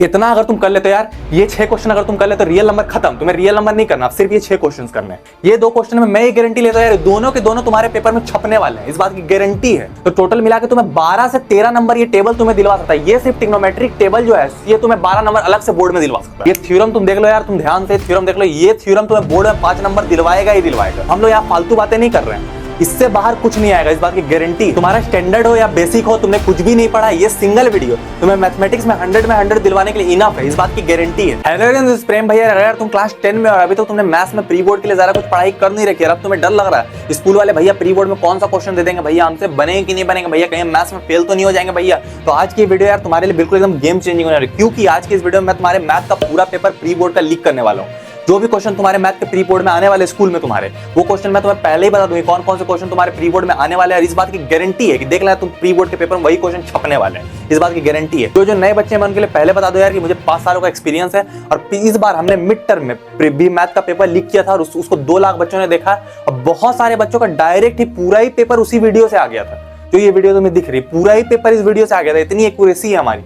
इतना अगर तुम कर लेते हो यार, ये 6 क्वेश्चन अगर तुम कर लेते हो रियल नंबर खत्म। तुम्हें रियल नंबर नहीं करना, सिर्फ ये 6 क्वेश्चन करने हैं। ये 2 क्वेश्चन में मैं ये गारंटी लेता हूं यार, दोनों के दोनों तुम्हारे पेपर में छपने वाले हैं, इस बात की गारंटी है। तो टोटल मिला के तुम्हें 12 से 13 नंबर ये टेबल तुम्हें दिलवा सकता है। ये सिर्फ ट्रिग्नोमेट्रिक टेबल जो है ये तुम्हें 12 नंबर अलग से बोर्ड में दिलवा सकता है। ये थ्योरम तुम देख लो यार, तुम ध्यान से थ्योरम देख लो, ये थ्योरम तुम्हें बोर्ड में 5 नंबर दिलवाएगा ही दिलवाएगा। हम लोग यहाँ फालतू बातें नहीं कर रहे हैं, इससे बाहर कुछ नहीं आएगा, इस बात की गारंटी। तुम्हारा स्टैंडर्ड हो या बेसिक हो, तुमने कुछ भी नहीं पढ़ा, ये सिंगल वीडियो तुम्हें मैथमेटिक्स में 100 में 100 दिलवाने के लिए इनफ है, इस बात की गारंटी है। हेलो गाइस, प्रेम भैया। अगर तुम क्लास 10 में हो अभी तो तुमने मैथ्स में प्री बोर्ड के लिए ज्यादा कुछ पढ़ाई कर नहीं रखी है, अब तुम्हें डर लग रहा है स्कूल वाले भैया प्री बोर्ड में कौन सा क्वेश्चन दे देंगे भैया, हमसे बनेंगे कि नहीं बनेंगे भैया, कहीं मैथ्स में फेल तो नहीं हो जाएंगे भैया। तो आज की वीडियो यार तुम्हारे लिए बिल्कुल एकदम गेम चेंजिंग होने वाली है, क्योंकि आज की इस वीडियो में मैं तुम्हारे मैथ का पूरा पेपर प्री बोर्ड का लीक करने वाला हूँ। जो भी क्वेश्चन तुम्हारे मैथ के प्री बोर्ड में आने वाले स्कूल में तुम्हारे, वो क्वेश्चन मैं तुम्हें पहले ही बता दूंगी कौन कौन से क्वेश्चन तुम्हारे प्री बोर्ड में आने वाले हैं। इस बात की गारंटी है कि देख लेना तुम प्री बोर्ड के पेपर में वही क्वेश्चन छपने वाले हैं, इस बात की गारंटी है। जो नए बच्चे हैं मैं उनके लिए पहले बता दो यार कि मुझे 5 सालों का एक्सपीरियंस है, और इस बार हमने मिड टर्म में भी मैथ का पेपर लीक किया था और उसको 2 लाख बच्चों ने देखा, और बहुत सारे बच्चों का डायरेक्ट ही पूरा ही पेपर उसी वीडियो से आ गया था। जो ये वीडियो तुम्हें दिख रही, पूरा ही पेपर इस वीडियो से आ गया था। इतनी एक्यूरेसी है हमारी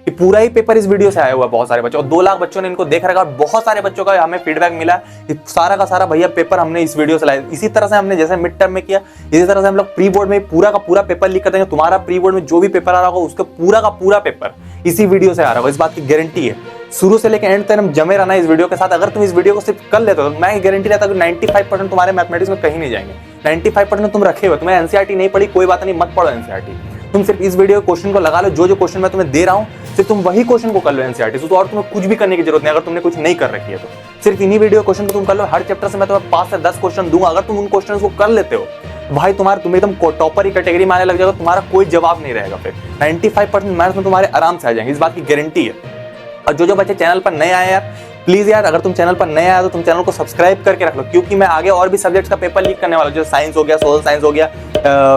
कि पूरा ही पेपर इस वीडियो से आया हुआ है। बहुत सारे बच्चों, और 2 लाख बच्चों ने इनको देख रखा, और बहुत सारे बच्चों का हमें फीडबैक मिला कि सारा का सारा भैया पेपर हमने इस वीडियो से लाया। इसी तरह से हमने जैसे मिड टर्म में किया, इसी तरह से हम लोग प्री बोर्ड में पूरा का पूरा पेपर लीक कर देंगे। तुम्हारा प्री बोर्ड में जो भी पेपर आ रहा होगा उसका पूरा का पूरा पेपर इसी वीडियो से आ रहा होगा, इस बात की गारंटी है। शुरू से लेकर एंड तक हम जमे रहना इस वीडियो के साथ। अगर तुम इस वीडियो को सिर्फ कर लेते हो तो मैं गारंटी रहता हूं कि 95% तुम्हारे मैथमेटिक्स में कहीं नहीं जाएंगे। 95% तुम रखे हो, तुम्हें एनसीईआरटी नहीं पढ़ी कोई बात नहीं, मत पढ़ो एनसीईआरटी। तुम सिर्फ इस वीडियो क्वेश्चन को लगा लो, जो क्वेश्चन मैं तुम्हें दे रहा हूं सिर्फ तुम वही क्वेश्चन को कर लो एनसीईआरटी से, तो और तुम्हें कुछ भी करने की जरूरत नहीं। अगर तुमने कुछ नहीं कर रखी है तो सिर्फ इन्हीं वीडियो क्वेश्चन को तुम कर लो। हर चैप्टर से मैं तुम्हें 5 से 10 क्वेश्चन दूंगा, अगर तुम उन क्वेश्चन को कर लेते हो भाई तुम एकदम टॉपर ही कैटेगरी में आने लग जाएगा, तुम्हारा कोई जवाब नहीं रहेगा। फिर 95% मैथ्स में तुम्हारे आराम से आ जाएंगे, इस बात की गारंटी है। और जो बच्चे चैनल पर नए आए यार, प्लीज यार अगर तुम चैनल पर नए आए तो तुम चैनल को सब्सक्राइब करके रख लो, क्योंकि मैं आगे और भी सब्जेक्ट्स का पेपर लीक करने वाला हूं। जैसे साइंस हो गया, सोशल साइंस हो गया,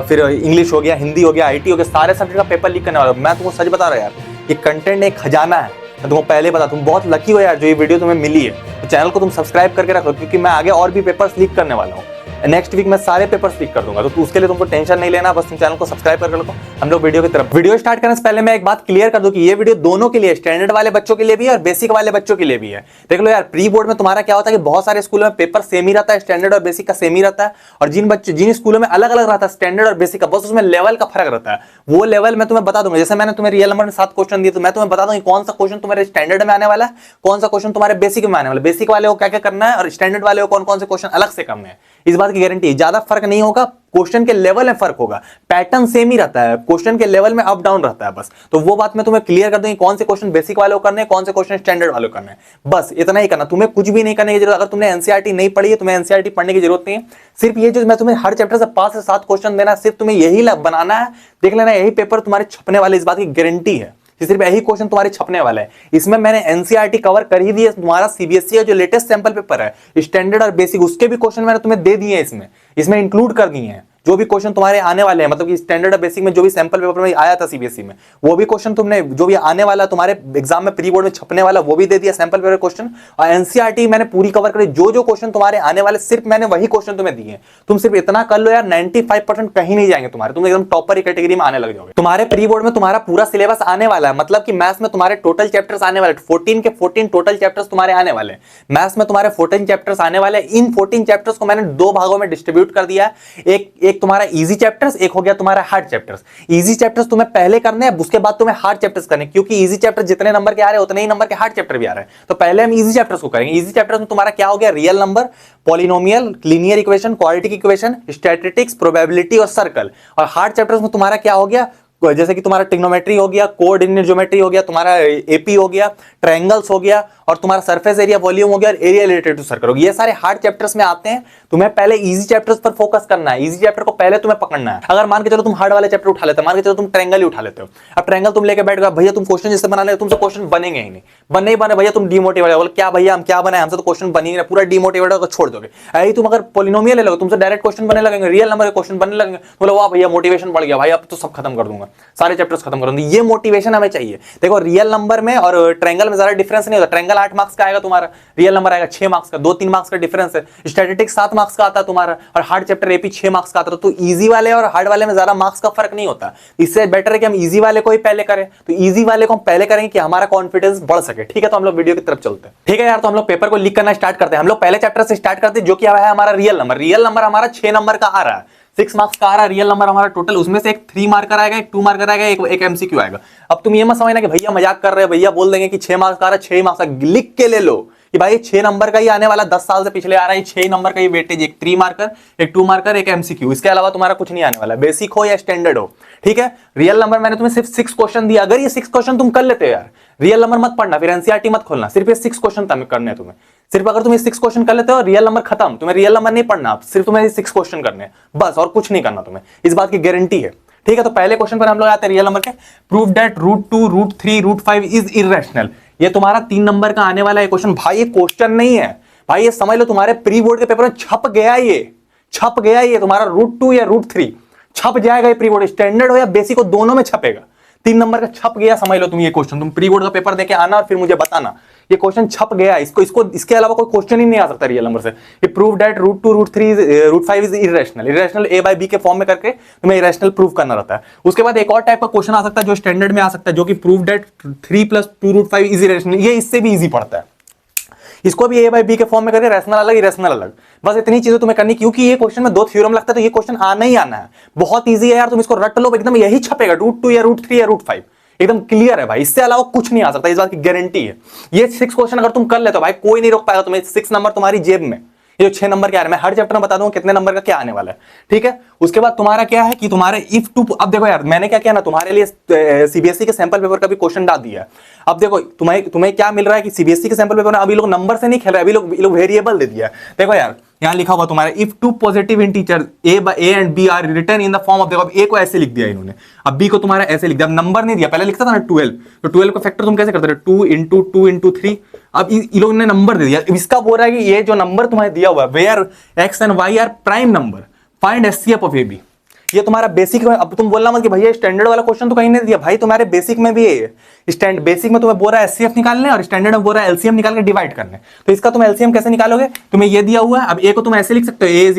फिर इंग्लिश हो गया, हिंदी हो गया, आईटी हो गया, सारे सब्जेक्ट का पेपर लीक करने वाला हूं। मैं तुमको सच बता रहा हूं यार, ये कंटेंट एक खजाना है। मैं तुमको पहले बता, तुम बहुत लकी हो यार जो ये वीडियो तुम्हें मिली है। तो चैनल को तुम सब्सक्राइब करके रख लो, क्योंकि मैं आगे और भी पेपर्स लीक करने वाला हूँ। नेक्स्ट वीक मैं सारे पेपर्स लीक कर दूंगा, तो उसके लिए तुमको टेंशन नहीं लेना, बस तुम चैनल को सब्सक्राइब करके लो। हम लोग वीडियो की तरफ। वीडियो स्टार्ट करने से पहले मैं एक बात क्लियर कर दूं कि ये वीडियो दोनों के लिए, स्टैंडर्ड वाले बच्चों के लिए भी है और बेसिक वाले बच्चों के लिए भी है। देख लो यार, प्री बोर्ड में तुम्हारा क्या होता है कि बहुत सारे स्कूलों में पेपर सेम ही रहता है, स्टैंडर्ड और बेसिक का सेम ही रहता है, और जिन स्कूलों में अलग अलग रहता है स्टैंडर्ड और बेसिक का, बस उसमें लेवल का फर्क रहता है। वो लेवल मैं तुम्हें बता दूंगा। जैसे मैंने तुम्हें रियल नंबर में 7 क्वेश्चन दिए, तो मैं तुम्हें बता दूंगा कौन सा क्वेश्चन तुम्हारे स्टैंडर्ड में आने वाला है, कौन सा क्वेश्चन तुम्हारे बेसिक में आने वाला है, बेसिक वाले को क्या क्या करना है, और स्टैंडर्ड वाले को कौन कौन से क्वेश्चन अलग से करने हैं, इस बात की गारंटी है। ज्यादा फर्क नहीं होगा, क्वेश्चन के लेवल में फर्क होगा, पैटर्न सेम ही रहता है, क्वेश्चन के लेवल में अप डाउन रहता है बस। तो वो बात मैं तुम्हें क्लियर कर दूंगी, कौन से क्वेश्चन बेसिक वाले को करने हैं, कौन से क्वेश्चन स्टैंडर्ड वाले को करने हैं, बस इतना ही करना। तुम्हें कुछ भी नहीं करने की जरूरत। अगर तुमने एनसीईआरटी नहीं पढ़ी है, तुम्हें एनसीईआरटी पढ़ने की जरूरत नहीं है। सिर्फ ये जो मैं तुम्हें हर चैप्टर से 5 से 7 क्वेश्चन देना, सिर्फ तुम्हें यही बनाना है, देख लेना यही पेपर तुम्हारे छपने वाले, इस बात की गारंटी है। सिर्फ यही क्वेश्चन तुम्हारे छपने वाला है। इसमें मैंने एनसीईआरटी कवर कर ही दी है। तुम्हारा सीबीएसई का जो लेटेस्ट सैंपल पेपर है स्टैंडर्ड और बेसिक, उसके भी क्वेश्चन मैंने तुम्हें दे दिए हैं, इसमें इंक्लूड कर दिए हैं। जो भी क्वेश्चन तुम्हारे आने वाले हैं, मतलब कि स्टैंडर्ड और बेसिक में जो भी सैंपल पेपर में आया था सीबीएसई में, वो भी क्वेश्चन तुमने जो भी आने वाला तुम्हारे एग्जाम में प्री बोर्ड में छपने वाला, वो भी दे दिया सैंपल पेपर क्वेश्चन। और एनसीईआरटी मैंने पूरी कवर करी, जो क्वेश्चन तुम्हारे आने वाले सिर्फ मैंने वही क्वेश्चन तुम्हें दिए। तुम सिर्फ इतना कर लो यार, 95% कहीं नहीं जाएंगे तुम्हारे, तुम एकदम टॉपर की कैटेगरी में आने लग जाओगे। तुम्हारे प्री बोर्ड में तुम्हारा पूरा सिलेबस आने वाला है, मतलब कि मैथ्स में तुम्हारे टोटल चैप्टर्स आने वाले 14 के 14 टोटल चैप्टर्स तुम्हारे आने वाले। मैथ्स में तुम्हारे 14 चैप्टर्स आने वाले। इन 14 चैप्टर्स को मैंने 2 भागों में डिस्ट्रीब्यूट कर दिया है। एक तुम्हारा इजी चैप्टर्स, एक हो गया तुम्हारा हार्ड चैप्टर्स। इजी चैप्टर्स तुम्हें पहले करने हैं, उसके बाद तुम्हें हार्ड चैप्टर्स करने, क्योंकि इजी चैप्टर जितने नंबर के आ रहे हैं उतने ही नंबर के हार्ड चैप्टर भी आ रहे हैं। तो पहले हम इजी चैप्टर्स को करेंगे। इजी चैप्टर्स में तुम्हारा क्या हो गया, real number, polynomial, linear equation, quadratic equation, statistics, probability और सर्कल। और हार्ड चैप्टर्स में तुम्हारा क्या हो गया, जैसे कि तुम्हारा ट्रिग्नोमेट्री हो गया, कोऑर्डिनेट ज्योमेट्री हो गया, तुम्हारा एपी हो गया, ट्रायंगल्स हो गया, और तुम्हारा सरफेस एरिया वॉल्यूम हो गया, और एरिया रिलेटेड टू सर्कल हो गया। ये सारे हार्ड चैप्टर्स में आते हैं। तुम्हें पहले इजी चैप्टर्स पर फोकस करना है, इजी चैप्टर को पहले तुम्हें पकड़ना है। अगर मान के चलो तुम हार्ड वाले चैप्टर उठा लेते हो, मान के चलो तुम ट्रायंगल ही उठा लेते हो, अब ट्रायंगल तुम लेके बैठ गए, भैया तुम क्वेश्चन जैसे बना ले, तुमसे क्वेश्चन बनेंगे ही नहीं, बने भैया तुम डिमोटिवेट हो, क्या भैया हम क्या बनाए, हमसे तो क्वेश्चन बन ही नहीं, पूरा डिमोटिवेट होकर छोड़ दोगे। यही तुम अगर पॉलिनोमियल ले लो, तुमसे डायरेक्ट क्वेश्चन बनने लगेंगे, रियल नंबर के क्वेश्चन बनने लगेंगे, बोलो वाह भैया मोटिवेशन बढ़ गया, भाई अब तो सब खत्म कर दूंगा। सारे चैप्टर्स खत्म कर दूं। ये मोटिवेशन हमें चाहिए। देखो रियल नंबर में और ट्रायंगल में ज्यादा डिफरेंस नहीं होता। ट्रायंगल 8 मार्क्स का आएगा तुम्हारा, रियल नंबर आएगा 6 मार्क्स का, 2-3 मार्क्स का डिफरेंस है। स्टैटिस्टिक्स 7 मार्क्स का आता है तुम्हारा, और हार्ड चैप्टर एपी 6 मार्क्स का आता है। तो इजी वाले और हार्ड वाले में ज्यादा मार्क्स का फर्क नहीं होता। इससे बेटर है कि हम इजी वाले को ही पहले करें। तो इजी वाले को हम पहले करेंगे कि हमारा कॉन्फिडेंस बढ़ सके। ठीक है, तो हम लोग वीडियो की तरफ चलते हैं। ठीक है यार, तो हम लोग पेपर को लीक करना स्टार्ट करते हैं। हम लोग पहले चैप्टर से स्टार्ट करते हैं, जो कि है हमारा रियल नंबर। रियल नंबर हमारा 6 नंबर का आ रहा है, 6 मार्क्स का आ रहा है रियल नंबर हमारा टोटल। उसमें से एक 3 मार्कर आएगा, एक 2 मार्कर आएगा, एक एमसीक्यू आएगा। अब तुम ये मत समझना कि भैया मजाक कर रहे हैं, भैया बोल देंगे कि 6 मार्क्स का आ रहा है, 6 मार्क्स का लिख के ले लो कि भाई 6 नंबर का ही आने वाला, 10 साल से पिछले आ रहा है 6 नंबर का ही वेटेज, एक 3 मार्कर, एक 2 मार्कर, एक एमसीक्यू। इसके अलावा तुम्हारा कुछ नहीं आने वाला, बेसिक हो या स्टैंडर्ड हो। ठीक है, रियल नंबर मैंने तुम्हें सिर्फ 6 क्वेश्चन दिया। अगर ये 6 क्वेश्चन तुम कर लेते हो यार, रियल नंबर मत पढ़ना, फिर एनसीईआरटी मत खोलना, सिर्फ ये 6 क्वेश्चन करने हैं तुम्हें। सिर्फ अगर तुम ये 6 क्वेश्चन कर लेते हो, रियल नंबर खत्म। तुम्हें रियल नंबर नहीं पढ़ना, सिर्फ तुम्हें 6 क्वेश्चन करने हैं बस, और कुछ नहीं करना तुम्हें, इस बात की गारंटी है। ठीक है, तो पहले क्वेश्चन पर हम लोग आते हैं रियल नंबर के। Prove that √2, √3, √5 is irrational. ये तुम्हारा 3 नंबर का आने वाला है क्वेश्चन। भाई ये क्वेश्चन नहीं है भाई, ये समझ लो तुम्हारे प्री बोर्ड के पेपर में छप गया, ये छप गया, ये तुम्हारा √2 या √3 छप जाएगा। ये प्री बोर्ड स्टैंडर्ड हो या बेसिक हो, दोनों में छपेगा। 3 नंबर का छप गया, समझ लो तुम ये क्वेश्चन। तुम प्री बोर्ड का पेपर देके आना और फिर मुझे बताना ये क्वेश्चन छप गया। इसके अलावा कोई क्वेश्चन ही नहीं आ सकता रियल नंबर से। ये prove that √2, √3, √5 is irrational. Irrational A by B के फॉर्म में करके तुम्हें इररेशनल प्रूव करना रहता है। उसके बाद एक और टाइप का क्वेश्चन आ सकता है जो स्टैंडर्ड में आ सकता है, जो कि प्रूव दैट 3 + 2 √5 इज इररेशनल। ये इससे भी इजी पड़ता है। इसको भी A by B के फॉर्म में करके रैशनल अलग, इरेशनल अलग। बस इतनी चीजें तुम्हें करनी, क्योंकि ये क्वेश्चन में 2 थ्योरम लगता है, तो ये क्वेश्चन आना ही आना है। बहुत इजी है यार, तुम इसको रट लो, एकदम यही छपेगा, √2 या √3 या √5 एकदम क्लियर है भाई। इससे अलावा कुछ नहीं आ सकता, इस बात की गारंटी है। ये 6 क्वेश्चन अगर तुम कर लेते हो भाई, कोई नहीं रोक पाएगा तुम्हें। 6 नंबर तुम्हारी जेब में। ये जो 6 नंबर के आ रहे हैं, मैं हर चैप्टर में बता दूंगा कितने नंबर का क्या आने वाला है। ठीक है, उसके बाद तुम्हारा क्या है कि तुम्हारे इफ टू, अब देखो यार मैंने क्या किया ना, तुम्हारे लिए सीबीएसई के सैंपल पेपर का भी क्वेश्चन डाल दिया। अब देखो तुम्हें क्या मिल रहा है कि सीबीएसई के सैंपल पेपर में अभी लोग नंबर से नहीं खेल रहे, अभी लोग वेरिएबल दे दिया। देखो यार यहां लिखा हुआ तुम्हारा if 2 positive integer A and B are written in the form of, देखो अब A को ऐसे लिख दिया इन्होंने, अब B को तुम्हारा ऐसे लिख दिया। अब नंबर नहीं दिया, पहले लिखता था ना 12, तो 12 को फैक्टर तुम कैसे करते थे, 2 × 2 × 3। अब इन लोगों ने नंबर दे दिया। इसका बोल रहा है कि ये जो नंबर तुम्हें दिया हुआ है, where X and Y are prime number, find HCF of AB। ये तुम्हारा बेसिक में। अब तुम बोलना मत कि भैया स्टैंडर्ड वाला क्वेश्चन तो कहीं नहीं दिया। भाई तुम्हारे बेसिक में भी है, बेसिक में तुम्हें बोल रहा है HCF निकालने, और स्टैंडर्ड में बोल रहा है LCM निकाल के डिवाइड करने। तो इसका तुम LCM कैसे निकालोगे, तुम्हें ये दिया हुआ है। अब A को तुम ऐसे लिख सकते हो, A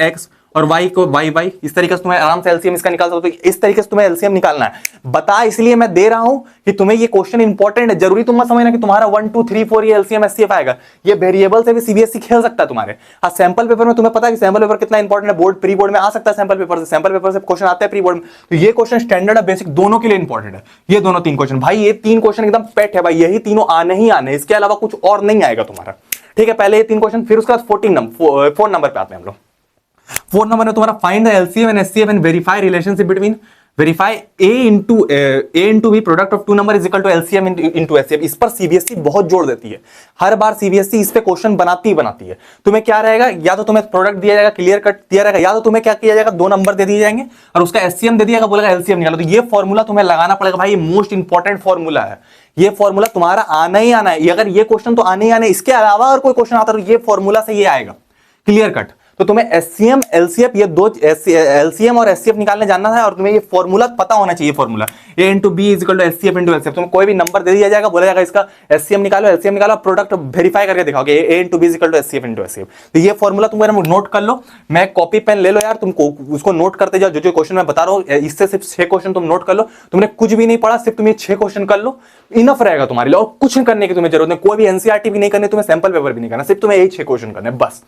= x और Y को y, इस तरीके से तुम्हें आराम से LCM इसका निकाल सकते हो। इस तरीके से तुम्हें LCM निकालना है। बता इसलिए मैं दे रहा हूं कि तुम्हें ये क्वेश्चन इंपॉर्टेंट है। जरूरी तुम मत समझना कि तुम्हारा 1 2 3 4 ये LCM HCF आएगा। ये वेरिएबल से भी सीबीएसई खेल सकता है तुम्हारे। हाँ, सैंपल पेपर में तुम्हें पता है कि सैंपल पेपर कितना इंपॉर्टेंट है। बोर्ड प्री बोर्ड में आ सकता है सैंपल पेपर से क्वेश्चन आते हैं प्री बोर्ड में। तो ये क्वेश्चन स्टैंडर्ड और बेसिक दोनों के लिए इंपॉर्टेंट है। ये दोनों 3 क्वेश्चन भाई, ये 3 क्वेश्चन एकदम पेट है भाई, यही तीनों आने ही आने, इसके अलावा कुछ और नहीं आएगा तुम्हारा। ठीक है, पहले ये 3 क्वेश्चन, फिर उसके बाद 4 नंबर पे आते हैं हम लोग। 4 नंबर में तुम्हारा find the LCM and HCF and verify relationship between, verify A into B product of 2 number is equal to LCM into HCF। इस पर सीबीएसई बहुत जोर देती है। हर बार सीबीएसई इस पे क्वेश्चन बनाती है। तुम्हें क्या रहेगा, या तो तुम्हें प्रोडक्ट दिया जाएगा, क्लियर कट दिया रहेगा, या तो तुम्हें क्या किया जाएगा, 2 नंबर दे दिए जाएंगे और उसका HCM दे दिया बोलेगा LCM निकालो। तो ये फॉर्मूला तुम्हें लगाना पड़ेगा भाई, ये मोस्ट इंपॉर्टेंट फॉर्मूला है। ये फॉर्मूला तुम्हारा आना ही आना है। अगर ये क्वेश्चन तो आने ही आने, इसके अलावा अगर कोई क्वेश्चन आता है तो ये फॉर्मूला से ये आएगा क्लियर कट। तो तुम्हें SCM LCF, ये दो LCM और HCF निकालने जानना है, और तुम्हें ये फॉर्मूला पता होना चाहिए। Formula A into B is equal to HCF into LCF। तुम्हें कोई भी नंबर दे दिया जाएगा, बोला जाएगा इसका SCM निकालो, LCM निकालो, प्रोडक्ट वेरीफाई करके दिखाओगे A into B is equal to HCF into LCF। तो ये फॉर्मूला तुम नोट कर लो। मैं कॉपी पेन ले लो यार, तुमको उसको नोट करते जाओ। जो क्वेश्चन मैं बता रहा हूँ, इससे सिर्फ 6 क्वेश्चन तुम नोट कर लो। तुमने कुछ भी नहीं पढ़ा, सिर्फ तुम ये 6 क्वेश्चन कर लो, इनफ रहेगा तुम्हारे लिए। और कुछ करने की तुम्हें जरूरत नहीं, कोई भी एनसीईआरटी भी नहीं करनी, तुम्हें सैंपल पेपर भी नहीं करना, सिर्फ तुम्हें यही 6 क्वेश्चन करने बस।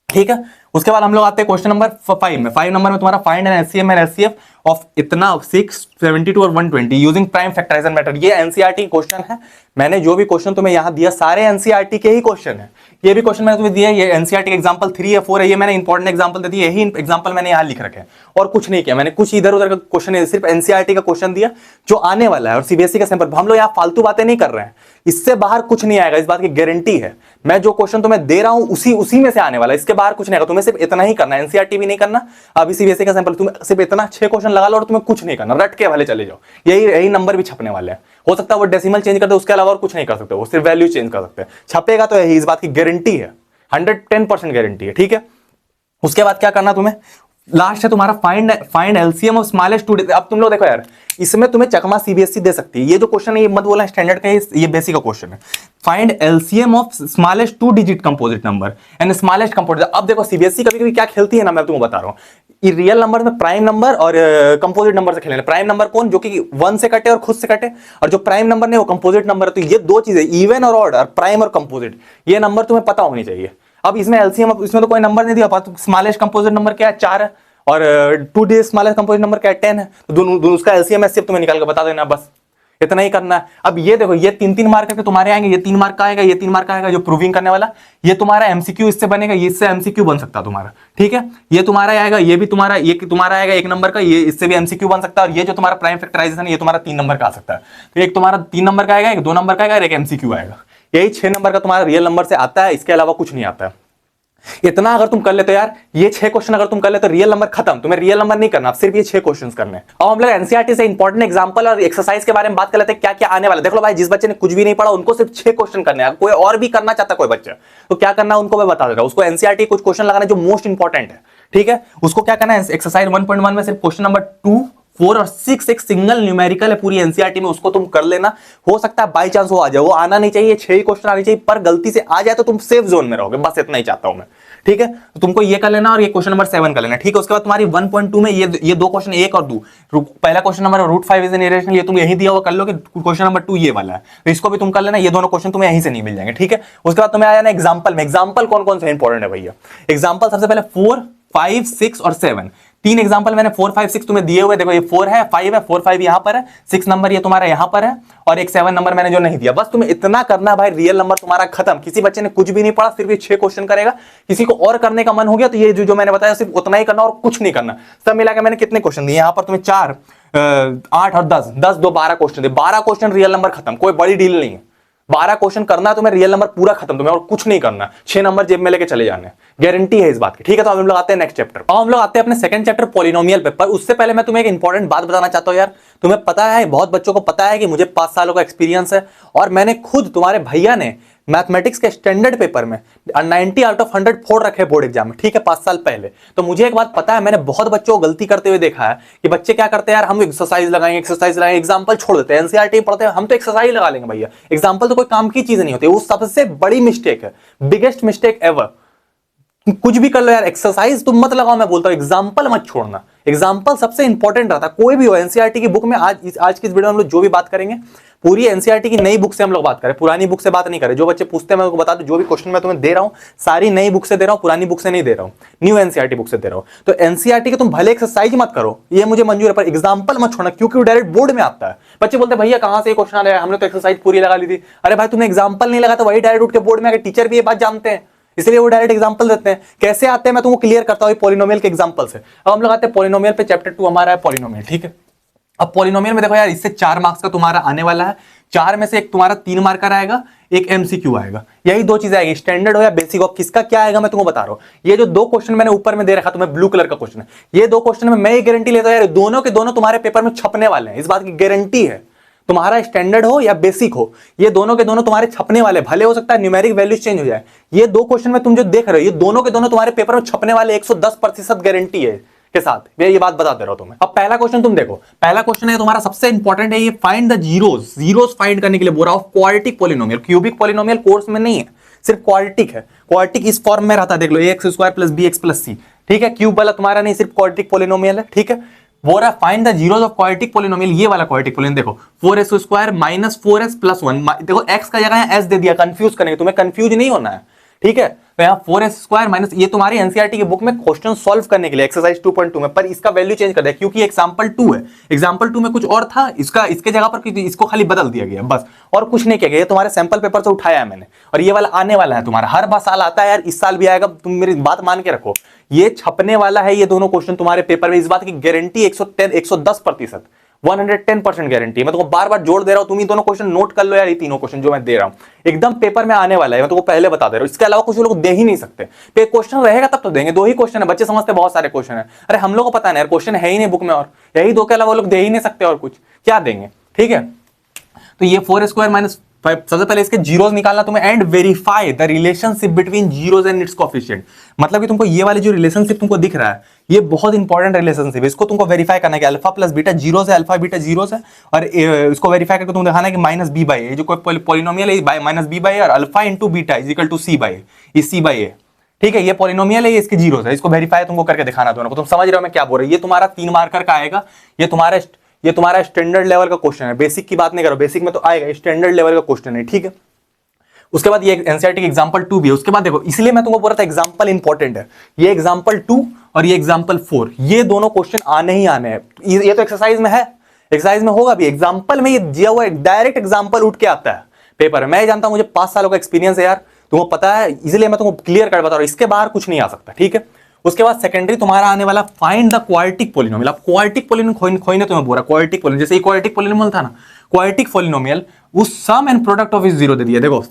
ठीक है, उसके बाद हम लोग आते हैं क्वेश्चन नंबर 5 में। 5 नंबर में तुम्हारा find an LCM and HCF of इतना 6, 72 और 120 यूजिंग प्राइम फैक्टराइजेशन मेथड। ये एनसीईआरटी क्वेश्चन है। मैंने जो भी क्वेश्चन तुम्हें यहां दिया सारे एनसीईआरटी के ही क्वेश्चन है। ये भी क्वेश्चन मैंने तुम्हें दिया, ये एनसीईआरटी एग्जांपल 3 या 4 है। ये मैंने इंपॉर्टेंट एग्जांपल दे दिए, यही एग्जांपल मैंने यहां लिख रखे हैं और कुछ नहीं किया मैंने। कुछ इधर उधर का क्वेश्चन है, सिर्फ एनसीईआरटी का क्वेश्चन दिया जो आने वाला है और सीबीएसई का सैंपल। हम लोग यहाँ फालतू बातें नहीं कर रहे हैं, इससे बाहर कुछ नहीं आएगा, इस बात की गारंटी है। मैं जो क्वेश्चन तुम्हें दे रहा हूं उसी में से आने वाला है, इसके बाहर कुछ नहीं आएगा। तुम्हें सिर्फ इतना ही करना है, एनसीईआरटी भी नहीं करना, अभी सीबीएसई का सैंपल, तुम सिर्फ इतना 6 क्वेश्चन लगा लो और तुम्हें कुछ नहीं करना, रट के वाले चले जाओ। यही नंबर भी छपने वाले हैं। हो सकता है वो डेसिमल चेंज कर दे, उसके अलावा और कुछ नहीं कर सकते, वो सिर्फ वैल्यू चेंज कर सकते हैं। छपेगा तो यही, इस बात की गारंटी है, 110% गारंटी है। ठीक है, उसके बाद क्या करना तुम्हें, लास्ट है तुम्हारा find LCM of smallest two. अब तुम लोग देखो यार, इसमें तुम्हें चकमा सीबीएसई दे सकती है। ये जो क्वेश्चन है ये मत बोलना स्टैंडर्ड का, ये बेसिक का क्वेश्चन है। Find LCM of smallest 2 digit composite number and smallest composite. अब देखो सीबीएसई कभी कभी क्या खेलती है ना, मैं तुमको बता रहा हूँ, रियल नंबर में प्राइम नंबर और कंपोजिट नंबर से खेलने। प्राइम नंबर कौन, जो कि 1 से कटे और खुद से कटे, और जो प्राइम नंबर नहीं वो कंपोजिट नंबर है। तो ये दो चीजें, इवन और ऑड, और प्राइम और कंपोजिट, ये नंबर तुम्हें पता होनी चाहिए। अब इसमें एलसीएम, इसमें तो कोई नंबर नहीं दिया, स्मॉलेस्ट कंपोजिट नंबर क्या है, 4 है, और 2 डिजिट स्मॉलेस्ट कंपोजिट नंबर क्या है, 10 है। तो दोनों उसका एलसीएम सिर्फ तुम्हें निकाल के बता देना, बस इतना ही करना है। अब ये देखो, ये 3-3 मार्क करके तुम्हारे आएंगे, ये 3 मार्क का आएगा, ये 3 मार्क का आएगा जो प्रूविंग करने वाला। ये तुम्हारा एमसीक्यू इससे बनेगा, ये इससे एमसीक्यू बन सकता है तुम्हारा, ठीक है। ये तुम्हारा आएगा, ये भी तुम्हारा, ये तुम्हारा आएगा 1 नंबर का, ये इससे भी एमसीक्यू बन सकता है। और ये जो तुम्हारा प्राइम फैक्टराइजेशन है, ये तुम्हारा 3 नंबर का आ सकता है। तो एक तुम्हारा 3 नंबर का आएगा, एक 2 नंबर का आएगा, एक एमसीक्यू आएगा। यही 6 नंबर का तुम्हारा रियल नंबर से आता है, इसके अलावा कुछ नहीं आता है। इतना अगर तुम कर लेते यार, ये 6 क्वेश्चन अगर तुम कर लेते तो रियल नंबर खत्म। तुम्हें रियल नंबर नहीं करना, सिर्फ ये 6 क्वेश्चंस करने हैं। अब हम लोग एनसीईआरटी से इंपॉर्टेंट एग्जांपल और एक्सरसाइज के बारे में बात कर लेते हैं, क्या क्या आने वाला है। देख लो भाई, जिस बच्चे ने कुछ भी नहीं पढ़ा उनको सिर्फ 6 क्वेश्चन करने हैं। कोई और भी करना चाहता है कोई बच्चा, तो क्या करना है उनको मैं बता दे रहा हूं। उसको एनसीईआरटी कुछ क्वेश्चन लगाना जो मोस्ट इंपॉर्टेंट है, ठीक है। उसको क्या करना है, एक्सरसाइज 1.1 में सिर्फ क्वेश्चन नंबर 2, 4 और 6 एक सिंगल न्यूमेरिकल है पूरी एनसीईआरटी में, उसको तुम कर लेना। हो सकता है बाई चांस वो आ जाए, वो आना नहीं चाहिए, 6 ही क्वेश्चन आने चाहिए, पर गलती से आ जाए तो तुम सेफ जोन में रहोगे, बस इतना ही चाहता हूं मैं, ठीक है। तो तुमको ये कर लेना और ये क्वेश्चन नंबर 7 कर लेना, ठीक है। उसके बाद तुम्हारी 1.2 में ये 2 क्वेश्चन, 1 और 2, पहला question number √5 is an irrational, ये तुम यही दिया हुआ कर लो कि क्वेश्चन नंबर 2 ये वाला है, तो इसको भी तुम कर लेना। ये दोनों क्वेश्चन तुम्हें यहीं से नहीं मिल जाएंगे, ठीक है। उसके बाद तुम्हें आ जाना एग्जाम्पल में। एग्जाम्पल कौन कौन से इंपॉर्टेंट है भैया, एग्जाम्पल सबसे पहले 4, 5, 6 और 7। 3 एग्जाम्पल मैंने 4, 5, 6 तुम्हें दिए हुए। देखो ये 4 है, 5 है, 4, 5 यहां पर है, 6 नंबर ये तुम्हारा यहां पर है, और एक 7 नंबर मैंने जो नहीं दिया। बस तुम्हें इतना करना है भाई, रियल नंबर तुम्हारा खत्म। किसी बच्चे ने कुछ भी नहीं पढ़ा, सिर्फ ये 6 क्वेश्चन करेगा। किसी को और करने का मन हो गया तो ये जो मैंने बताया सिर्फ उतना ही करना और कुछ नहीं करना। सब मिला के मैंने कितने क्वेश्चन दिए यहाँ पर तुम्हें, 4, 8 और 10, 10 2 12 क्वेश्चन दिए। 12 क्वेश्चन रियल नंबर खत्म, कोई बड़ी डील नहीं है। 12 क्वेश्चन करना है तुम्हें, रियल नंबर पूरा खत्म तुम्हें, और कुछ नहीं करना। 6 नंबर जेब में लेके चले जाने, गारंटी है इस बात की, ठीक है। तो हम लोग आते हैं नेक्स्ट चैप्टर। अब हम लोग आते हैं अपने सेकंड चैप्टर पॉलिनोमियल पे। पर उससे पहले मैं तुम्हें एक इंपॉर्टेंट बात बताना चाहता हूं यार। तुम्हें पता है, बहुत बच्चों को पता है कि मुझे 5 सालों का एक्सपीरियंस है, और मैंने खुद, तुम्हारे भैया ने मैथमेटिक्स के स्टैंडर्ड पेपर में 90 आउट ऑफ 100 फोड़ रखे बोर्ड एग्जाम में, ठीक है, 5 साल पहले। तो मुझे एक बात पता है, मैंने बहुत बच्चों को गलती करते हुए देखा है कि बच्चे क्या करते हैं यार, हम एक्सरसाइज लगाएंगे, एग्जाम्पल छोड़ देते हैं। एनसीईआरटी पढ़ते हैं हम तो एक्सरसाइज लगा लेंगे भैया, एग्जाम्पल तो कोई काम की चीज नहीं होती। वो सबसे बड़ी मिस्टेक है, बिगेस्ट मिस्टेक एवर। कुछ भी कर लो यार, एक्सरसाइज तुम मत लगाओ, मैं बोलता हूं एग्जाम्पल मत छोड़ना। एग्जाम्पल सबसे इंपॉर्टेंट रहता है, कोई भी हो। एनसीईआरटी की बुक में आज की इस वीडियो में हम लोग जो भी बात करेंगे, पूरी एनसीईआरटी की नई बुक से हम लोग बात करें, पुरानी बुक से बात नहीं करें। जो बच्चे पूछते हैं मैं उनको बता दूं, जो भी क्वेश्चन मैं तुम्हें दे रहा हूं सारी नई बुक से दे रहा हूं, पुरानी बुक से नहीं दे रहा हूं, न्यू एनसीईआरटी बुक से दे रहा हूं। तो एनसीईआरटी के तुम भले एक्सरसाइज मत करो, ये मुझे मंजूर है, पर एग्जाम्पल मत छोड़ना, क्योंकि वो डायरेक्ट बोर्ड में आता है। बच्चे बोलते हैं भैया कहां से क्वेश्चन आ रहा है, हमने तो एक्सरसाइज पूरी लगा ली थी। अरे भाई तुमने एग्जाम्पल नहीं लगा तो वही डायरेक्ट उठ के बोर्ड में आके, टीचर भी ये बात जानते हैं, इसलिए वो डायरेक्ट एग्जांपल देते हैं। कैसे आते हैं मैं तुमको क्लियर करता हूं पॉलिनोमियल के एग्जांपल से। अब हम लोग आते हैं पॉलिनोमियल पे, चैप्टर 2 हमारा है पॉलिनोमियल, ठीक है। अब पॉलिनोमियल में देखो यार, इससे 4 मार्क्स का तुम्हारा आने वाला है। 4 में से एक तुम्हारा 3 मार्क का आएगा, एक एमसीक्यू आएगा। यही 2 चीजें आएगी, स्टैंडर्ड हो या बेसिक हो। किसका क्या आएगा मैं तुमको बता रहा हूं। ये जो 2 क्वेश्चन मैंने ऊपर में दे रखा तुम्हें, ब्लू कलर का क्वेश्चन है, ये 2 क्वेश्चन में मैं ये गारंटी लेता हूं यार, दोनों के दोनों तुम्हारे पेपर में छपने वाले हैं, इस बात की गारंटी है। तुम्हारा स्टैंडर्ड हो या बेसिक हो, ये दोनों के दोनों तुम्हारे छपने वाले। भले हो सकता है न्यूमेरिक वैल्यूज चेंज हो जाए, ये 2 क्वेश्चन में तुम जो देख रहे हो, ये दोनों के दोनों तुम्हारे पेपर में छपने वाले, 110% गारंटी है के साथ, मैं ये बात बता दे रहा हूं तुम्हें। अब पहला क्वेश्चन तुम देखो, पहला क्वेश्चन है तुम्हारा सबसे इंपॉर्टेंट है, ये फाइंड द जीरोस फाइंड करने के लिए बोल रहा हूं, quadratic polynomial. Cubic polynomial course में नहीं है, सिर्फ क्वाड्रेटिक है। क्वाड्रेटिक इस फॉर्म में रहता है, देख लो, ax² + bx + c, ठीक है। क्यूब वाला तुम्हारा नहीं, सिर्फ क्वाड्रेटिक पॉलिनोमियल है, ठीक है। वो रहा find the zeros of quadratic polynomial, ये वाला क्वाड्रेटिक पॉलिनोमियल देखो, 4x² - 4s + 1। देखो x का जगह है s दे दिया, कंफ्यूज करने, तुम्हें कंफ्यूज नहीं होना है, ठीक है। तो यहाँ 4s² - ये तुम्हारी एनसीईआरटी की बुक में क्वेश्चन सॉल्व करने के लिए एक्सरसाइज 2.2 में, पर इसका वैल्यू चेंज कर दिया क्योंकि एग्जांपल 2 है। एग्जांपल 2 में कुछ और था, इसके जगह पर इसको खाली बदल दिया गया, बस, और कुछ नहीं किया गया। ये तुम्हारे सैंपल पेपर से उठाया है मैंने, और ये वाला आने वाला है तुम्हारा, हर बार साल आता है यार, इस साल भी आएगा, तुम मेरी बात मान के रखो, ये छपने वाला है। ये दोनों क्वेश्चन तुम्हारे पेपर में, इस बात की गारंटी 110%, 110% गारंटी। मैं तुमको बार बार जोड़ दे रहा हूं, तुम ये दोनों क्वेश्चन नोट कर लो यार, ये तीनों क्वेश्चन जो मैं दे रहा हूं एकदम पेपर में आने वाला है, मैं तुमको पहले बता दे रहा हूं। इसके अलावा कुछ लोग दे ही नहीं सकते, तो एक क्वेश्चन रहेगा तब तो देंगे। 2 ही क्वेश्चन है, बच्चे समझते बहुत सारे क्वेश्चन है, अरे हम लोग को पता नहीं यार, क्वेश्चन है ही नहीं बुक में, और यही 2 के अलावा वो लोग दे ही नहीं सकते, और कुछ क्या देंगे, ठीक है। तो ये 4² - 5, सबसे पहले इसके जीरोस निकालना तुम्हें, and verify the relationship between zeros and it's coefficient. मतलब कि तुमको ये वाली जो रिलेशनशिप तुमको दिख रहा है, ये बहुत इंपॉर्टेंट रिलेशनशिप है, इसको तुमको वेरीफाई करना है कि अल्फा प्लस बीटा जीरो है, अल्फा बीटा जीरो है, और इसको वेरीफाई करके तुम दिखाना है कि माइनस बी बाई ए, जो कोई पॉलिनोमियल है माइनस बी बाई और alpha into beta is equal to c by a, c by a. ठीक है, ये पॉलिनोमियल है, ये इसके जीरो है, इसको वेरीफाई तुमको करके दिखाना दोनों को। तुम समझ रहे हो मैं क्या बोल रहा हूं? ये तुम्हारा 3 मार्कर का आएगा, ये तुम्हारा स्टैंडर्ड लेवल का क्वेश्चन है, बेसिक की बात नहीं करो, बेसिक में तो आएगा, स्टैंडर्ड लेवल का क्वेश्चन है। ठीक है, उसके बाद ये एनसीईआरटी एग्जांपल 2 भी है। उसके बाद देखो, इसलिए मैं तुमको बोल रहा था एग्जांपल इंपॉर्टेंट है, ये एग्जांपल 2 और ये एग्जांपल 4, ये दोनों क्वेश्चन आने ही आने हैं। ये तो एक्सरसाइज में है, एक्सरसाइज में होगा भी, एग्जांपल में ये दिया हुआ डायरेक्ट एग्जांपल उठ के आता है पेपर में। मैं जानता हूं, मुझे 5 सालों का एक्सपीरियंस है यार, तुमको पता है, इसलिए मैं तुमको क्लियर कर बता रहा हूं, इसके बाहर कुछ नहीं आ सकता। ठीक है, उसके बाद सेकेंडरी तुम्हारा आने वाला फाइंड द क्वाड्रेटिक पॉलिनोमियल। अब क्वाड्रेटिक पॉलिनोमियल खोजने तुम्हें बोल रहा, क्वाड्रेटिक पॉलिनोमियल, जैसे क्वाड्रेटिक पॉलिनोमियल था ना, क्वाड्रेटिक पॉलिनोमियल, उस sum and product of its zero दे दिया। देखो,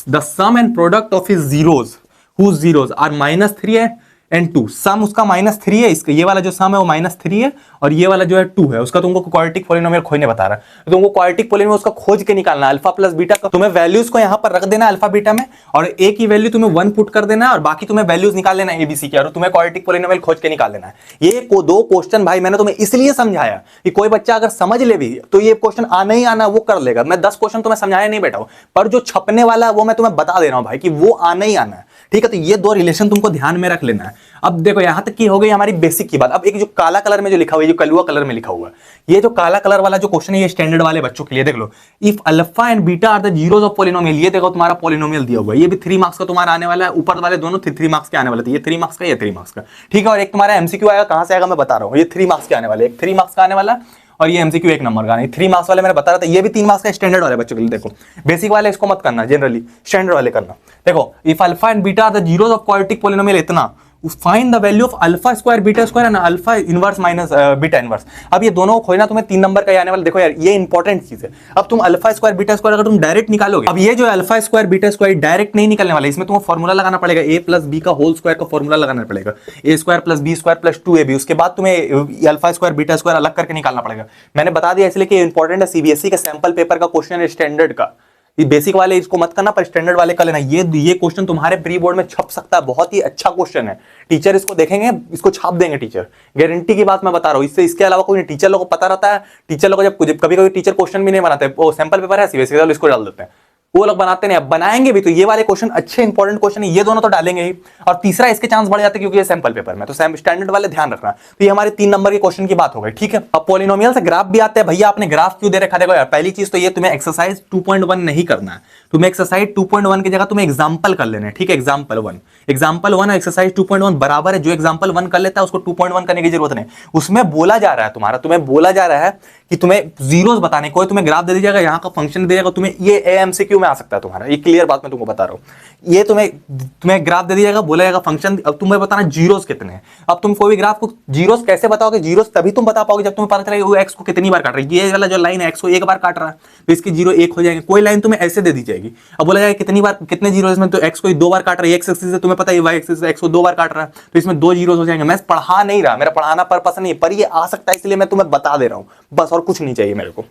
the sum and product of its zeros whose zeros are -3 and 2, sum उसका -3 है, इसका ये वाला जो सम है वो -3 है, और ये वाला जो है 2 है, उसका तुमको क्वाड्रेटिक पॉलिनोमियल खोजने बता रहा है। तो तुमको क्वाड्रेटिक पॉलिनोमियल उसका खोज के निकालना है, अल्फा प्लस बीटा का तुम्हें वैल्यूज को यहाँ पर रख देना अल्फा बीटा में, और ए की वैल्यू तुम्हें 1 पुट कर देना है, और बाकी तुम्हें वैल्यूज निकाल लेना है एबीसी की, और तुम्हें क्वाड्रेटिक पॉलिनोमियल खोज के निकाल लेना है। ये दो क्वेश्चन भाई मैंने तुम्हें इसलिए समझाया कि कोई बच्चा अगर समझ ले भी तो ये क्वेश्चन आना ही आना, वो कर लेगा। मैं 10 क्वेश्चन तुम्हें समझाया नहीं बैठा हूं, पर जो छपने वाला है वो मैं तुम्हें बता दे रहा हूं भाई कि वो आना ही आना है। ठीक है, तो ये 2 रिलेशन तुमको ध्यान में रख लेना है। अब देखो, यहां तक की हो गई हमारी बेसिक की बात। अब एक जो काला कलर में जो लिखा हुआ है, जो कलुआ कलर में लिखा हुआ है, ये जो काला कलर वाला जो क्वेश्चन है, ये स्टैंडर्ड वाले बच्चों के लिए। देख लो, if alpha and beta are the zeros of polynomial, ये देखो तुम्हारा पॉलिनोमियल दिया हुआ है, ये भी 3 मार्क्स का तुम्हारा आने वाला है, ऊपर वाले दोनों 3 मार्क्स के आने वाले थे, ये 3 मार्क्स का, ये 3 मार्क्स का। ठीक है, और एक तुम्हारा एमसीक्यू आएगा, कहां से आएगा मैं बता रहा हूं, ये 3 मार्क्स के आने वाले, एक 3 मार्क्स का आने वाला, और ये एमसीक्यू 1 नंबर का नहीं। 3 मार्क्स वाले मैंने बता रहा था, ये भी 3 मार्क्स का स्टैंडर्ड वाले बच्चों के लिए। देखो, बेसिक वाले इसको मत करना, जनरली स्टैंडर्ड वाले करना। देखो, if alpha and beta are the zeros of quadratic polynomial, इतना find the value of alpha square beta square and alpha inverse minus beta inverse. अब ये दोनों खोजना तुम्हें 3 नंबर का आने वाला। देखो यार, ये इंपॉर्टेंट चीज है। अब तुम अल्फा स्क्वायर बीटा स्क्वायर अगर तुम डायरेक्ट निकालोगे, अब ये जो alpha square beta square direct नहीं निकलने वाला, इसमें तुम्हें फॉर्मूला लगाना पड़ेगा, ए प्लस बी का होल स्क्वायर का फॉर्मूला लगाना पड़ेगा, a square plus b square plus 2ab। उसके बाद तुम्हें अल्फा स्क्वायर बीटा स्क्वायर अलग करके निकालना पड़ेगा। मैंने बता दिया इसलिए कि इंपॉर्टेंट है, सीबीएसई का सैंपल पेपर का क्वेश्चन है स्टैंडर्ड का। बेसिक वाले इसको मत करना, पर स्टैंडर्ड वाले कर लेना। ये क्वेश्चन तुम्हारे प्री बोर्ड में छप सकता है, बहुत ही अच्छा क्वेश्चन है। टीचर इसको देखेंगे, इसको छाप देंगे टीचर, गारंटी की बात मैं बता रहा हूं। इसके अलावा कोई टीचर लोगों को पता रहता है, टीचर लोग जब कभी कभी टीचर क्वेश्चन भी नहीं बनाते, वो सैंपल पेपर है सीबीएसई का, इसको डाल देते हैं, वो लोग बनाते नहीं। अब बनाएंगे भी तो ये वाले क्वेश्चन अच्छे इंपॉर्टेंट क्वेश्चन है, ये दोनों तो डालेंगे ही, और तीसरा इसके चांस बढ़ जाते हैं क्योंकि ये सैंपल पेपर में, तो स्टैंडर्ड वाले ध्यान रखना। तो ये हमारे 3 नंबर के क्वेश्चन की बात हो गई। ठीक है, अब पॉलिनोमियल से ग्राफ भी आते हैं। भैया आपने ग्राफ क्यों दे रखा? देखो यार, पहली चीज तो ये तुम्हें एक्सरसाइज 2.1 नहीं करना है, तुम्हें एक्सरसाइज 2.1 की जगह तुम्हें एग्जांपल कर लेना है। ठीक है, एग्जांपल 1 और एक्सरसाइज 2.1 बराबर है। जो एग्जांपल 1 कर लेता है उसको 2.1 करने की जरूरत नहीं। उसमें बोला जा रहा है तुम्हें बोला जा रहा है कि तुम्हें जीरोस बताने, कोई तुम्हें ग्राफ दे दीजिएगा, यहाँ का फंक्शन दे देगा तुम्हें, ये एमसीक्यू में आ सकता है तुम्हारा, ये क्लियर बात मैं तुमको बता रहा हूँ। ये तुम्हें ग्राफ दे दिया जाएगा, बोला जाएगा फंक्शन, अब तुम्हें बताना जीरोस कितने हैं। अब तुम कोई भी ग्राफ को जीरोस कैसे बताओगे? जीरोस तभी तुम बता पाओगे जब तुम्हें पता चलेगा वो एक्स को कितनी बार काट रहा है। ये वाला जो लाइन है एक्स को 1 बार काट रहा है, तो इसकी जीरो 1 हो जाएंगे। कोई लाइन तुम्हें ऐसे दे दी जाएगी, अब बोला जाएगा कितनी बार, कितने जीरो इसमें, तो एक्स को 2 बार काट रहा है, एक्स एक्सिस से तुम्हें पता है, वाई एक्सिस से एक्स को 2 बार काट रहा है, तो इसमें 2 जीरोस हो जाएंगे। मैं पढ़ा नहीं रहा, मेरा पढ़ाना पर्पस नहीं है, पर ये आ सकता है, इसलिए मैं तुम्हें बता दे रहा हूं बस, और कुछ नहीं चाहिए मेरे को।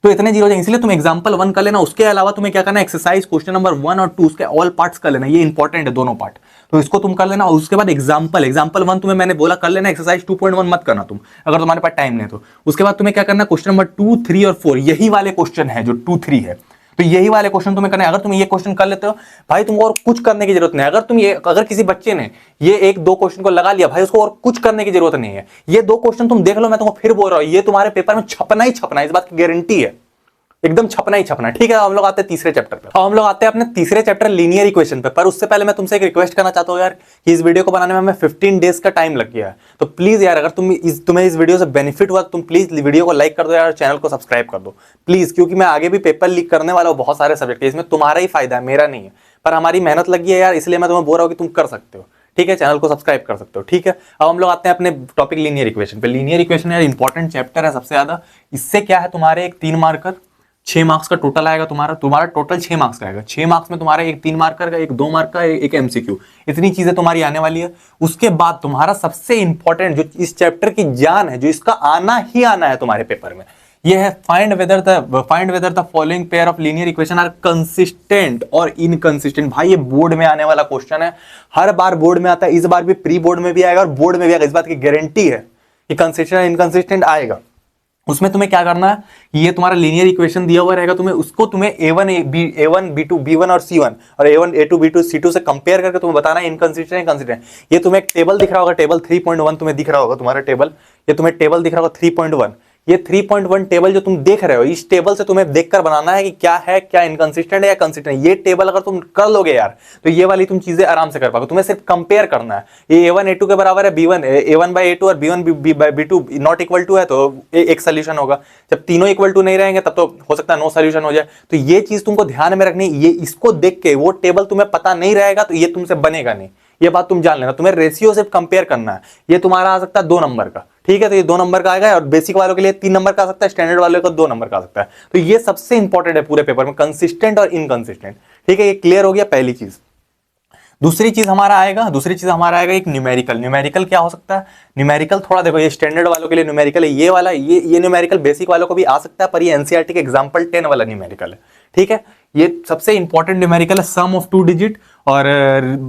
तो इतने जीरो जाएंगे, इसलिए तुम एग्जांपल 1 कर लेना। उसके अलावा तुम्हें क्या करना है, एक्सरसाइज क्वेश्चन नंबर 1 और 2 उसके ऑल पार्ट्स कर लेना, ये इंपॉर्टेंट है दोनों पार्ट, तो इसको तुम कर लेना। और उसके बाद एग्जांपल 1 तुम्हें मैंने बोला कर लेना, एक्सरसाइज 2.1 मत करना तुम, अगर तुम्हारे पास टाइम नहीं तो। उसके बाद तुम्हें क्या करना, क्वेश्चन नंबर 2, 3 और 4 यही वाले क्वेश्चन है जो 2, 3 है, तो यही वाले क्वेश्चन तुम्हें करना है। अगर तुम ये क्वेश्चन कर लेते हो भाई, तुमको और कुछ करने की जरूरत नहीं। अगर किसी बच्चे ने ये 1-2 क्वेश्चन को लगा लिया भाई, उसको और कुछ करने की जरूरत नहीं है। ये 2 क्वेश्चन तुम देख लो, मैं तुमको फिर बोल रहा हूं, ये तुम्हारे पेपर में छपना ही छपना है, इस बात की गारंटी है, एकदम छपना ही छपना। ठीक है, हम लोग आते हैं तीसरे चैप्टर पे। हम लोग आते हैं अपने तीसरे चैप्टर लीनियर इक्वेशन पे। पर उससे पहले मैं तुमसे एक रिक्वेस्ट करना चाहता हूं यार, कि इस वीडियो को बनाने में हमें 15 डेज का टाइम लग गया है, तो प्लीज यार, अगर तुम्हें इस वीडियो से बेनिफिट हुआ, तुम प्लीज वीडियो को लाइक कर दो यार, चैनल को सब्सक्राइब कर दो प्लीज, क्योंकि मैं आगे भी पेपर लीक करने वाला हूं बहुत सारे सब्जेक्ट के, इसमें तुम्हारा ही फायदा है, मेरा नहीं है, पर हमारी मेहनत लगी है यार, इसलिए मैं तुम्हें बोल रहा हूं कि तुम कर सकते हो। ठीक है, चैनल को सब्सक्राइब कर सकते हो। ठीक है, अब हम लोग आते हैं अपने टॉपिक लीनियर इक्वेशन पे। लीनियर इक्वेशन यार इंपॉर्टेंट चैप्टर है सबसे ज्यादा। इससे क्या है, तुम्हारे एक 3 मार्कर 6 मार्क्स का टोटल आएगा, तुम्हारा टोटल 6 मार्क्स का आएगा। 6 मार्क्स में तुम्हारा एक 3 मार्कर का, एक 2 मार्क का, एक एमसीक्यू, इतनी चीजें तुम्हारी आने वाली है। उसके बाद तुम्हारा सबसे इंपॉर्टेंट जो इस चैप्टर की जान है, जो इसका आना ही आना है तुम्हारे पेपर में, ये है find whether the following pair of linear equation are consistent और इनकंसिस्टेंट। भाई ये बोर्ड में आने वाला क्वेश्चन है, हर बार बोर्ड में आता है, इस बार भी प्री बोर्ड में भी आएगा और बोर्ड में भी आएगा, इस बात की गारंटी है कि कंसिस्टेंट इनकंसिस्टेंट आएगा। उसमें तुम्हें क्या करना है, ये तुम्हारा लीनियर इक्वेशन दिया हुआ रहेगा, तुम्हें A1 B2 B1 और C1 और A1 A2 B2 C2 से कंपेयर करके तुम्हें बताना है इनकंसिस्टेंट इनकंसिस्टेंट। ये तुम्हें एक टेबल दिख रहा होगा, टेबल 3.1 तुम्हें दिख रहा होगा, तुम्हारा टेबल, ये तुम्हें टेबल दिख रहा होगा 3.1। ये 3.1 टेबल जो तुम देख रहे हो, इस टेबल से तुम्हें देखकर बनाना है कि क्या इनकंसिस्टेंट है या कंसिस्टेंट। ये टेबल अगर तुम कर लोगे यार तो ये वाली तुम चीजें आराम से कर पाओगे। तुम्हें सिर्फ कंपेयर करना है, ये A1 A2 के बराबर है B1 A1 बाय A2 और B1 bye B2 not equal to है तो एक सोल्यूशन होगा। जब तीनों इक्वल टू नहीं रहेंगे तब तो हो सकता है नो सोल्यूशन हो जाए। तो ये चीज तुमको ध्यान में रखनी, ये इसको देख के वो टेबल तुम्हें पता नहीं रहेगा तो ये तुमसे बनेगा नहीं, ये बात तुम जान लेना। तुम्हें रेशियो से कंपेयर करना है। ये तुम्हारा आ सकता है 2 नंबर का, ठीक है, तो ये 2 नंबर का आएगा और बेसिक वालों के लिए 3 नंबर का आ सकता है, स्टैंडर्ड वालों का 2 नंबर का आ सकता है। तो ये सबसे इंपॉर्टेंट है पूरे पेपर में, कंसिस्टेंट और इनकंसिस्टेंट, ठीक है। ये क्लियर हो गया पहली चीज। दूसरी चीज हमारा आएगा एक न्यूमेरिकल क्या हो सकता है। न्यूमेरिकल थोड़ा देखो, ये स्टैंडर्ड वालों के लिए न्यूमेरिकल है, ये वाला ये न्यूमेरिकल बेसिक वालों को भी आ सकता है, पर ये एनसीईआरटी के एग्जांपल 10 वाला न्यूमेरिकल है, ठीक है। ये सबसे इंपॉर्टेंट न्यूमेरिकल है, सम ऑफ 2 डिजिट और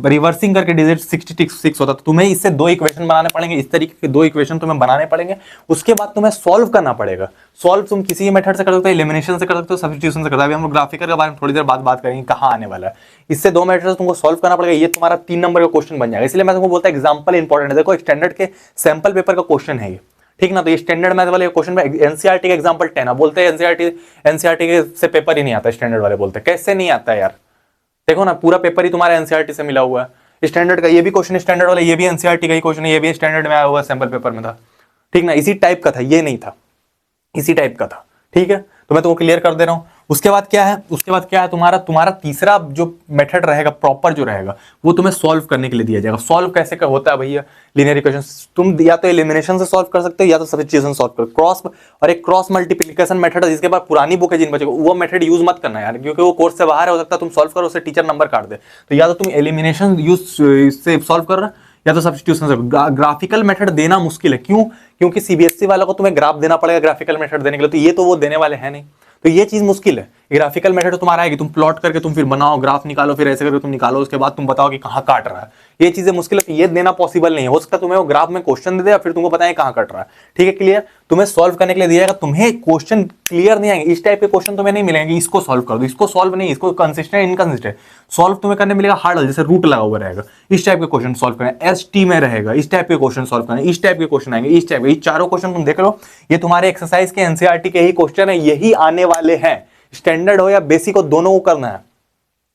रिवर्सिंग करके डिजिट 66 होता है। तो तुम्हें इससे 2 इक्वेशन बनाने पड़ेंगे, इस तरीके के 2 इक्वेशन तुम्हें बनाने पड़ेंगे। उसके बाद तुम्हें सॉल्व करना पड़ेगा। सॉल्व तुम किसी मेथड से कर सकते हो, एलिमिनेशन से कर सकते हो, सब्स्टिट्यूशन से कर सकते हो। अभी हम लोग ग्राफिकल के बारे में थोड़ी देर बाद बात करेंगे कहाँ आने वाला है। इससे 2 मेथड से तुमको सॉल्व करना पड़ेगा। ये तुम्हारा 3 नंबर का क्वेश्चन बन जाएगा। इसलिए मैं तुमको बोलता हूं एग्जांपल इंपॉर्टेंट है। देखो स्टैंडर्ड के सैंपल पेपर का क्वेश्चन है ये, ठीक ना। तो ये स्टैंडर्ड मैथ वाले क्वेश्चन में एनसीईआरटी का एग्जांपल 10 बोलते हैं एनसीईआरटी के से पेपर ही नहीं आता, स्टैंडर्ड वाले बोलते हैं। कैसे नहीं आता यार, देखो ना पूरा पेपर ही तुम्हारा एनसीईआरटी से मिला हुआ है। स्टैंडर्ड का ये भी क्वेश्चन स्टैंडर्ड वाला, ये भी एनसीईआरटी का ही क्वेश्चन है, ये भी स्टैंडर्ड में आया हुआ सैंपल पेपर में था, ठीक ना। इसी टाइप का था, ये नहीं था, इसी टाइप का था, ठीक है। तो मैं तुमको क्लियर कर दे रहा हूं। उसके बाद क्या है तुम्हारा तीसरा जो मेथड रहेगा, प्रॉपर जो रहेगा, वो तुम्हें सॉल्व करने के लिए दिया जाएगा। सॉल्व कैसे का होता है भैया, लीनियर इक्वेशन तुम या तो एलिमिनेशन से सॉल्व कर सकते हो या तो सब्स्टिट्यूशन सॉल्व कर, क्रॉस और एक क्रॉस मल्टीप्लिकेशन मेथड है, जिसके बाद पुरानी बुक है जिन बच्चों को, वो मेथड यूज मत करना यार, क्योंकि वो कोर्स से बाहर हो सकता है। तुम सॉल्व करो, उससे टीचर नंबर काट दे। तो या तो तुम एलिमिनेशन यूज से सॉल्व कर रहे या तो सब्स्टिट्यूशन से। ग्राफिकल मेथड देना मुश्किल है, क्यों? क्योंकि सीबीएसई वालों को तुम्हें ग्राफ देना पड़ेगा ग्राफिकल मेथड देने के लिए, तो ये तो वो देने वाले हैं नहीं, तो ये चीज मुश्किल है। ग्राफिकल मेथड तुम्हारा आएगी, तुम प्लॉट करके तुम फिर बनाओ, ग्राफ निकालो, फिर ऐसे करके तुम निकालो, उसके बाद तुम बताओ कि कहाँ काट रहा है। ये चीजें मुश्किल है, ये देना पॉसिबल नहीं है। हो सकता है तुम्हें वो ग्राफ में क्वेश्चन दे दे, फिर तुमको बताएं कहाँ कट रहा है, ठीक है, क्लियर। तुम्हें सॉल्व करने के लिए दिया जाएगा, तुम्हें क्वेश्चन क्लियर नहीं आएंगे, इस टाइप के क्वेश्चन तुम्हें नहीं मिलेंगे, इसको सॉल्व कर दो, इसको सॉल्व नहीं, इसको कंसिस्टेंट इनकंसिस्टेंट सॉल्व तुम्हें करने मिलेगा हार्ड, जैसे रूट लगा हुआ रहेगा, इस टाइप के क्वेश्चन सॉल्व करना, एसटी में रहेगा, इस टाइप के क्वेश्चन सॉल्व करना, इस टाइप के क्वेश्चन आएंगे, इस टाइप के। ये चारों क्वेश्चन तुम देख लो, ये तुम्हारे एक्सरसाइज के एनसीईआरटी के ही क्वेश्चन है, यही आने वाले हैं। स्टैंडर्ड हो या बेसिक हो, दोनों को करना है,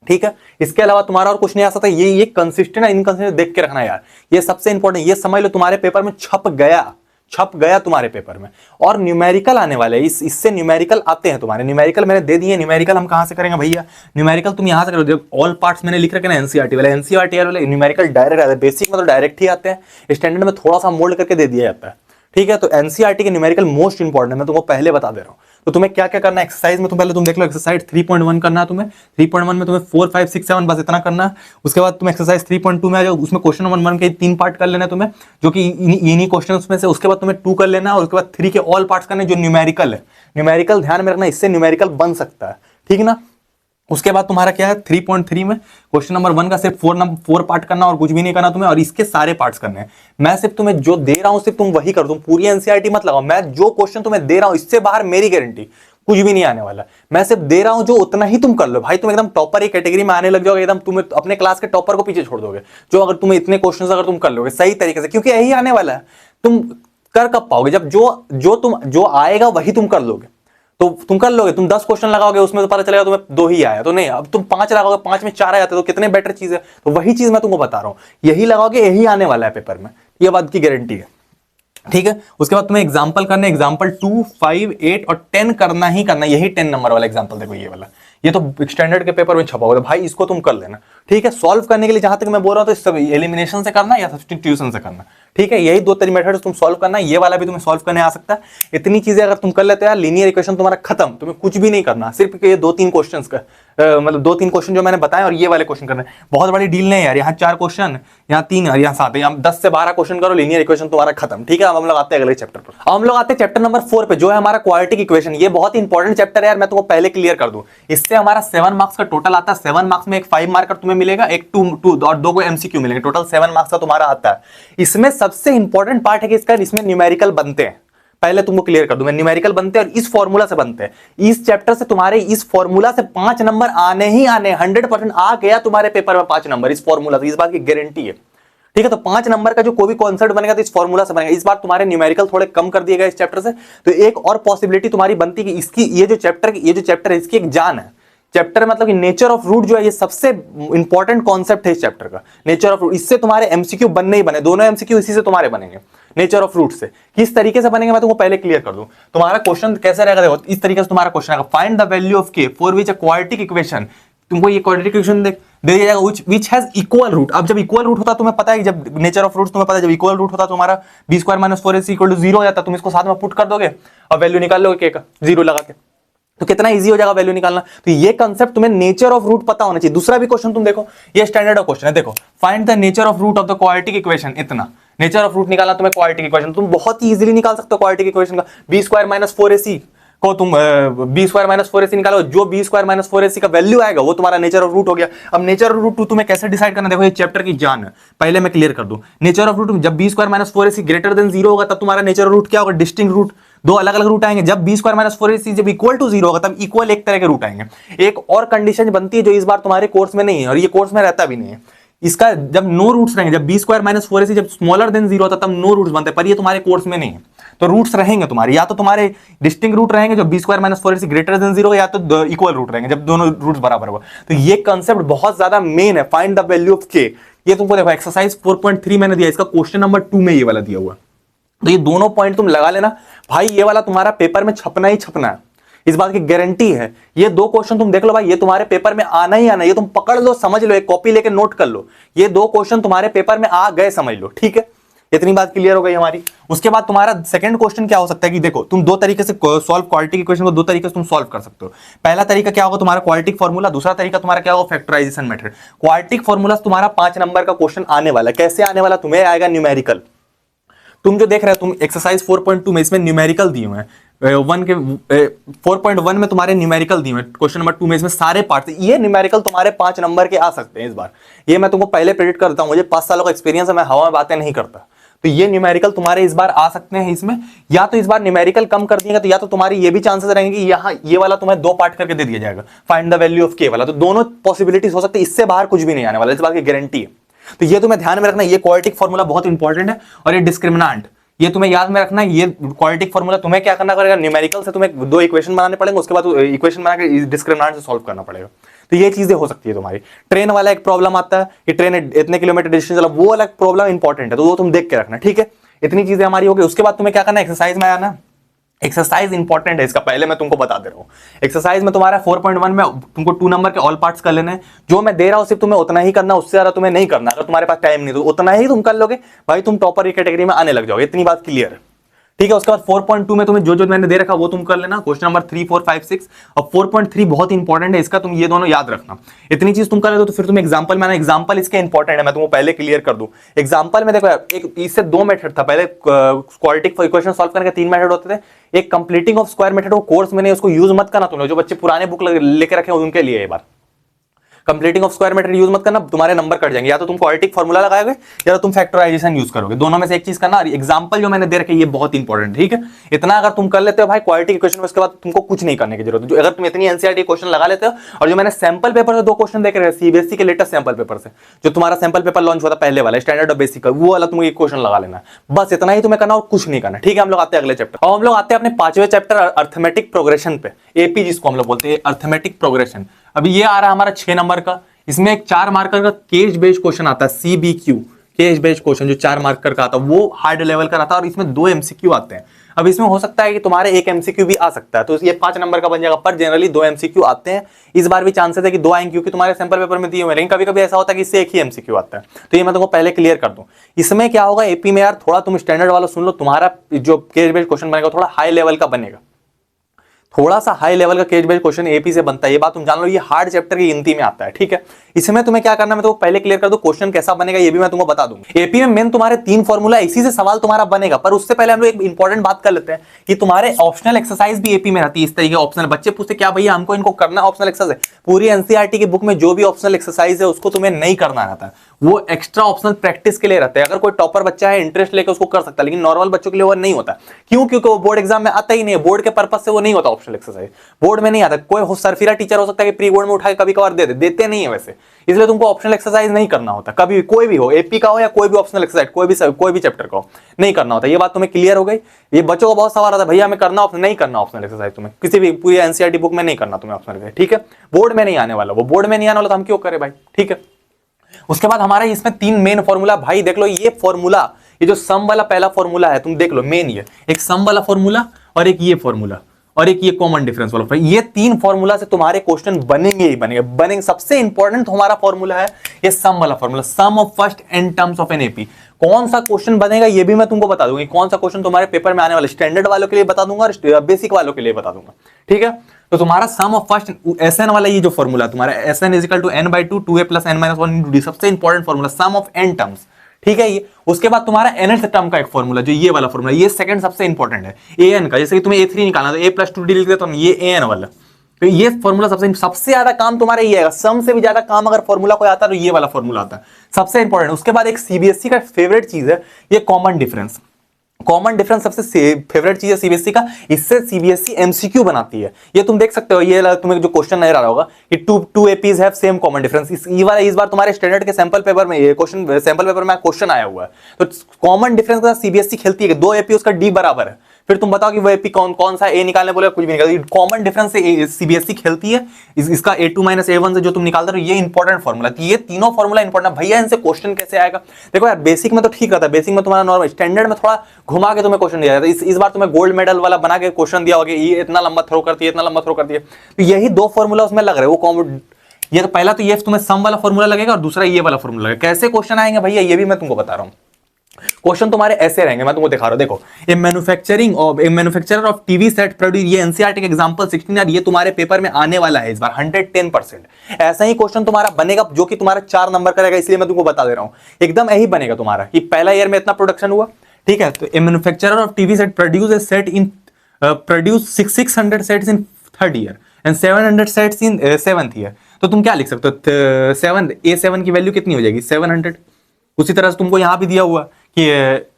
ठीक है। इसके अलावा तुम्हारा और कुछ नहीं आ सकता। ये कंसिस्टेंट है इनकंसिस्टेंट देख के रखना यार, ये सबसे इंपॉर्टेंट। ये समझ लो तुम्हारे पेपर में छप गया तुम्हारे पेपर में। और न्यूमेरिकल आने वाले हैं, इससे न्यूमेरिकल आते हैं तुम्हारे। न्यूमेरिकल मैंने दे दिए, न्यूमेरिकल हम कहां से करेंगे भैया? न्यूमेरिकल तुम यहां से करो, ऑल पार्ट्स मैंने लिख रखे ना एनसीईआरटी वाले न्यूमेरिकल डायरेक्ट आते हैं। बेसिक में तो डायरेक्ट ही आते हैं, स्टैंडर्ड में थोड़ा सा मोल्ड करके दे दिया जाता है, ठीक है। तो एनसीईआरटी के न्यूमेरिकल मोस्ट इंपॉर्टेंट है, मैं तुमको पहले बता दे रहा हूं। तो तुम्हें क्या क्या करना है एक्सरसाइज में, पहले तुम देख लो। एक्सरसाइज 3.1 करना है तुम्हें, 3.1 में तुम्हें 4, 5, 6, 7 बस इतना करना है। उसके बाद तुम एक्सरसाइज 3.2 में आ जाओ, उसमें क्वेश्चन नंबर 1 के 3 पार्ट कर लेना है तुम्हें, जो कि इन्हीं क्वेश्चंस में से। उसके बाद तुम्हें 2 कर लेना है, और उसके बाद 3 के ऑल पार्ट्स करने जो न्यूमेरिकल है। न्यूमेरिकल ध्यान में रखना, इससे न्यूमेरिकल बन सकता है, ठीक ना। उसके बाद तुम्हारा क्या है 3.3 में क्वेश्चन नंबर 1 का सिर्फ 4 पार्ट करना और कुछ भी नहीं करना तुम्हें, और इसके सारे पार्ट्स करने हैं। मैं सिर्फ तुम्हें जो दे रहा हूं सिर्फ तुम वही करो, तुम पूरी एनसीईआरटी मत लगाओ। मैं जो क्वेश्चन तुम्हें दे रहा हूं इससे बाहर मेरी गारंटी कुछ भी नहीं आने वाला। मैं सिर्फ दे रहा हूं जो उतना ही तुम कर लो भाई। तुम एकदम टॉपर की कैटेगरी में आने लग जाओगे, एकदम तुम अपने क्लास के टॉपर को पीछे छोड़ दोगे, जो अगर तुम्हें इतने क्वेश्चन अगर तुम कर लोगे सही तरीके से, क्योंकि यही आने वाला है। तुम कर कब पाओगे? जब जो आएगा वही तुम कर लोगे। तो तुम कर लोगे, तुम 10 क्वेश्चन लगाओगे, उसमें तो पता चलेगा तुम्हें 2 ही आया, तो नहीं। अब तुम 5 लगाओगे, 5 में 4 आते तो कितने बेटर चीज है। तो वही चीज मैं तुमको बता रहा हूं, यही लगाओगे यही आने वाला है पेपर में, ये बात की गारंटी है, ठीक है। उसके बाद तुम्हें एग्जाम्पल करना है, एग्जाम्पल 2, 5, 8 और 10 करना ही करना, यही 10 नंबर वाला एग्जाम्पल देखो, ये वाला, ये तो स्टैंडर्ड के पेपर में छपा हुआ है भाई, इसको तुम कर लेना, ठीक है। सॉल्व करने के लिए जहां तक मैं बोल रहा हूं तो सब एलिमिनेशन से करना या सब्स्टिट्यूशन से करना, ठीक है। यही 2 मेथड तुम सॉल्व करना, ये वाला भी तुम्हें सॉल्व करने आ सकता है। इतनी चीजें अगर तुम कर लेते हो यार, लीनियर इक्वेशन तुम्हारा खत्म, तुम्हें कुछ भी नहीं करना, सिर्फ ये 2-3 क्वेश्चंस का मतलब 2-3 क्वेश्चन जो मैंने बताए और ये वाले क्वेश्चन करने, बहुत बड़ी डील नहीं है यार। यहाँ 4 क्वेश्चन, यहाँ 3 और यहाँ 7, यहाँ 10 से 12 क्वेश्चन करो, लीनियर इक्वेशन तुम्हारा खत्म। ठीक है, अब हम लोग आते हैं अगले चैप्टर पर। अब हम लोग आते हैं चैप्टर नंबर 4 पे, जो है हमारा क्वाड्रेटिक इक्वेशन। ये बहुत इंपॉर्टेंट चैप्टर है यार, मैं तुमको पहले क्लियर कर दूं। इससे हमारा 7 मार्क्स का टोटल आता है। 7 मार्क्स में एक 5 मार्कर तुम्हें मिलेगा, एक 2 और 2 को एमसीक्यू मिलेंगे, टोटल 7 मार्क्स का तुम्हारा आता है। इसमें सबसे इंपॉर्टेंट पार्ट है कि इसमें न्यूमेरिकल बनते हैं। पहले तुमको क्लियर कर दूं, मैं न्यूमेरिकल बनते हैं और इस फॉर्मूला से बनते हैं। इस चैप्टर से तुम्हारे इस फॉर्मूला से 5 नंबर आने ही आने, 100% आ गया तुम्हारे पेपर में 5 नंबर इस फॉर्मूला से, इस बात की गारंटी है। ठीक है, तो 5 नंबर का जो कोई भी कॉन्सेप्ट बनेगा तो इस फॉर्मूला से बनेगा। इस बार तुम्हारे न्यूमेरिकल थोड़े कम कर दिए गए इस चैप्टर से, तो एक और पॉसिबिलिटी तुम्हारी बनती है कि इसकी ये जो चैप्टर है इसकी एक जान है। चैप्टर मतलब कि नेचर ऑफ रूट जो है ये सबसे इंपॉर्टेंट कॉन्सेप्ट है इस चैप्टर का, नेचर ऑफ रूट। इससे तुम्हारे एमसीक्यू बनने ही बने, दोनों एमसीक्यू इसी से तुम्हारे बनेंगे, नेचर ऑफ रूट से। किस तरीके से बनेंगे मैं तुमको पहले क्लियर कर दूं। तुम्हारा क्वेश्चन कैसे रहेगा, देखो इस तरीके से तुम्हारा क्वेश्चन आएगा, फाइंड द वैल्यू ऑफ के for which a quadratic equation. तुमको ये क्वाड्रेटिक इक्वेशन दे दिया जाएगा विच हैज इक्वल रूट। अब जब इक्वल रूट होता है तुम्हें पता है, जब नेचर ऑफ रूट्स तुम्हें पता है, जब इक्वल रूट होता है तुम्हारा b square minus 4ac equal to 0 हो जाता है। तुम इसको साथ में पुट कर दोगे और वैल्यू निकाल लोगे k का 0 लगा के, तो कितना इजी हो जाएगा वैल्यू निकालना। तो ये कांसेप्ट तुम्हें नेचर ऑफ रूट पता होना चाहिए। दूसरा भी क्वेश्चन तुम देखो, ये स्टैंडर्ड क्वेश्चन है, देखो find the nature of root of the quadratic equation. इतना नेचर ऑफ रूट निकालना तुम्हें क्वाड्रेटिक इक्वेशन, तुम बहुत ही इजीली निकाल सकते हो क्वाड्रेटिक इक्वेशन का। b स्क्वायर माइनस 4ac को तुम b स्क्वायर माइनस 4ac निकालो, जो b स्क्वायर माइनस 4ac का वैल्यू आएगा वो तुम्हारा नेचर ऑफ रूट हो गया। अब नेचर ऑफ रूट तुम्हें कैसे डिसाइड करना, देखो ये चैप्टर की जान है, पहले मैं क्लियर कर दूं। नेचर ऑफ रूट जब b square minus 4ac greater than 0 होगा तब तुम्हारा नेचर ऑफ रूट क्या होगा, डिस्टिंक्ट रूट। दो अलग अलग रूट आएंगे। जब b स्क्वायर माइनस 4ac जब इक्वल टू 0 होगा तब इक्वल एक तरह के रूट आएंगे। एक और कंडीशन बनती है जो इस बार तुम्हारे कोर्स में नहीं है और ये कोर्स में रहता भी नहीं है, इसका जब नो रूट्स रहेंगे, जब b स्क्वायर माइनस 4ac जब स्मॉलर देन 0 होता तब नो रूट्स बनते हैं, पर ये तुम्हारे कोर्स में नहीं है। तो रूट्स रहेंगे तुम्हारे, या तो तुम्हारे डिस्टिंक्ट रूट रहेंगे जो b square minus 4ac greater than 0, या तो इक्वल रूट रहेंगे जब दोनों रूट्स बराबर होगा। तो ये कंसेप्ट बहुत ज्यादा मेन है, find the value of k। ये तुमको देखो एक्सरसाइज 4.3 मैंने दिया, इसका क्वेश्चन नंबर 2 में ये वाला दिया हुआ। तो ये दोनों पॉइंट तुम लगा लेना भाई, ये वाला तुम्हारा पेपर में छपना ही छपना है, इस बात की गारंटी है। ये 2 क्वेश्चन तुम देख लो भाई, ये तुम्हारे पेपर में आना ही आना, ये तुम पकड़ लो, समझ लो, एक कॉपी लेके नोट कर लो, ये 2 क्वेश्चन तुम्हारे पेपर में आ गए, समझ लो। ठीक है, इतनी बात क्लियर हो गई हमारी। उसके बाद तुम्हारा सेकंड क्वेश्चन क्या हो सकता है कि देखो तुम 2 तरीके से सॉल्व क्वाड्रेटिक इक्वेशन को 2 तरीके से तुम सॉल्व कर सकते हो। पहला तरीका क्या होगा तुम्हारा क्वाड्रेटिक फार्मूला, दूसरा तरीका तुम्हारा क्या होगा फैक्टराइजेशन मेथड। क्वाड्रेटिक फार्मूला तुम्हारा 5 नंबर का क्वेश्चन आने वाला है। कैसे आने वाला, तुम्हें आएगा न्यूमेरिकल। तुम जो देख रहे हो तुम एक्सरसाइज 4.2 में इसमें न्यूमेरिकल दिए हुए हैं, 4.1 में तुम्हारे न्यूमेरिकल दिए हुए हैं, क्वेश्चन नंबर 2 में इसमें सारे पार्ट, ये न्यूमेरिकल तुम्हारे 5 नंबर के आ सकते हैं इस बार। ये मैं तुमको पहले प्रेडिक्ट करता हूं, मुझे 5 सालों का एक्सपीरियंस है, मैं हवा में बातें नहीं करता। तो ये न्यूमेरिकल तुम्हारे इस बार आ सकते हैं इसमें, या तो इस बार न्यूमेरिकल कम कर दिएगा तो या तो तुम्हारी ये भी चांसेस रहेंगे कि यहाँ ये वाला तुम्हें 2 पार्ट करके दे दिया जाएगा, फाइंड द वैल्यू ऑफ के वाला। तो दोनों पॉसिबिलिटीज हो सकती है, इससे बाहर कुछ भी नहीं आने वाला, इस बात की गारंटी है। तो ये तुम्हें ध्यान में रखना, ये क्वाड्रेटिक फार्मूला बहुत इंपॉर्टेंट है। और ये डिस्क्रिमिनेंट, ये तुम्हें याद में रखना है। ये क्वाड्रेटिक फार्मूला तुम्हें क्या करना पड़ेगा, न्यूमेरिकल से तुम्हें 2 इक्वेशन बनाने पड़ेंगे, उसके बाद इक्वेशन बना के डिस्क्रिमिनेंट से सॉल्व करना पड़ेगा। तो ये चीजें हो सकती है तुम्हारी। ट्रेन वाला एक प्रॉब्लम आता है कि ट्रेन इतने किलोमीटर डिस्टेंस चला, वो अलग प्रॉब्लम इंपॉर्टेंट है, तो वो तुम देख के रखना। ठीक है, इतनी चीजें हमारी हो गई। उसके बाद तुम्हें क्या करना है, एक्सरसाइज में आना। एक्सरसाइज इंपॉर्टेंट है, इसका पहले मैं तुमको बता दे रहा हूं। एक्सरसाइज में तुम्हारा 4.1 में तुमको 2 नंबर के ऑल पार्ट्स कर लेने हैं। जो मैं दे रहा हूं सिर्फ तुम्हें उतना ही करना, उससे ज्यादा तुम्हें नहीं करना। अगर तुम्हारे पास टाइम नहीं तो उतना ही तुम कर लोगे भाई, तुम टॉपर की कैटेगरी में आने लग जाओगे। इतनी बात क्लियर है, ठीक है। उसके बाद 4.2 में तुम्हें जो मैंने दे रखा वो तुम कर लेना, क्वेश्चन नंबर 3, 4, 5, 6 और 4.3 बहुत इंपॉर्टेंट है, इसका तुम ये दोनों याद रखना। इतनी चीज तुम कर लेते हो तो फिर तुम एग्जांपल में आना। एग्जांपल इसके इंपॉर्टेंट है, मैं तुमको पहले क्लियर कर दूं। एग्जांपल में देखो एक इससे 2 मेथड था, पहले क्वाड्रेटिक इक्वेशन सॉल्व करने के 3 मेथड होते थे। एक कंप्लीटिंग ऑफ स्क्वायर मेथड, वो कोर्स में नहीं, उसको यूज मत करना तुम लोग, जो बच्चे पुराने बुक लेके रखे उनके लिए। एक बार completing of square method use मत करना, तुम्हारे नंबर कट जाएंगे। या तो तुम क्वाड्रेटिक फार्मूला लगाओगे या तो तुम फैक्टराइजेशन यूज करोगे, दोनों में से एक चीज करना। एग्जांपल जो मैंने दे रखे ये बहुत इंपॉर्टेंट, ठीक है। इतना अगर तुम कर लेते हो भाई क्वाड्रेटिक इक्वेशन में, उसके बाद तुमको कुछ नहीं करने की जरूरत है। जो अगर तुम इतनी एनसीईआरटी क्वेश्चन लगा लेते हो, और जो मैंने सैंपल पेपर से 2 क्वेश्चन देख रहे हैं सीबीएसई के लेटेस्ट सैंपल पेपर से, जो तुम्हारा सैंपल पेपर लॉन्च हुआ था पहले वाला स्टैंडर्ड और बेसिक का, वो वाला तुमको एक क्वेश्चन लगा लेना। बस इतना ही तुम्हें करना और कुछ नहीं करना, ठीक है। हम लोग आते हैं अगले चैप्टर। और हम लोग आते हैं अपने 5वें चैप्टर अर्थमेटिक प्रोग्रेशन पे, एपी जिसको हम लोग बोलते हैं, अर्थमेटिक प्रोग्रेशन। अभी ये आ रहा है हमारा 6 नंबर का। इसमें एक 4 मार्कर का केस बेस्ड क्वेश्चन आता है, सीबीक्यू केस बेस्ड क्वेश्चन, जो 4 मार्कर का आता है वो हार्ड लेवल का आता है। और इसमें 2 एमसीक्यू आते हैं। अब इसमें हो सकता है कि तुम्हारे 1 एमसीक्यू भी आ सकता है, तो ये 5 नंबर का बन जाएगा, पर जनरली 2 एमसीक्यू आते हैं। इस बार भी चांसेस है कि 2 आएंगे, क्योंकि तुम्हारे सैंपल पेपर में दिए हुए हैं। लेकिन कभी कभी ऐसा होता है कि इससे 1 ही एमसीक्यू आता है, तो ये मैं तुमको पहले क्लियर कर दूं। इसमें क्या होगा एपी में यार, थोड़ा तुम स्टैंडर्ड वाला सुन लो, तुम्हारा जो केस बेस्ड क्वेश्चन बनेगा थोड़ा हाई लेवल का बनेगा। थोड़ा सा हाई लेवल का केज बेस्ड क्वेश्चन एपी से बनता है, ये बात तुम जान लो, ये हार्ड चैप्टर की गिनती में आता है, ठीक है। इसमें तुम्हें क्या करना है, मैं तो पहले क्लियर कर दूं क्वेश्चन कैसा बनेगा, ये भी मैं तुमको बता दूंगा। एपी में मेन तुम्हारे 3 फॉर्मूला, इसी से सवाल तुम्हारा बनेगा। पर उससे पहले हम लोग एक इंपॉर्टेंट बात कर लेते हैं कि तुम्हारे ऑप्शनल एक्सरसाइज भी एपी में रहती है। इस तरीके ऑप्शनल बच्चे पूछते क्या भैया हमको इनको करना ऑप्शनल एक्सरसाइज, पूरी एनसीईआरटी की बुक में जो भी ऑप्शनल एक्सरसाइज है उसको तुम्हें नहीं करना रहता, वो एक्स्ट्रा ऑप्शनल प्रैक्टिस के लिए रहते हैं। अगर कोई टॉपर बच्चा है इंटरेस्ट लेकर उसको कर सकता है, लेकिन नॉर्मल बच्चों के लिए वो नहीं होता। क्यों? क्योंकि वो बोर्ड एग्जाम में आता ही नहीं है, बोर्ड के पर्पज से वो नहीं होता ऑप्शनल एक्सरसाइज, बोर्ड में नहीं आता। कोई सरफिरा टीचर हो सकता है कि प्री बोर्ड में उठा के कभी कभार देते नहीं है वैसे, इसलिए तुमको ऑप्शनल एक्सरसाइज नहीं करना होता कभी भी, कोई भी हो, एपी का हो या कोई भी ऑप्शनल एक्सरसाइज, कोई भी चैप्टर का हो, नहीं करना होता। ये बात तुम्हें क्लियर हो गई। ये बच्चों को बहुत सवाल आता है भैया हमें करना नहीं करना ऑप्शनल एक्सरसाइज, तुम्हें किसी भी पूरी एनसीईआरटी बुक में नहीं करना तुम्हें ऑप्शनल एक्सरसाइज, ठीक है। बोर्ड में नहीं आने वाला, वो बोर्ड में नहीं आने वाला तो हम क्यों करें भाई, ठीक है। उसके बाद हमारे इसमें 3 मेन फॉर्मूला, भाई देख लो ये फॉर्मूला, ये जो सम वाला पहला फॉर्मूला है तुम देख लो मेन, ये एक सम वाला फॉर्मूला और एक ये फॉर्मूला और एक ये कॉमन डिफरेंस वाला, ये 3 फॉर्मूला से तुम्हारे क्वेश्चन बनेंगे ही बनेंगे। सबसे इंपॉर्टेंट हमारा फॉर्मूला है ये सम वाला formula, sum of first n terms of an AP. कौन सा क्वेश्चन बनेगा ये भी मैं तुमको बता दूंगा, कौन सा क्वेश्चन तुम्हारे पेपर में आने वाले, स्टैंडर्ड वालों के लिए बता दूंगा और बेसिक वालों के लिए बता दूंगा, ठीक है। तो तुम्हारा sum of first S n वाला ये जो फॉर्मूला तुम्हारा S n equal to n/2 2a + n - 1 सबसे important formula sum of n terms, ठीक है ये। उसके बाद तुम्हारा nth टर्म का एक फॉर्मूला जो ये वाला फॉर्मूला, ये सेकंड सबसे इंपॉर्टेंट है an का, जैसे कि तुम्हें a3 निकालना तो a + 2d लिख देते हो, ये an वाला, तो ये फॉर्मूला सबसे ज्यादा काम तुम्हारा ये है। सम से भी ज्यादा काम अगर फॉर्मूला कोई आता है तो ये वाला फॉर्मूला आता है, सबसे इंपॉर्टेंट। उसके बाद एक सीबीएसई का फेवरेट चीज है ये कॉमन डिफरेंस। कॉमन डिफरेंस सबसे फेवरेट चीज है सीबीएसई का, इससे सीबीएसई एमसीक्यू बनाती है। ये तुम देख सकते हो, ये तुम्हें जो क्वेश्चन नजर आ रहा होगा कि two APs have same common difference, इस बार तुम्हारे स्टैंडर्ड के सैंपल पेपर में ये क्वेश्चन आया हुआ है। तो कॉमन डिफरेंस के साथ सीबीएसई खेलती है कि 2 एपी उसका डी बराबर है, फिर तुम बताओ कि वो एपी कौन सा, ए निकालने बोले कुछ भी निकाल, कॉमन डिफरेंस से सीबीएसई खेलती है। इसका a2 - a1 से जो तुम निकालते हो ये इंपॉर्टेंट फॉर्मूला, ये तीनों फॉर्मूला इंपॉर्टेंट। भैया इनसे क्वेश्चन कैसे आएगा, देखो यार बेसिक में तो ठीक रहता है, बेसिक में तुम्हारा नॉर्मल, स्टैंडर्ड में थोड़ा घुमा के तुम्हें क्वेश्चन दिया जाता है। इस बार तुम्हें गोल्ड मेडल वाला बना के क्वेश्चन दिया होगा, ये इतना लंबा थ्रो करती है, इतना लंबा थ्रो करती है, तो यही 2 फॉर्मूला उसमें लग रहे हैं। वो कॉमन, ये तो पहला तो ये तुम्हें सम वाला फॉर्मूला लगेगा और दूसरा ये वाला फॉर्मूला लगेगा। कैसे क्वेश्चन आएंगे भैया ये भी मैं तुमको बता रहा हूँ। क्वेश्चन तुम्हारे ऐसे रहेंगे, मैं तुमको दिखा रहा हूं, देखो a manufacturer of TV set produce, ये एनसीईआरटी का एग्जांपल 16 यार, ये तुम्हारे पेपर में आने वाला है इस बार 110%। ऐसा ही क्वेश्चन तुम्हारा बनेगा जो कि तुम्हारा 4 नंबर का रहेगा, इसलिए मैं तुमको बता दे रहा हूं, एकदम यही बनेगा तुम्हारा कि पहला ईयर में इतना प्रोडक्शन हुआ, ठीक है। तो a manufacturer of TV set produce a set in produce 600 sets in 3rd year and 700 sets in 7th year. तो तुम क्या लिख सकते हो, 7 की वैल्यू कितनी हो जाएगी 700। उसी तरह से तुमको यहां भी दिया हुआ कि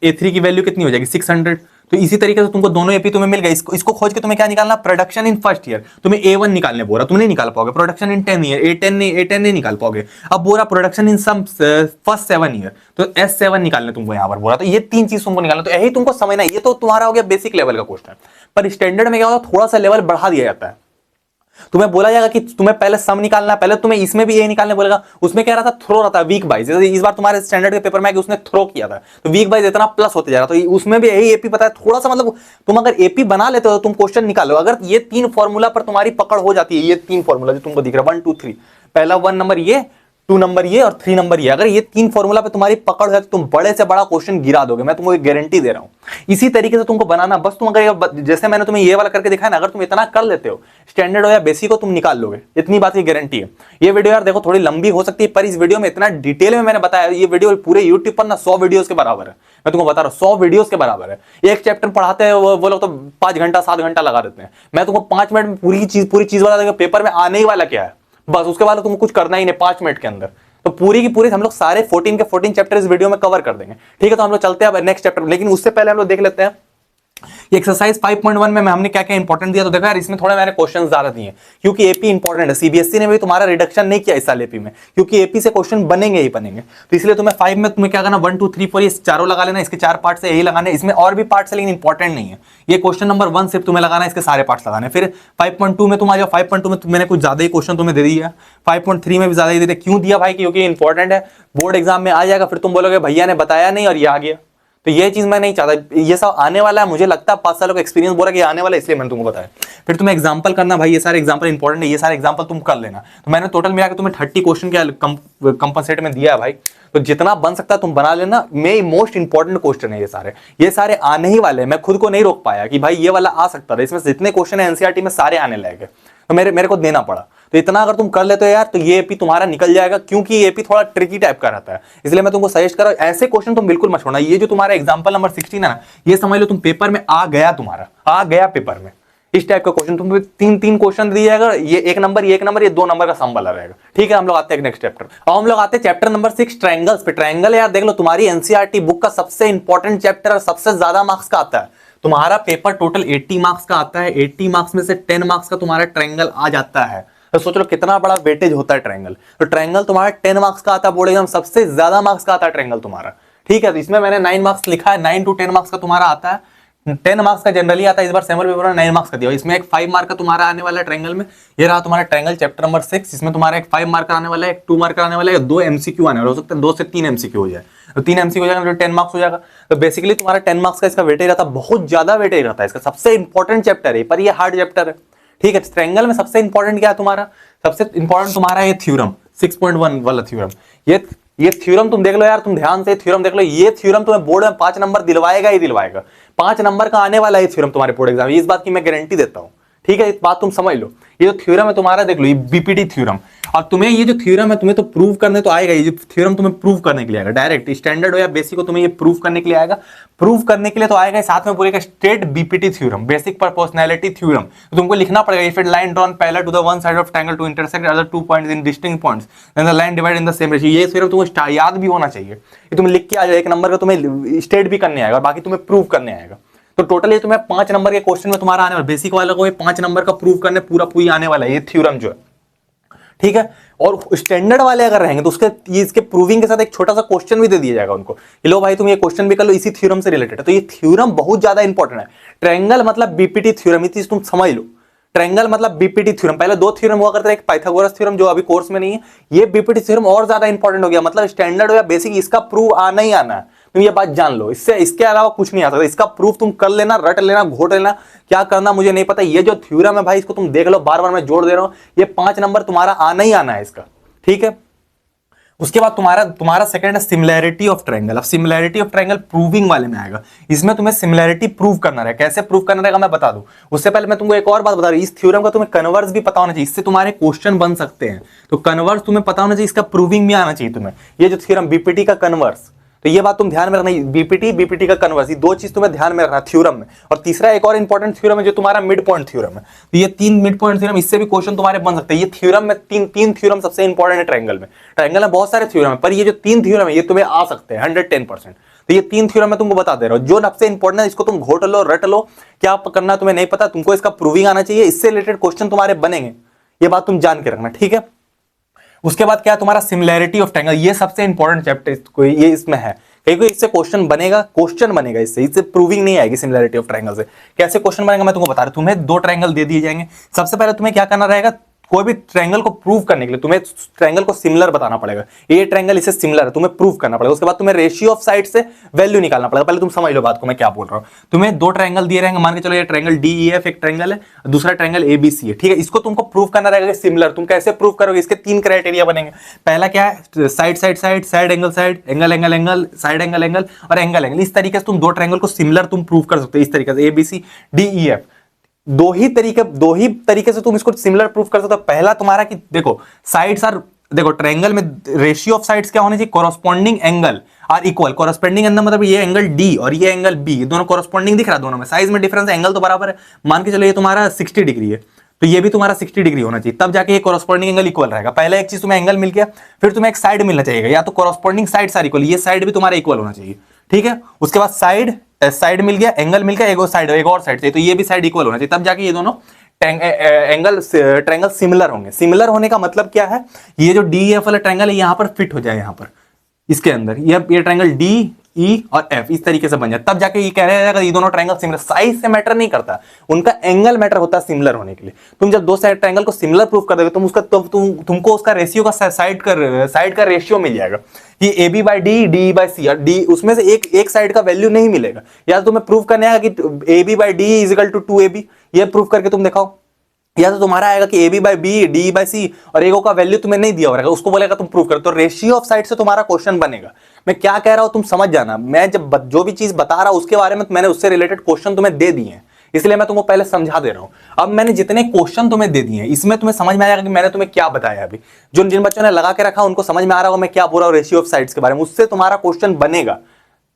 A3 की वैल्यू कितनी हो जाएगी 600। तो इसी तरीके से तुमको दोनों एपी तुम्हें मिल गए। इसको खोज के तुम्हें क्या निकालना, प्रोडक्शन इन फर्स्ट ईयर। तुम्हें A1 निकालने बोल रहा, तुम नहीं निकाल पाओगे। प्रोडक्शन इन 10 ईयर, A10 नहीं निकाल पाओगे। अब बोल रहा production in sum first 7 year, तो S7 निकालने तुमको यहाँ पर बोला। तो ये 3 चीज तुमको निकालना, तो यही तुमको समझना। ये तो तुम्हारा हो गया बेसिक लेवल का क्वेश्चन, पर स्टैंडर्ड में क्या होता है थोड़ा सा लेवल बढ़ा दिया जाता है। तुम्हें बोला जाएगा कि तुम्हें पहले सम निकालना है, पहले तुम्हें इसमें भी ये निकालने बोलेगा। उसमें क्या रहा था, थ्रो रहता है वीक बाइज। जैसे इस बार तुम्हारे स्टैंडर्ड के पेपर में कि उसने थ्रो किया था, तो वीक बाइज इतना प्लस होते जा रहा। तो उसमें भी यही एपी पता है थोड़ा सा, मतलब तुम अगर एपी बना लेते हो तो तुम क्वेश्चन निकालो। अगर ये 3 फॉर्मूला पर तुम्हारी पकड़ हो जाती है, ये 3 फॉर्मूला जो तुमको दिख रहा है 1 2 3, पहला 1 नंबर ये, 2 नंबर ये और 3 नंबर ये, अगर ये 3 फॉर्मूला पे तुम्हारी पकड़ है तो तुम बड़े से बड़ा क्वेश्चन गिरा दोगे, मैं तुमको एक गारंटी दे रहा हूं। इसी तरीके से तुमको बनाना, बस तुम अगर जैसे मैंने तुम्हें ये वाला करके दिखाया ना, अगर तुम इतना कर लेते हो स्टैंडर्ड हो या बेसिक हो, तुम निकाल लोगे, इतनी बात की गारंटी है। ये वीडियो यार देखो थोड़ी लंबी हो सकती है, पर इस वीडियो में इतना डिटेल में मैंने बताया, ये वीडियो पूरे यूट्यूब पर ना 100 वीडियोस के बराबर है। मैं तुमको बता रहा हूं 100 वीडियोस के बराबर है। एक चैप्टर पढ़ाते हैं वो लोग तो 5 घंटा 7 घंटा लगा देते हैं, मैं तुमको 5 मिनट में पूरी चीज बता देंगे पेपर में आने ही वाला क्या है, बस उसके बाद तुमको कुछ करना ही नहीं 5 मिनट के अंदर। तो पूरी की पूरी हम लोग सारे 14 के 14 चैप्टर इस वीडियो में कवर कर देंगे, ठीक है। तो हम लोग चलते हैं अब नेक्स्ट चैप्टर, लेकिन उससे पहले हम लोग देख लेते हैं एक्सरसाइज 5.1 में हमने क्या क्या इंपॉर्टेंट दिया। तो देखो यार इसमें थोड़े मैंने क्वेश्चन ज्यादा दिए क्योंकि एपी इंपॉर्टेंट है। सीबीएसई ने भी तुम्हारा रिडक्शन नहीं किया इस साल एपी में, क्योंकि एपी से क्वेश्चन बनेंगे ही बनेंगे। तो इसलिए तुम्हें 5 में तुम्हें क्या करना, 1 2 3 4 ये चारों लगा लेना, इसके 4 पार्ट से यही लगाने। इसमें और भी पार्ट्स है लेकिन इंपॉर्टेंट नहीं है। ये क्वेश्चन नंबर 1 सिर्फ तुम्हें लगाना है, इसके सारे पार्ट्स लगाने। फिर 5.2 में तुम आ जाओ। 5.2 में मैंने कुछ ज्यादा ही क्वेश्चन तुम्हें दे दिया, 5.3 में भी ज्यादा ही दे दिया। क्यों दिया भाई, क्योंकि इंपॉर्टेंट है, बोर्ड एग्जाम में आ जाएगा। फिर तुम बोलोगे भैया ने बताया नहीं और ये आ गया, तो ये चीज मैं नहीं चाहता, ये सब आने वाला है, मुझे लगता है 5 सालों का एक्सपीरियंस बोला कि आने वाला है, इसलिए मैंने तुमको बताया। फिर तुम्हें एग्जांपल करना भाई, ये सारे एग्जांपल इंपॉर्टेंट है, ये सारे एग्जांपल तुम कर लेना। तो मैंने टोटल मिला के तुम्हें 30 क्वेश्चन के कंपनसेट में दिया है भाई, तो जितना बन सकता है तुम बना लेना। मे मोस्ट इंपॉर्टेंट क्वेश्चन है ये सारे आने ही वाले। मैं खुद को नहीं रोक पाया कि भाई ये वाला आ सकता था, इसमें जितने क्वेश्चन है एनसीईआरटी में सारे आने लगे, तो मेरे को देना पड़ा। तो इतना अगर तुम कर लेते हो यार, तो ये एपी तुम्हारा निकल जाएगा, क्योंकि ये एपी थोड़ा ट्रिकी टाइप का रहता है, इसलिए मैं तुमको सजेस्ट कर रहा हूं ऐसे क्वेश्चन तुम बिल्कुल मत छोड़ना। ये जो तुम्हारा एग्जांपल नंबर 16 है ना, ये समझ लो तुम पेपर में आ गया, तुम्हारा आ गया पेपर में इस टाइप का क्वेश्चन। तुम 3 क्वेश्चन दिया जाएगा, ये 1 नंबर, ये 1 नंबर, ये 2 नंबर का सम वाला रहेगा। ठीक है, हम लोग आते हैं नेक्स्ट चैप्टर। और हम लोग आते हैं चैप्टर नंबर 6 ट्रायंगल्स पे। ट्रायंगल यार देख लो, तुम्हारी एनसीईआरटी बुक का सबसे इंपॉर्टेंट चैप्टर और सबसे ज्यादा मार्क्स का आता है। तुम्हारा पेपर टोटल 80 मार्क्स का आता है, 80 मार्क्स में से 10 मार्क्स का तुम्हारा ट्रायंगल आ जाता है। तो सोच लो कितना बड़ा वेटेज होता है ट्रायंगल। तो ट्रायंगल तुम्हारा 10 मार्क्स का आता है, बोर्ड एग्जाम सबसे ज्यादा मार्क्स का आता है ट्रायंगल तुम्हारा। ठीक है, तो इसमें मैंने 9 मार्क्स लिखा है, 9 to 10 मार्क्स का तुम्हारा आता है। 10 मार्क्स का जनरली आता है, इस बार सैम्पल पेपर में 9 मार्क्स का दिया। इसमें एक 5 मार्क का तुम्हारा आने वाला है ट्रायंगल में। ये रहा तुम्हारा ट्रायंगल चैप्टर नंबर 6, इसमें तुम्हारा एक 5 मार्क आने वाला है, एक 2 मार्क आने वाला है, 2 एमसीक्यू आने वाला, हो सकता है 2 से 3 एमसीक्यू हो जाए। तो 3 एमसीक्यू हो जाएगा तो 10 मार्क्स हो जाएगा। तो बेसिकली तुम्हारा 10 मार्क्स का इसका वेटेज रहता है, बहुत ज्यादा वेटेज रहता है इसका, सबसे इंपॉर्टेंट चैप्टर है, पर ये हार्ड चैप्टर है। ठीक है, ट्रायंगल में सबसे इंपॉर्टेंट क्या है तुम्हारा? सबसे इंपॉर्टेंट तुम्हारा ये थ्योरम 6.1 वाला थ्योरम। ये थ्योरम तुम देख लो यार, तुम ध्यान से थ्योरम देख लो। ये थ्योरम तुम्हें बोर्ड में 5 नंबर दिलवाएगा ही दिलवाएगा। 5 नंबर का आने वाला है थ्योरम तुम्हारे बोर्ड एग्जाम, इस बात की मैं गारंटी देता हूं। ठीक है, इस बात तुम समझ लो। ये जो थ्योरम है तुम्हारा देख लो, ये बीपीटी थ्योरम, और तुम्हें ये जो थ्योरम है तुम्हें तो प्रूव करने तो आएगा। ये जो थ्योरम तुम्हें प्रूव करने के लिए आएगा, डायरेक्ट स्टैंडर्ड हो या बेसिक हो, तुम्हें ये प्रूव करने के लिए आएगा। प्रूव करने के लिए तो आएगा, साथ में बोलेगा straight BPT theorem, basic proportionality theorem. तो तुमको लिखना पड़ेगा, if it line drawn parallel to the one side of triangle to intersect other 2 points in distinct points then the line divide in the same ratio. ये theorem तुमको याद भी होना चाहिए, ये तुम्हें लिख के आ जाए। 1 नंबर का तुम्हें स्टेट भी करने आएगा और बाकी तुम्हें प्रूव करने आएगा। तो टोटल ये तुम्हें 5 नंबर के क्वेश्चन में तुम्हारा आने वाला, बेसिक वाला को ये 5 नंबर का प्रूव करने पूरी आने वाला है ये थ्योरम जो है। ठीक है, और स्टैंडर्ड वाले अगर रहेंगे तो इसके प्रूविंग के साथ एक छोटा सा क्वेश्चन भी दे दिया जाएगा उनको, कि लो भाई तुम ये क्वेश्चन भी कर लो, इसी थ्योरम से रिलेटेड है। तो ये थ्योरम बहुत ज्यादा इंपॉर्टेंट है। ट्रायंगल मतलब बीपीटी थ्योरम, ये चीज तुम समझ लो। ट्रायंगल मतलब बीपीटी थ्योरम। पहले 2 थ्योरम हुआ करते थे, एक पाइथागोरस थ्योरम जो अभी कोर्स में नहीं है, ये बीपीटी थ्योरम और ज्यादा इंपॉर्टेंट हो गया। मतलब स्टैंडर्ड हो या बेसिक, इसका प्रूव आना ही आना है। तुम ये बात जान लो, इसके अलावा कुछ नहीं आ सकता। इसका प्रूफ तुम कर लेना, रट लेना, घोट लेना, क्या करना मुझे नहीं पता। ये जो थ्योरम है भाई, इसको तुम देख लो, बार बार मैं जोड़ दे रहा हूं, ये 5 नंबर तुम्हारा आना ही आना है इसका। ठीक है, उसके बाद तुम्हारा सेकंड है सिमिलैरिटी ऑफ ट्रायंगल। अब सिमिलैरिटी ऑफ ट्रायंगल प्रूविंग वाले में आएगा। इसमें तुम्हें सिमिलैरिटी प्रूव करना रहेगा। कैसे प्रूव करना रहेगा मैं बता दूं, उससे पहले मैं तुमको एक और बात बता रहा हूं। इस थ्योरम का तुम्हें कन्वर्स भी पता होना चाहिए, इससे तुम्हारे क्वेश्चन बन सकते हैं। तो कन्वर्स तुम्हें पता होना चाहिए, इसका प्रूविंग भी आना चाहिए तुम्हें। ये जो थ्योरम बीपीटी का कन्वर्स, तो ये बात तुम ध्यान में रखना, बीपीटी का कन्वर्स, ये 2 चीज तुम्हें ध्यान में रखना थ्योरम में। और तीसरा एक और इंपॉर्टेंट थ्योरम है जो तुम्हारा मिड पॉइंट थ्योरम है। तो ये 3 मिड पॉइंट थ्योरम, इससे भी क्वेश्चन तुम्हारे बन सकते हैं। ये थ्योरम में तीन थ्योरम सबसे इंपॉर्टेंट है ट्रायंगल में। ट्रायंगल में बहुत सारे थ्योरम है, पर ये जो 3 थ्योरम है ये तुम्हें आ सकते हैं 110%। तो ये 3 थ्योरम मैं तुमको बता दे रहा हूँ, जो सबसे इंपॉर्टेंट है इसको तुम घोट लो, रट लो। क्या करना तुम्हें नहीं पता, तुमको इसका प्रूविंग आना चाहिए, इससे रिलेटेड क्वेश्चन तुम्हारे बनेंगे, ये बात तुम जान के रखना। ठीक है, उसके बाद क्या तुम्हारा सिमिलैरिटी ऑफ ट्रायंगल, ये सबसे इंपॉर्टेंट चैप्टर ये इसमें है, क्योंकि इससे क्वेश्चन बनेगा इससे प्रूविंग नहीं आएगी सिमिलैरिटी ऑफ ट्रायंगल से। कैसे क्वेश्चन बनेगा मैं तुमको बता रहा हूं। तुम्हें 2 ट्रायंगल दे दिए जाएंगे। सबसे पहले तुम्हें क्या करना रहेगा, कोई भी ट्रायंगल को प्रूव करने के लिए तुम्हें ट्रायंगल को सिमिलर बताना पड़ेगा। ये ट्रायंगल इससे सिमिलर है, तुम्हें प्रूव करना पड़ेगा। उसके बाद तुम्हें रेशियो ऑफ साइड से वैल्यू निकालना पड़ेगा। पहले तुम समझ लो बात को मैं क्या बोल रहा हूं। तुम्हें 2 ट्रायंगल दिए रहेंगे, मान के चलो ये ट्रायंगल DEF एक ट्रायंगल है, दूसरा ट्रायंगल ABC है। ठीक है, इसको तुमको प्रूव करना रहेगा सिमिलर। तुम कैसे प्रूव करोगे, इसके 3 क्राइटेरिया बनेंगे। पहला क्या है, साइड एंगल साइड एंगल और एंगल। इस तरीके से तुम 2 ट्रायंगल को सिमिलर तुम प्रूव कर सकते हो। इस तरीके से ABC DEF दो ही तरीके से तुम इसको सिमिलर प्रूफ कर सकते हो। पहला तुम्हारा कि देखो साइड्स आर, देखो ट्रायंगल में रेशियो ऑफ साइड्स क्या होने चाहिए, corresponding angle are equal. Corresponding angle मतलब ये एंगल D और ये एंगल B, ये दोनों कोरस्पॉन्डिंग दिख रहा है, दोनों में साइज में डिफरेंस, एंगल तो बराबर है। मान के चलो ये तुम्हारा 60 डिग्री है, तो ये भी तुम्हारा 60 डिग्री होना चाहिए, तब जाके ये कोरस्पॉन्डिंग एंगल इक्वल रहेगा। पहले एक चीज तुम्हें एंगल मिल गया, फिर तुम्हें एक साइड मिलना चाहिए, या तो कोरस्पॉन्डिंग साइड्स आर इक्वल, ये साइड भी तुम्हारा इक्वल होना चाहिए। ठीक है, उसके बाद साइड मिल गया, एंगल मिल गया, एक और साइड चाहिए, तो ये भी साइड इक्वल होना चाहिए, तब जाके ये दोनों ट्रायंगल सिमिलर होंगे। सिमिलर होने का मतलब क्या है, ये जो DEF वाला ट्रायंगल है यहाँ पर फिट हो जाए, यहाँ पर इसके अंदर ये ट्रायंगल ई और एफ इस तरीके से बन जाए, तब जाके ये कह रहे हैं ये दोनों ट्रायंगल सिमिलर। साइज से मैटर नहीं करता, उनका एंगल मैटर होता है सिमिलर होने के लिए। तुम जब दो साइड ट्रायंगल को सिमिलर प्रूफ कर दोगे तुम उसका तुमको उसका रेशियो का साइड का रेशियो मिल जाएगा कि A B by d, d by c, और डी उसमें से एक साइड का वैल्यू नहीं मिलेगा। या तो तुम्हें प्रूफ करने आएगा कि A B by D is equal to 2ab, ये प्रूफ करके तुम दिखाओ। या तो तुम्हारा आएगा कि A B by b, d by c, और एगो का वैल्यू तुम्हें नहीं दिया होगा, उसको बोलेगा तुम प्रूफ करो। तो रेशियो ऑफ साइड से तुम्हारा क्वेश्चन बनेगा। मैं क्या कह रहा हूं तुम समझ जाना, मैं जब जो भी चीज बता रहा हूं उसके बारे में मैंने उससे रिलेटेड क्वेश्चन तुम्हें दे दिए हैं, इसलिए मैं तुमको पहले समझा दे रहा हूं। अब मैंने जितने क्वेश्चन तुम्हें दे दिए हैं इसमें तुम्हें समझ में आएगा कि मैंने तुम्हें क्या बताया। अभी जिन बच्चों ने लगा के रखा उनको समझ में आ रहा होगा मैं क्या बोल रहा हूं रेशियो ऑफ साइड्स के बारे में, उससे तुम्हारा क्वेश्चन बनेगा।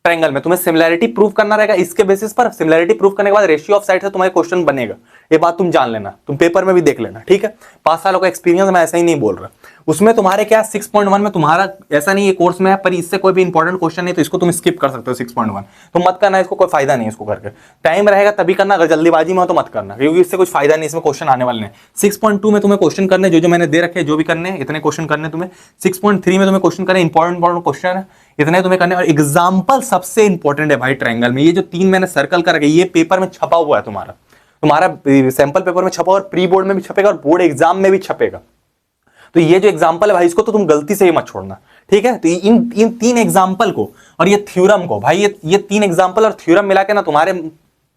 ट्रायंगल में तुम्हें सिमिलैरिटी प्रूव करना रहेगा, इसके बेसिस पर सिमिलैरिटी प्रूव करने के बाद रेशियो ऑफ साइड से तुम्हारा क्वेश्चन बनेगा। ये बात तुम जान लेना, तुम पेपर में भी देख लेना, ठीक है। 5 सालों का एक्सपीरियंस मैं ऐसा ही नहीं बोल रहा। उसमें तुम्हारे क्या 6.1 में तुम्हारा ऐसा नहीं है कोर्स में है, पर इससे कोई भी इंपॉर्टेंट क्वेश्चन नहीं तो इसको तुम स्किप कर सकते हो 6.1। तो मत करना, इसको कोई फायदा नहीं है इसको करके। टाइम रहेगा तभी करना, अगर जल्दीबाजी में हो तो मत करना, क्योंकि इससे कुछ फायदा नहीं, इसमें क्वेश्चन आने वाले नहीं। 6.2 में तुम्हें क्वेश्चन करने जो मैंने दे रखे, जो भी करने इतने क्वेश्चन करने तुम्हें। 6.3 में तुम्हें क्वेश्चन करने इंपॉर्टेंट क्वेश्चन है, इतने तुम्हें करने। और एग्जाम्पल सबसे इंपॉर्टेंट है भाई ट्रायंगल में। ये जो 3 मैंने सर्कल कर रखे ये पेपर में छपा हुआ है, तुम्हारा सैंपल पेपर में छपा और प्री बोर्ड में भी छपेगा और बोर्ड एग्जाम में भी छपेगा। तो ये जो एग्जांपल है भाई इसको तो तुम गलती से ही मत छोड़ना, ठीक है। तो इन 3 एग्जांपल को और ये थ्योरम को भाई, ये 3 एग्जांपल और थ्योरम मिला के ना तुम्हारे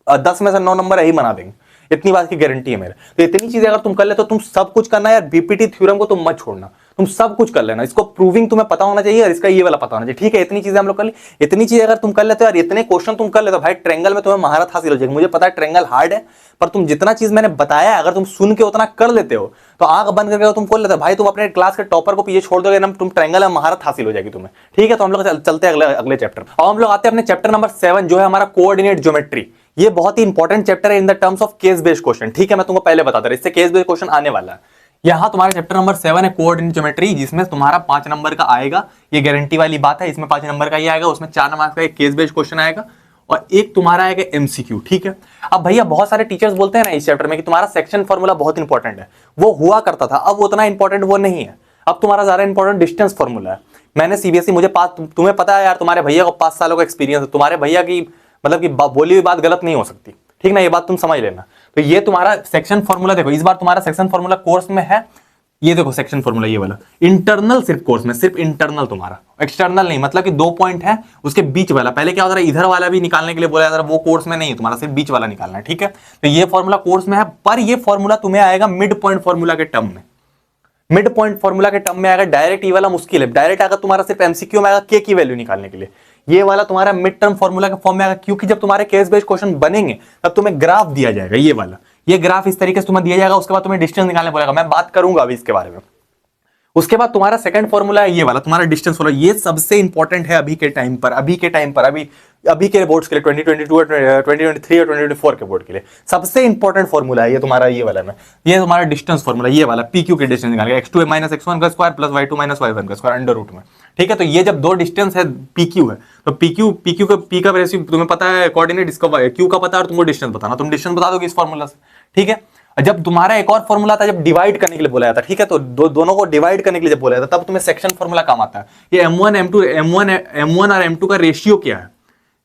10 में से 9 नंबर यही बना देंगे, इतनी बात की गारंटी है मेरे। तो इतनी चीजें अगर तुम कर ले तो तुम सब कुछ करना यार, बीपीटी थ्योरम को तुम मत छोड़ना, तुम सब कुछ कर लेना। इसको प्रूविंग तुम्हें पता होना चाहिए और इसका ये वाला पता होना चाहिए, ठीक है। इतनी चीजें हम लोग कर ली, इतनी चीजें अगर तुम कर लेते हो यार, इतने क्वेश्चन तुम कर लेते हो भाई, ट्रायंगल में तुम्हें महारत हासिल हो जाएगी। मुझे पता है ट्रायंगल हार्ड है, पर तुम जितना चीज मैंने बताया अगर तुम सुन के उतना कर लेते हो तो आंख बंद करके तुम कर लेते हो भाई, तुम अपने क्लास के टॉपर को पीछे छोड़ दोगे ना, तुम ट्रायंगल में महारत हासिल हो जाएगी तुम्हें, ठीक है। तो हम लोग चलते हैं अगले चैप्टर। और हम लोग आते हैं अपने चैप्टर नंबर 7 जो है हमारा कोऑर्डिनेट ज्योमेट्री। ये बहुत ही इंपॉर्टेंट चैप्टर है in the terms of case based question, ठीक है। मैं तुमको पहले बताता रहा, इससे केस बेस्ड क्वेश्चन आने वाला है। यहां तुम्हारा चैप्टर नंबर 7 है कोऑर्डिनेट ज्योमेट्री, जिसमें तुम्हारा 5 नंबर का आएगा, ये गारंटी वाली बात है। इसमें 5 नंबर का ही आएगा, उसमें 4 नंबर का एक केस बेस्ड क्वेश्चन आएगा और एक तुम्हारा आएगा एमसीक्यू, ठीक है। अब भैया बहुत सारे टीचर्स बोलते हैं ना इस चैप्टर में कि तुम्हारा सेक्शन फार्मूला बहुत इंपॉर्टेंट है, वो हुआ करता था, अब उतना इंपॉर्टेंट वो नहीं है। अब तुम्हारा ज्यादा इंपॉर्टेंट डिस्टेंस फार्मूला है। मैंने सीबीएसई, मुझे तुम्हें पता है यार, तुम्हारे भैया को 5 सालों का एक्सपीरियंस है, तुम्हारे भैया की मतलब कि बोली हुई बात गलत नहीं हो सकती, ठीक ना, ये बात तुम समझ लेना। तो ये तुम्हारा सेक्शन फार्मूला देखो, इस बार तुम्हारा सेक्शन फार्मूला कोर्स में है, ये देखो सेक्शन फार्मूला ये वाला इंटरनल, सिर्फ कोर्स में सिर्फ इंटरनल तुम्हारा, एक्सटर्नल नहीं, मतलब कि 2 पॉइंट है उसके बीच वाला। पहले क्या होता है इधर वाला भी निकालने के लिए बोला जाता है, वो कोर्स में नहीं है, तुम्हारा सिर्फ बीच वाला निकालना है, ठीक है। तो ये फॉर्मूला कोर्स में है, पर ये फॉर्मूला तुम्हें आएगा मिड पॉइंट फॉर्मूला के टर्म में, मिड पॉइंट फॉर्मूला के टर्म में आएगा। डायरेक्ट ये वाला मुश्किल है, डायरेक्ट आएगा तुम्हारा सिर्फ एमसीक्यू में आएगा के की वैल्यू निकालने के लिए। ये वाला तुम्हारा मिड टर्म फॉर्मूला के फॉर्म में आएगा, क्योंकि जब तुम्हारे केस बेस्ड क्वेश्चन बनेंगे तब तुम्हें ग्राफ दिया जाएगा, ये वाला, ये ग्राफ इस तरीके से तुम्हें दिया जाएगा। उसके बाद तुम्हें डिस्टेंस निकालने बोलेगा, मैं बात करूंगा अभी इसके बारे में। उसके बाद तुम्हारा सेकंड फॉर्मूला है ये वाला, तुम्हारा डिस्टेंस फॉर्मूला। ये सबसे इंपॉर्टेंट है अभी के टाइम पर, अभी के बोर्ड्स के लिए, 2022 2023 और 2024 के बोर्ड के लिए सबसे इंपॉर्टेंट फॉर्मूला है ये तुम्हारा, ये वाला में, ये तुम्हारा डिस्टेंस फॉर्मूला, ये वाला PQ के डिस्टेंस निकालेगा, x2 - x1 का स्क्वायर प्लस y2 - y1 का स्क्वायर अंडर रूट में, ठीक है। तो ये जब 2 डिस्टेंस है PQ है, तो PQ का P का रेशियो तुम्हें पता है, कोऑर्डिनेट इसका Q का पता है और तुमको डिस्टेंस बताना, तुम डिस्टेंस बता दोगे इस फॉर्मूला से, ठीक है। जब तुम्हारा एक और फॉर्मूला था जब डिवाइड करने के लिए बोला जाता, ठीक है, तो दोनों को डिवाइड करने के लिए जब बोला जाता तब तुम्हें सेक्शन फॉर्मूला काम आता है। ये M1 और M2 का रेशियो क्या है,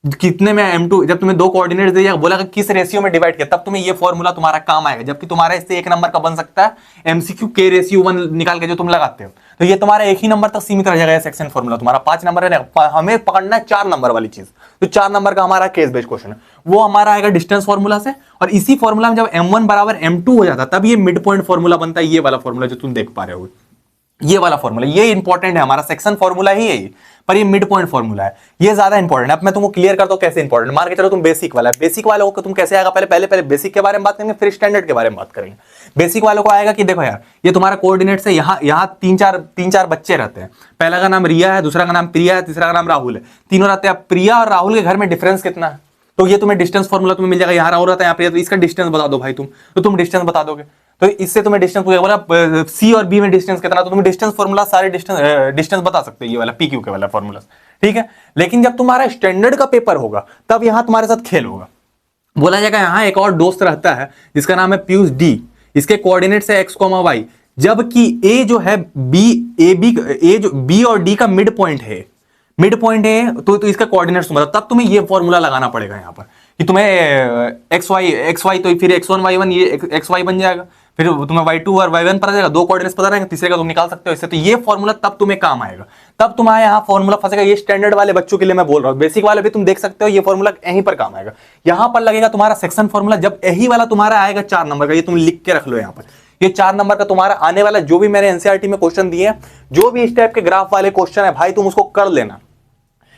कितने में M2, जब तुम्हें 2 कोऑर्डिनेट दिया बोला कि किस रेशियो में डिवाइड किया, तब तुम्हें ये फॉर्मूला तुम्हारा काम आएगा। जबकि तुम्हारा इससे 1 नंबर का बन सकता है एमसीक्यू के रेशियो 1 निकाल के जो तुम लगाते हो, तो ये तुम्हारा 1 ही नंबर तक सीमित रह जाएगा सेक्शन फॉर्मूला। तुम्हारा 5 नंबर है ना, हमें पकड़ना है 4 नंबर वाली चीज, तो 4 नंबर का हमारा केस बेस्ड क्वेश्चन है, वो हमारा आएगा डिस्टेंस फॉर्मूला से। और इसी फॉर्मूला में जब M1 बराबर M2 हो जाता तब ये मिड पॉइंट फॉर्मूला बनता है, ये वाला फॉर्मूला जो तुम देख पा रहे हो, ये वाला फॉर्मूला, ये इंपॉर्टेंट है, हमारा सेक्शन फॉर्मूला ही है, पर ये मिड पॉइंट फॉर्मूला है, ये ज्यादा इंपॉर्टेंट है। अब मैं तुमको क्लियर करता हूं कैसे इंपॉर्टेंट, मान के चलो तुम बेसिक वाला है, बेसिक वालों को तुम कैसे आएगा, पहले बेसिक के बारे में बात करेंगे, फिर स्टैंडर्ड के बारे में बात करेंगे। बेसिक वालों को आएगा कि देखो यार, ये तुम्हारा कोऑर्डिनेट से यहाँ 3-4 बच्चे रहते हैं, पहला का नाम रिया है, दूसरा का नाम प्रिया है, तीसरा का नाम राहुल है, तीनों रहते हैं। प्रिया और राहुल के घर में डिफरेंस कितना है, तो ये तुम्हें डिस्टेंस फॉर्मूला तुम्हें मिल जाएगा, यहाँ राहुल रहता है, यहाँ प्रिया, तो इसका डिस्टेंस बता दो भाई तुम, तो तुम डिस्टेंस बता दोगे। तो इससे तुम्हें डिस्टेंस बोला सी और बी में डिस्टेंस कितना, तो तुम डिस्टेंस फॉर्मूला सारे डिस्टेंस बता सकते हो, ये वाला PQ के वाला फॉर्मूला, ठीक है। लेकिन जब तुम्हारा स्टैंडर्ड का पेपर होगा तब यहां तुम्हारे साथ खेल होगा, बोला जाएगा यहाँ एक और दोस्त रहता है जिसका नाम है पीयूष D, इसके कोऑर्डिनेट्स है x, y, जबकि A जो है B और D का मिड पॉइंट है, मिड पॉइंट है तो इसका कोऑर्डिनेट्स मतलब तब तुम्हें ये फॉर्मूला लगाना पड़ेगा यहाँ पर कि तुम्हें एक्स वाई तो फिर x1 y1 ये एक्स वाई बन जाएगा, फिर तुम्हें y2 और y1 पता जाएगा, दो कोऑर्डिनेट्स पता रहेंगे, तीसरे का तुम निकाल सकते हो इससे। तो ये फॉर्मूला तब तुम्हें काम आएगा, तब तुम्हारे यहाँ फॉर्मूला फंसेगा। ये स्टैंडर्ड वाले बच्चों के लिए मैं बोल रहा हूँ, बेसिक वाले भी तुम देख सकते हो, ये फॉर्मूला यहीं पर काम आएगा। यहाँ पर लगेगा तुम्हारा सेक्शन फॉर्मूला, जब यही वाला तुम्हारा आएगा 4 नंबर का, ये तुम लिख के रख लो यहाँ पर, ये 4 नंबर का तुम्हारा आने वाला जो भी मैंने एनसीईआरटी में क्वेश्चन दिए हैं, जो भी इस टाइप के ग्राफ वाले क्वेश्चन है भाई तुम उसको कर लेना।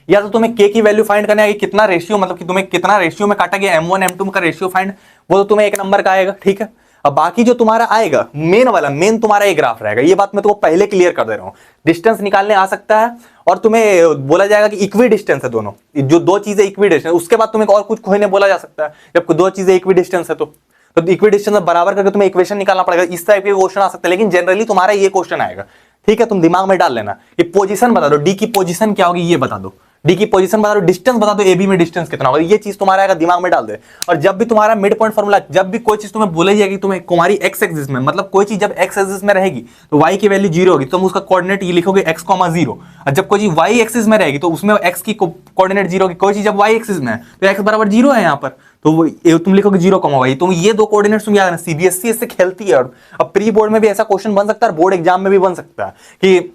या तो तुम्हें के की वैल्यू फाइंड करना है कि कितना रेशियो, मतलब कि तुम्हें कितना रेशियो में काटा गया, M1 M2 का रेशियो फाइंड, वो तो तुम्हें 1 नंबर का आएगा, ठीक है। अब बाकी जो तुम्हारा आएगा मेन वाला, मेन तुम्हारा ये ग्राफ रहेगा, ये बात मैं तुमको पहले क्लियर कर दे रहा हूं। डिस्टेंस निकालने आ सकता है और तुम्हें बोला जाएगा कि इक्वी डिस्टेंस है दोनों, जो दो चीजें इक्वी डिस्टेंस, उसके बाद तुम्हें और कुछ खोने बोला जा सकता है जब दो चीजें इक्वी डिस्टेंस है तो इक्वी डिस्टेंस बराबर करके तुम्हें इक्वेशन निकालना पड़ेगा। इस टाइप के क्वेश्चन आ सकते हैं, लेकिन जनरली तुम्हारा ये क्वेश्चन आएगा, ठीक है। तुम दिमाग में डाल लेना कि पोजीशन बता दो, डी की पोजीशन क्या होगी ये बता दो, डी की पोजीशन बता दो, डिस्टेंस बता दो, एबी में डिस्टेंस कितना होगा, ये चीज तुम्हारा आएगा, दिमाग में डाल दे। और जब भी तुम्हारा मिड पॉइंट फार्मूला, जब भी कोई चीज तुम्हें बोली जाएगी तुम्हें तुम्हारी एक्स एक्सिस में, मतलब कोई चीज जब एक्स एक्सिस में रहेगी तो वाई की वैल्यू 0 होगी, तुम उसका कोऑर्डिनेट ये लिखोगे x,0। और जब कोई चीज वाई एक्सिस में रहेगी तो उसमें एक्स की कोऑर्डिनेट 0 होगी। कोई चीज जब वाई एक्सिस में है तो एक्स बराबर 0 है यहाँ पर, तो तुम लिखोगे 0,y। तो ये दो कोऑर्डिनेट्स तुम याद रखना। सीबीएसई इससे खेलती है, और अब प्री बोर्ड में भी ऐसा क्वेश्चन बन सकता है, बोर्ड एग्जाम में भी बन सकता है कि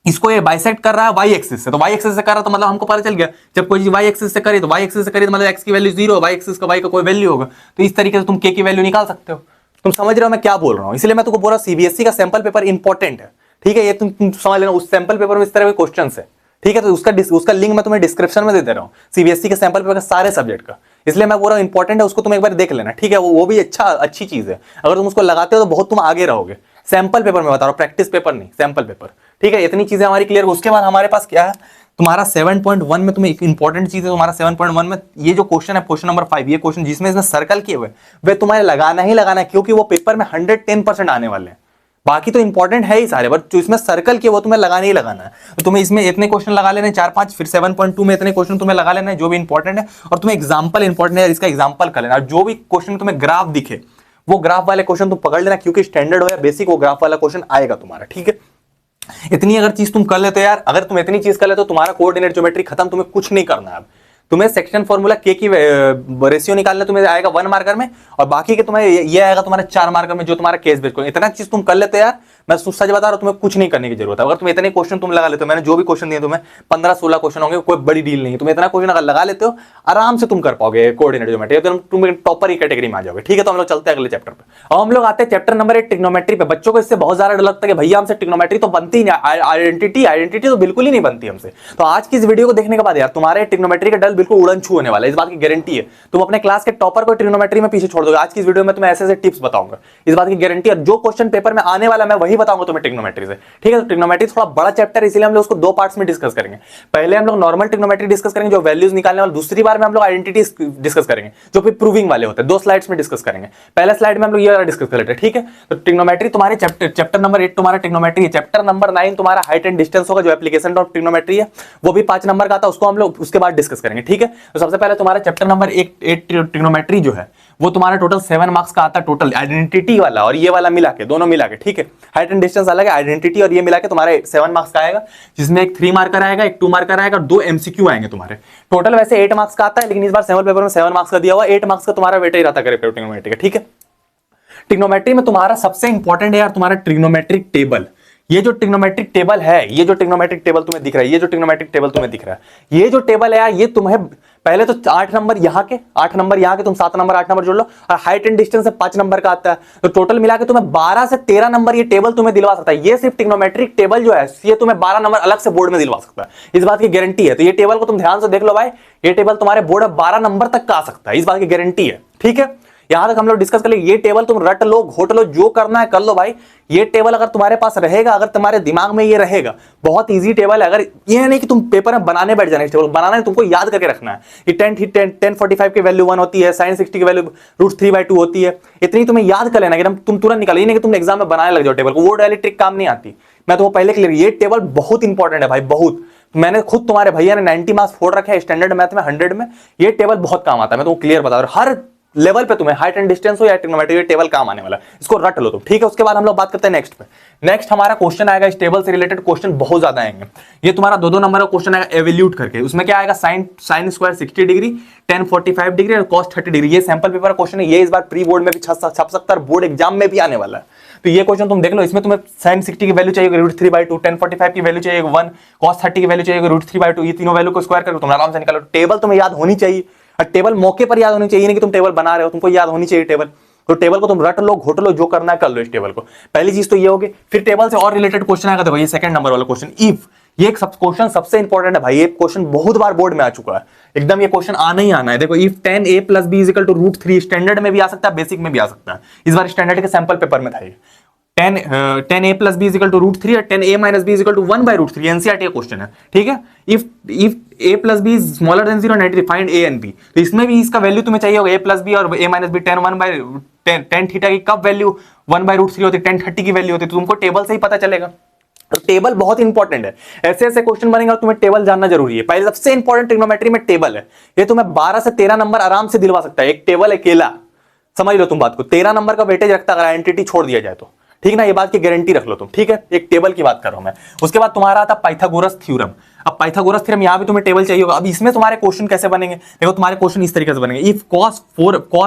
इसको ये बाइसेक्ट कर रहा है वाई एक्सिस से, तो वाई एक्सिस से कर रहा है तो मतलब हमको पता चल गया जब कोई चीज वाई एक्सिस से करे तो वाई एक्सिस से करे तो मतलब एक्स की वैल्यू 0, वाई एक्सिस का वाई का कोई वैल्यू होगा। तो इस तरीके से तुम के की वैल्यू निकाल सकते हो। तुम समझ रहे हो मैं क्या बोल रहा हूं, इसलिए मैं तुमको बोल रहा हूं सीबीएसई का सैंपल पेपर इंपॉर्टेंट है, ठीक है। ये तुम समझ लेना, उस सैंपल पेपर में इस तरह के क्वेश्चन है, ठीक है। तो उसका लिंक मैं तुम्हें डिस्क्रिप्शन में दे रहा हूँ, सीबीएसई के सैंपल पेपर का सारे सब्जेक्ट का, इसलिए मैं बोल रहा हूँ इंपॉर्टेंट है, उसको तुम एक बार देख लेना, ठीक है। वो भी अच्छी चीज है, अगर तुम उसको लगाते हो तो बहुत तुम आगे रहोगे। सैंपल पेपर में बता रहा हूँ, प्रैक्टिस पेपर नहीं, सैंपल पेपर, ठीक है। इतनी चीजें हमारी क्लियर। उसके बाद हमारे पास क्या है तुम्हारा 7.1 में, तुम्हें एक इंपॉर्टेंट चीज है तुम्हारा 7.1 में, ये जो क्वेश्चन है क्वेश्चन नंबर 5, ये क्वेश्चन जिसमें इसने सर्कल किए हुए वे तुम्हें लगाना ही लगाना है, क्योंकि वो पेपर में 110% आने वाले हैं। बाकी तो इंपॉर्टेंट है ही सारे, बट जो इसमें सर्कल किए वो तुम्हें लगाना ही लगाना है। तो तुम्हें इसमें इतने क्वेश्चन लगा लेने 4-5, फिर 7.2 में इतने क्वेश्चन तुम्हें लगा लेना है जो भी इंपॉर्टेंट है, और तुम्हें एग्जाम्पल इंपॉर्टेंट है, इसका एग्जाम्पल कर लेना। जो भी क्वेश्चन तुम्हें ग्राफ दिखे वो ग्राफ वाले क्वेश्चन तुम पकड़ लेना, क्योंकि स्टैंडर्ड हो या बेसिक वो ग्राफ वाला क्वेश्चन आएगा तुम्हारा, ठीक है। इतनी अगर चीज तुम कर लेते हो यार, अगर तुम इतनी चीज कर लेते हो तुम्हारा कोऑर्डिनेट ज्योमेट्री खत्म, तुम्हें कुछ नहीं करना है। अब तुम्हें सेक्शन फॉर्मूला के की रेशियो निकालना तुम्हें आएगा 1 मार्कर में, और बाकी के तुम्हें ये आएगा तुम्हारे 4 मार्कर में, जो तुम्हारा केस बेस्ड। इतना चीज तुम कर लेते हो यार, मैं सच बता रहा हूं, तुम्हें कुछ नहीं करने की जरूरत है। अगर तुम इतने क्वेश्चन तुम लगा लेते हो, मैंने जो भी क्वेश्चन दिए तुम्हें 15-16 क्वेश्चन होंगे, कोई बड़ी डील नहीं है। तुम इतना क्वेश्चन अगर लगा लेते हो आराम से तुम कर पाओगे कोऑर्डिनेट ज्योमेट्री, तो तुम टॉपर की कैटेगरी में आ जाओगे, ठीक है। तो हम लोग चलते हैं अगले चैप्टर पे। और हम लोग आते हैं चैप्टर नंबर 8 ट्रिग्नोमेट्री पे। बच्चों को इससे बहुत ज्यादा डर लगता है कि भैया हमसे ट्रिग्नोमेट्री तो बनती नहीं, आइडेंटिटी तो बिल्कुल ही नहीं बनती हमसे। तो आज की इस वीडियो को देखने के बाद यार तुम्हारे ट्रिग्नोमेट्री का डर बिल्कुल उड़न छू होने वाला है, इस बात की गारंटी है। तुम अपने क्लास के टॉपर को ट्रिग्नोमेट्री में पीछे छोड़ दोगे। आज की इस वीडियो में तुम्हें ऐसे टिप्स बताऊंगा, इस बात की गारंटी, और जो क्वेश्चन पेपर में आने वाला मैं वही बताऊंगा तुम्हें ट्रिग्नोमेट्री से, ठीक है। तो ट्रिग्नोमेट्री थोड़ा बड़ा चैप्टर है, इसलिए हम लोग उसको 2 पार्ट्स में डिस्कस करेंगे। पहले हम लोग नॉर्मल ट्रिग्नोमेट्री डिस्कस करेंगे, जो वैल्यूज निकालने वाले। दूसरी बार में हम लोग आइडेंटिटी डिस्कस करेंगे, जो फिर प्रूविंग वाले होते हैं। 2 स्लाइड्स में डिस्कस करेंगे। पहले स्लाइड में हम लोग ये डिस्कस कर लेते हैं, ठीक है। तो ट्रिग्नोमेट्री तुम्हारे चैप्टर नंबर 8 तुम्हारा ट्रिग्नोमेट्री है। चैप्टर नंबर 9 तुम्हारा हाइट एंड डिस्टेंस होगा, जो एप्लीकेशन ऑफ ट्रिग्नोमेट्री है, वो भी 5 नंबर का आता है, उसको हम लोग उसके बाद डिस्कस करेंगे, ठीक है। तो सबसे पहले तुम्हारा चैप्टर नंबर 8 ट्रिग्नोमेट्री जो है वो तुम्हारा टोटल 7 मार्क्स का आता है, टोटल आइडेंटिटी वाला और ये वाला मिला के, दोनों मिला के, ठीक है। हाइट एंड डिस्टेंस अलग है, आइडेंटिटी और ये मिला के तुम्हारे 7 मार्क्स का आएगा, जिसमें एक 3 मार्कर आएगा, एक 2 मार्कर आएगा और 2 MCQ आएंगे तुम्हारे। टोटल वैसे 8 मार्क्स का आता है, लेकिन इस बार सैंपल पेपर में 7 मार्क्स का दिया हुआ, 8 मार्क्स का तुम्हारा वेटेज रहता है ट्रिग्नोमेट्री का, ठीक है। ट्रिग्नोमेट्री में तुम्हारा सबसे इंपॉर्टेंट है यार तुम्हारा ट्रिग्नोमेट्रिक टेबल। ये जो ट्रिग्नोमेट्रिक टेबल है, ये जो ट्रिग्नोमेट्रिक टेबल तुम्हें दिख रहा है, ये जो ट्रिग्नोमेट्रिक टेबल तुम्हें दिख रहा है, ये जो टेबल है यार, ये तुम्हें पहले तो 8 नंबर यहाँ के, 8 नंबर यहाँ के, तुम 7 नंबर 8 नंबर जोड़ लो, और हाइट एंड डिस्टेंस से 5 नंबर का आता है, तो टोटल मिला के तुम्हें 12 से 13 नंबर ये टेबल तुम्हें दिलवा सकता है। ये सिर्फ ट्रिग्नोमेट्रिक टेबल जो है ये तुम्हें 12 नंबर अलग से बोर्ड में दिलवा सकता है, इस बात की गारंटी है। तो ये टेबल को तुम ध्यान से देख लो भाई, ये टेबल तुम्हारे बोर्ड में 12 नंबर तक का आ सकता है, इस बात की गारंटी है, ठीक है। यहां तक हम लोग डिस्कस कर ले। ये टेबल तुम रट लो, घोट लो, जो करना है कर लो भाई। ये टेबल अगर तुम्हारे पास रहेगा, अगर तुम्हारे दिमाग में ये रहेगा, बहुत इजी टेबल है। अगर ये नहीं कि तुम पेपर में बनाने बैठ जाना, इस टेबल बनाना है, तुमको याद करके रखना है कि 1045 की वैल्यू 1 होती है, sin 60 की वैल्यू √3/2 होती है। इतनी तुम्हें याद कर लेना कि तुम तुरंत निकालो, ये नहीं कि तुम एग्जाम में बनाने लग जाओ टेबल को, वो वाली ट्रिक काम नहीं आती। मैं तो पहले क्लियर, ये टेबल बहुत इंपॉर्टेंट है भाई, बहुत। मैंने खुद, तुम्हारे भैया ने 90 मार्क्स फोड़ रखे हैं स्टैंडर्ड मैथ में 100 में, ये टेबल बहुत काम आता है, मैं तुमको क्लियर बता रहा हूं। हर लेवल पे तुम्हें हाइट एंड डिस्टेंस हो या ट्रिग्नोमेट्री टेबल काम आने वाला है, इसको रट लो तुम, ठीक है। उसके बाद हम लोग बात करते हैं नेक्स्ट पे। नेक्स्ट हमारा क्वेश्चन आएगा, इस टेबल से रिलेटेड क्वेश्चन बहुत ज्यादा आएंगे। ये तुम्हारा 2-2 नंबर का क्वेश्चन आएगा एवल्यूट करके। उसमें क्या आएगा, sine square 60 degree, tan 45 degree और cos 30 डिग्री। ये सैंपल पेपर का क्वेश्चन है, ये इस बार प्री बोर्ड में भी छप सकता है, बोर्ड एग्जाम में भी आने वाला है। तो ये क्वेश्चन तुम देख लो, इसमें तुम्हें sin 60 की वैल्यू चाहिए √3/2, tan 45 की वैल्यू चाहिए 1, cos 30 की वैल्यू चाहिए √3/2। ये तीनों वैल्यू को स्क्वायर करके तुम आराम से निकालो। टेबल तुम्हें याद होनी चाहिए, और टेबल मौके पर याद होनी चाहिए, नहीं कि तुम टेबल बना रहे हो, तुमको याद होनी चाहिए टेबल। तो टेबल को तुम रट लो, घोट लो, जो करना है कर लो इस टेबल को। पहली चीज तो ये होगी। फिर टेबल से और रिलेटेड क्वेश्चन आएगा, देखो ये सेकंड नंबर वाला क्वेश्चन, इफ। ये एक क्वेश्चन सबसे इंपॉर्टेंट है भाई, ये क्वेश्चन बहुत बार बोर्ड में आ चुका है, एकदम ये क्वेश्चन आना ही आना है। देखो if tan a + b = √3, standard में भी आ सकता है, बेसिक में भी आ सकता है। इस बार स्टैंडर्ड के सैंपल पेपर में था ये। tan a + b = √3 और tan a - b = 1/√3, एनसीईआरटी का क्वेश्चन है, ठीक है। If a + b is smaller than 0 and find a and b, तो इसमें भी इसका वैल्यू तुम्हें चाहिए होगा, a + b और a - b tan थीटा की कब वैल्यू 1/√3 होती है, tan 30 की वैल्यू होती है, तो तुमको टेबल से ही पता चलेगा। तो टेबल बहुत इंपॉर्टेंट है, ऐसे ऐसे क्वेश्चन बनेंगे और तुम्हें टेबल जानना जरूरी है। पहले सबसे इंपॉर्टेंट ट्रिग्नोमेट्री में टेबल है, ये तुम्हें 12 से 13 नंबर आराम से दिलवा सकता है, एक टेबल अकेला। समझ लो तुम बात को, 13 नंबर का वेटेज रखता है अगर आइडेंटिटी छोड़ दिया जाए तो, ठीक ना। ये बात की गारंटी रख लो तुम, ठीक है। एक टेबल की बात कर रहा हूं मैं। उसके बाद तुम्हारा आता पाइथागोरस थ्योरम। अब पाइथागोरस थ्योरम यहां भी तुम्हें टेबल चाहिए होगा। अब इसमें तुम्हारे क्वेश्चन कैसे बनेंगे, देखो तुम्हारे क्वेश्चन इस तरीके से बनेंगे। If cos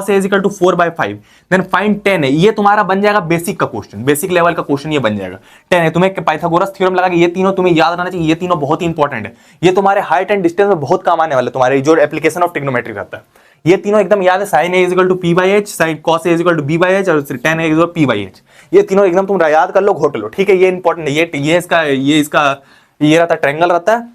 a = 4/5 then find tan a, ये तुम्हारा बन जाएगा बेसिक का क्वेश्चन, बेसिक लेवल का क्वेश्चन ये बन जाएगा। tan a तुम्हें पाइथागोरस थ्योरम लगा के ये तीनों तुम्हें याद रहना चाहिए, ये तीनों बहुत इंपॉर्टेंट है। ये तुम्हारे हाइट एंड डिस्टेंस में बहुत काम आने वाले, तुम्हारे जो एप्लीकेशन ऑफ ट्रिग्नोमेट्री रहता है, ये तीनों एकदम याद है। sin a = p/h, cos a = b/h और tan a = p/h। ये तीनों एकदम तुम याद कर लो, घोट लो, ठीक है। ये इंपॉर्टेंट है, ये रहता है ट्रायंगल रहता है,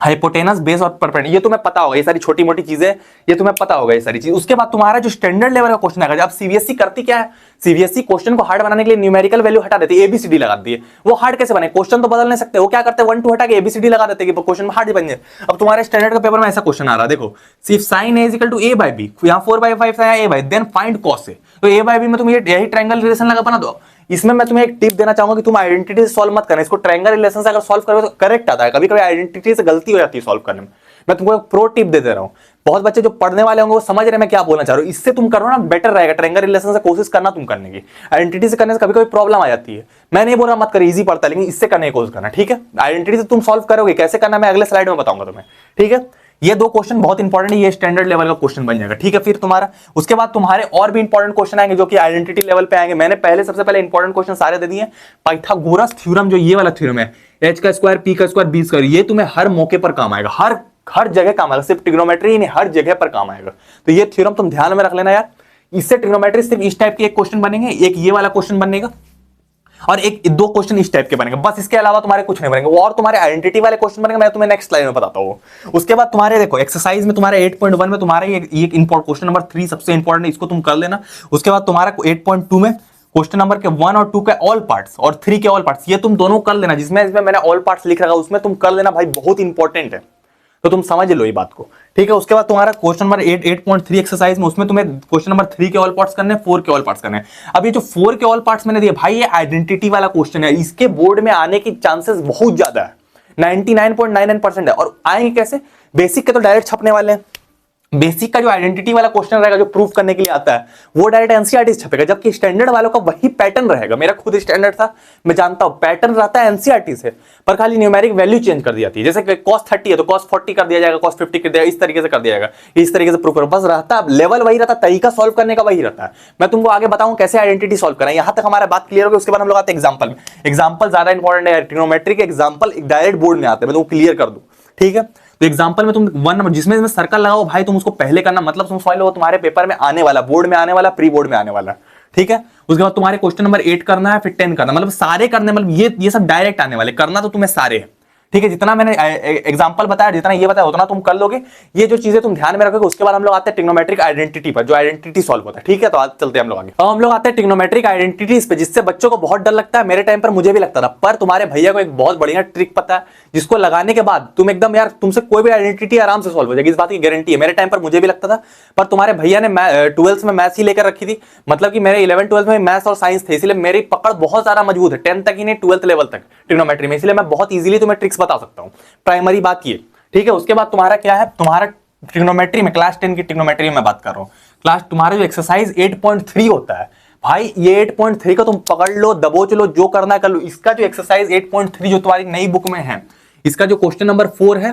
हाइपोटेनस, बेस और परपेंडिकुलर, ये तुम्हें पता होगा। ये सारी छोटी मोटी चीजें ये तुम्हें पता होगा, ये सारी चीज। उसके बाद तुम्हारा जो स्टैंडर्ड लेवल का क्वेश्चन आएगा, अब सीबीएसई करती क्या है, सीबीएसई क्वेश्चन को हार्ड बनाने के लिए न्यूमेरिकल वैल्यू हटा देती है, एबीसीडी लगा देती है। वो हार्ड कैसे बने, क्वेश्चन तो बदल नहीं सकते, वो क्या करते हैं 1 2 हटा के एबीसीडी लगा देते हैं कि क्वेश्चन में हार्ड बन जाए। अब तुम्हारे स्टैंडर्ड का पेपर में ऐसा क्वेश्चन आ रहा है, देखो सिर्फ sin a = a/b, यहाँ 4/5 से a/b, then find cos a। तो a/b में तुम यही ट्रायंगल रिलेशन लगा बना दो। इसमें मैं तुम्हें एक टिप देना चाहूंगा कि तुम आइडेंटिटी से सॉल्व मत करना, इसको ट्रायंगल रिलेशन से अगर सॉल्व करोगे तो करेक्ट आता है। कभी कभी आइडेंटिटी से गलती हो जाती है सॉल्व करने में। मैं तुमको एक प्रो टिप दे रहा हूं, बहुत बच्चे जो पढ़ने वाले होंगे वो समझ रहे मैं क्या बोलना चाह रहा हूं। इससे तुम करो ना, बेटर रहेगा। ट्रायंगल रिलेशन से कोशिश करना तुम करने की, आइडेंटिटी से करने से कभी कभी प्रॉब्लम आ जाती है। मैं नहीं बोल रहा मत कर, इजी पड़ता है, लेकिन इससे करने की कोशिश करना, ठीक है। आइडेंटिटी से तुम सॉल्व करोगे, कैसे करना मैं अगले स्लाइड में बताऊंगा तुम्हें, ठीक है। ये दो क्वेश्चन बहुत इंपॉर्टेंट है, ये स्टैंडर्ड लेवल का क्वेश्चन बन जाएगा, ठीक है। फिर तुम्हारा उसके बाद तुम्हारे और भी इंपॉर्टेंट क्वेश्चन आएंगे जो कि आइडेंटिटी लेवल पे आएंगे। मैंने सबसे पहले इंपॉर्टेंट क्वेश्चन सारे दे दिए। पाइथागोरस थ्योरम जो ये वाला थ्योरम है, h², p², b², ये तुम्हें हर मौके पर काम आएगा, हर जगह काम आएगा, सिर्फ ट्रिग्नोमेट्री ही नहीं, हर जगह पर काम आएगा। तो ये थ्योरम तुम ध्यान में रख लेना यार। इससे ट्रिग्नोमेट्री सिर्फ इस टाइप के एक क्वेश्चन बनेंगे, एक ये वाला क्वेश्चन बनेगा और एक 2 क्वेश्चन इस टाइप के बनेंगे, बस। इसके अलावा तुम्हारे कुछ नहीं बनेंगे। और तुम्हारे आइडेंटिटी वाले क्वेश्चन बनेंगे, मैं तुम्हें नेक्स्ट स्लाइड में बताता हूं। उसके बाद तुम्हारे देखो एक्सरसाइज में तुम्हारे 8.1 में तुम्हारे एक क्वेश्चन नंबर 3 सबसे इंपॉर्टेंट है, इसको तुम कर लेना। उसके बाद तुम्हारा 8.2 में क्वेश्चन नंबर के 1 और 2 के ऑल पार्ट्स और 3 के ऑल पार्ट्स, ये तुम दोनों कर लेना। जिसमें मैंने ऑल पार्ट्स लिख रखा है उसमें तुम कर लेना भाई, बहुत इंपॉर्टेंट है, तो तुम समझ लो ये बात को, ठीक है। उसके बाद तुम्हारा क्वेश्चन नंबर 8.3 एक्सरसाइज में, उसमें तुम्हें क्वेश्चन नंबर 3 के ऑल पार्ट्स करने हैं, 4 के ऑल पार्ट्स करने हैं। अब ये जो 4 के ऑल पार्ट्स मैंने दिए भाई, ये आइडेंटिटी वाला क्वेश्चन है, इसके बोर्ड में आने की चांसेस बहुत ज्यादा है, 99.99% है। और आएंगे कैसे, बेसिक के तो डायरेक्ट छपने वाले हैं। बेसिक का जो आइडेंटिटी वाला क्वेश्चन रहेगा जो प्रूफ करने के लिए आता है, वो डायरेक्ट एनसीईआरटी से छपेगा, जबकि स्टैंडर्ड वालों का वही पैटर्न रहेगा। मेरा खुद स्टैंडर्ड था, मैं जानता हूं, पैटर्न रहता है एनसीईआरटी से, पर खाली न्यूमेरिक वैल्यू चेंज कर दी जाती है। जैसे कि cos 30 है तो cos 40 कर दिया जाएगा, cos 50 कर दिया, इस तरीके से कर दिया जाएगा, इस तरीके से प्रूफ करो, बस रहता है लेवल वही रहता है, तरीका सॉल्व करने का वही रहता है। मैं तुमको आगे बताऊं कैसे आइडेंटिटी सॉल्व करना है, यहां तक हमारा बात क्लियर होगी। उसके बाद हम लोग आते हैं एग्जांपल में। एग्जांपल ज्यादा इंपॉर्टेंट है, ट्रिग्नोमेट्री के एग्जांपल डायरेक्ट बोर्ड में आते हैं, मैं तुमको क्लियर कर दूं, ठीक है। तो एग्जांपल में तुम 1 नंबर जिसमें सर्कल लगाओ भाई, तुम उसको पहले करना, मतलब तुम समझ लो तुम्हारे पेपर में आने वाला, बोर्ड में आने वाला, प्री बोर्ड में आने वाला, ठीक है। उसके बाद तुम्हारे क्वेश्चन नंबर 8 करना है, फिर 10 करना, मतलब सारे करने, मतलब ये सब डायरेक्ट आने वाले, करना तो तुम्हें सारे है, ठीक है। जितना मैंने एग्जांपल बताया, जितना ये बताया, उतना तुम कर लोगे। ये जो चीजें तुम ध्यान में रखोगे। उसके बाद हम लोग आते हैं ट्रिग्नोमेट्रिक आइडेंटिटी पर, जो आइडेंटिटी सॉल्व होता है, ठीक है। तो आज चलते हैं हम लोग आगे। अब हम लोग आते हैं ट्रिग्नोमेट्रिक आइडेंटिटीज पे, जिससे बच्चों को बहुत डर लगता है। मेरे टाइम पर मुझे भी लगता था, पर तुम्हारे भैया को एक बहुत बढ़िया ट्रिक पता है, जिसको लगाने के बाद तुम एकदम यार, तुमसे कोई भी आइडेंटिटी आराम से सॉल्व हो जाएगी, इस बात की गारंटी है। मेरे टाइम पर मुझे भी लगता था, पर तुम्हारे भैया ने 12th में मैथ्स ही लेकर रखी थी, मतलब कि मेरे 11th 12th में मैथ्स और साइंस थे, इसलिए मेरी पकड़ बहुत ज्यादा मजबूत है, 10th तक ही नहीं 12th लेवल तक ट्रिग्नोमेट्री में, इसलिए मैं बहुत इजीली तुम्हें ट्रिक्स बता सकता हूं। प्राइमरी बात ये, ठीक है। उसके बाद तुम्हारा क्या है, तुम्हारा ट्रिग्नोमेट्री में क्लास 10 की ट्रिग्नोमेट्री में बात कर रहा हूं, क्लास तुम्हारा जो एक्सरसाइज 8.3 होता है भाई, ये 8.3 का तुम पकड़ लो, दबोच लो, जो करना है कर लो। इसका जो एक्सरसाइज 8.3 जो तुम्हारी नई बुक में है, इसका जो क्वेश्चन नंबर 4 है,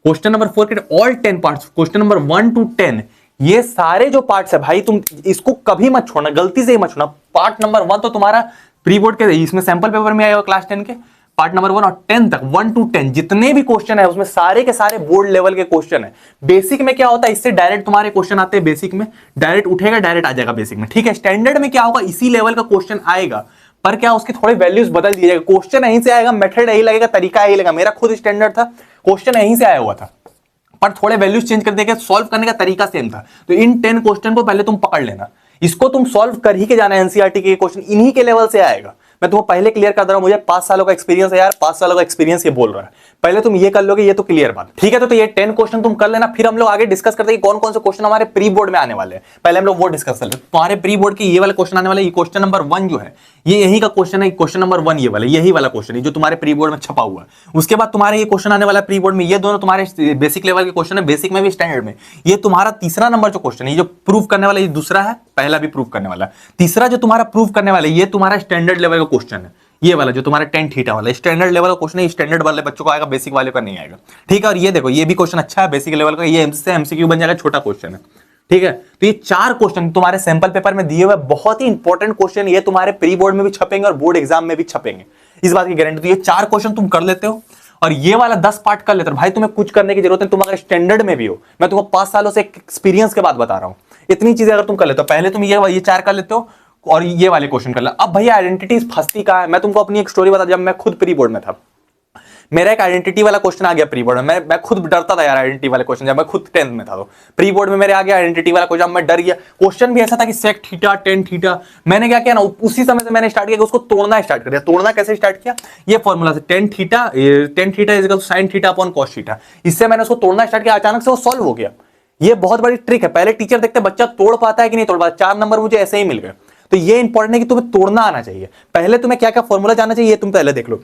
क्वेश्चन नंबर 4 के all 10 parts, question number 1 to 10, ये सारे जो पार्ट्स है भाई, तुम इसको कभी मत छोड़ना, गलती से ही मत छोड़ना। पार्ट नंबर 1 तो तुम्हारा प्री बोर्ड के इसमें सैंपल पेपर में आया हुआ क्लास 10 के, पार्ट नंबर 1 और 10 तक, 1 to 10 जितने भी क्वेश्चन है उसमें सारे के सारे बोर्ड लेवल के क्वेश्चन है। बेसिक में क्या होता है, इससे डायरेक्ट तुम्हारे क्वेश्चन आते हैं, बेसिक में डायरेक्ट उठेगा, डायरेक्ट आ जाएगा बेसिक में, ठीक है। स्टैंडर्ड में क्या होगा, इसी लेवल का क्वेश्चन आएगा, पर क्या उसके थोड़े वैल्यूज बदल दिए जाएगा। क्वेश्चन यहीं से आएगा, मेथड यही लगेगा, तरीका यही लगेगा। मेरा खुद स्टैंडर्ड था, क्वेश्चन यहीं से आया हुआ था, पर थोड़े वैल्यूज चेंज कर देंगे, सॉल्व करने का तरीका सेम था। तो इन 10 क्वेश्चन को पहले तुम पकड़ लेना, इसको तुम सॉल्व कर ही के जाना है। एनसीईआरटी के क्वेश्चन इन्हीं के लेवल से आएगा। मैं तुम्हें पहले क्लियर कर दे रहा हूं, मुझे 5 सालों का एक्सपीरियंस है यार, 5 सालों का एक्सपीरियंस ये बोल रहा है। पहले तुम ये कर लोगे, ये तो क्लियर बात, ठीक है। तो ये 10 क्वेश्चन तुम कर लेना, फिर हम लोग आगे डिस्कस करते हैं कि कौन कौन से क्वेश्चन हमारे प्री बोर्ड में आने वाले हैं। पहले हम लोग वो डिस्कस कर लेते हैं। तुम्हारे प्री बोर्ड के ये वाले क्वेश्चन आने वाले, ये क्वेश्चन नंबर 1 जो है, ये यही का क्वेश्चन है, क्वेश्चन नंबर 1 ये वाला, यही वाला क्वेश्चन है जो तुम्हारे प्री बोर्ड में छपा हुआ है। उसके बाद तुम्हारे ये क्वेश्चन आने वाला प्री बोर्ड में, ये दोनों तुम्हारे बेसिक लेवल के क्वेश्चन है, बेसिक में भी स्टैंडर्ड में। ये तुम्हारा तीसरा नंबर जो क्वेश्चन है, ये जो प्रूव करने वाला, ये दूसरा है, पहला भी प्रूव करने वाला, तीसरा जो तुम्हारा प्रूव करने वाला, ये तुम्हारा स्टैंडर्ड लेवल का क्वेश्चन है। ये वाला जो तुम्हारा 10 थीटा वाला स्टैंडर्ड लेवल का क्वेश्चन है, स्टैंडर्ड वाले बच्चों को आएगा, बेसिक वाले का नहीं आएगा, ठीक है। और ये देखो, ये भी क्वेश्चन अच्छा है बेसिक लेवल का, ये एमसीक्यू बन जाएगा, छोटा क्वेश्चन है, ठीक है। तो ये 4 क्वेश्चन तुम्हारे सैंपल पेपर में दिए हुए, बहुत ही इंपॉर्टेंट क्वेश्चन, ये तुम्हारे प्री बोर्ड में भी छपेंगे और बोर्ड एग्जाम में भी छपेंगे, इस बात की गारंटी। तो ये 4 क्वेश्चन तुम कर लेते हो और ये वाला 10 पार्ट कर लेते हो भाई, तुम्हें कुछ करने की जरूरत नहीं। तुम अगर स्टैंडर्ड में भी हो, मैं तुमको 5 सालों से एक्सपीरियंस के बाद बता रहा हूं, इतनी चीजें अगर तुम कर लेते हो, पहले तुम ये 4 कर लेते हो और ये वाले क्वेश्चन कर लो। अब भैया आइडेंटिटीज फंसती कहां है, मैं तुमको अपनी एक स्टोरी बता। जब मैं खुद प्री बोर्ड में था, मेरा एक आइडेंटिटी वाला क्वेश्चन आ गया प्री बोर्ड में, मैं खुद डरता था यार आइडेंटिटी वाले क्वेश्चन, जब मैं खुद 10th में था। तो प्री बोर्ड में मेरे आ गया आइडेंटिटी वाला क्वेश्चन, मैं डर गया। क्वेश्चन भी ऐसा था कि सेक थीटा टेन थीटा। मैंने क्या किया ना, उसी समय से मैंने स्टार्ट किया कि उसको तोड़ना स्टार्ट कर दिया। तोड़ना कैसे स्टार्ट किया, ये फॉर्मूला से tan theta is equal to sine theta upon cos theta, इससे मैंने उसको तोड़ना स्टार्ट किया, अचानक से वो सॉल्व हो गया। ये बहुत बड़ी ट्रिक है। पहले टीचर देखते बच्चा तोड़ पाता है कि नहीं तोड़ पाता, 4 नंबर मुझे ऐसे ही मिल गए। तो ये इंपॉर्टेंट है कि तुम्हें तोड़ना आना चाहिए। पहले तुम्हें क्या क्या फॉर्मूला जानना चाहिए, तुम पहले देख लो।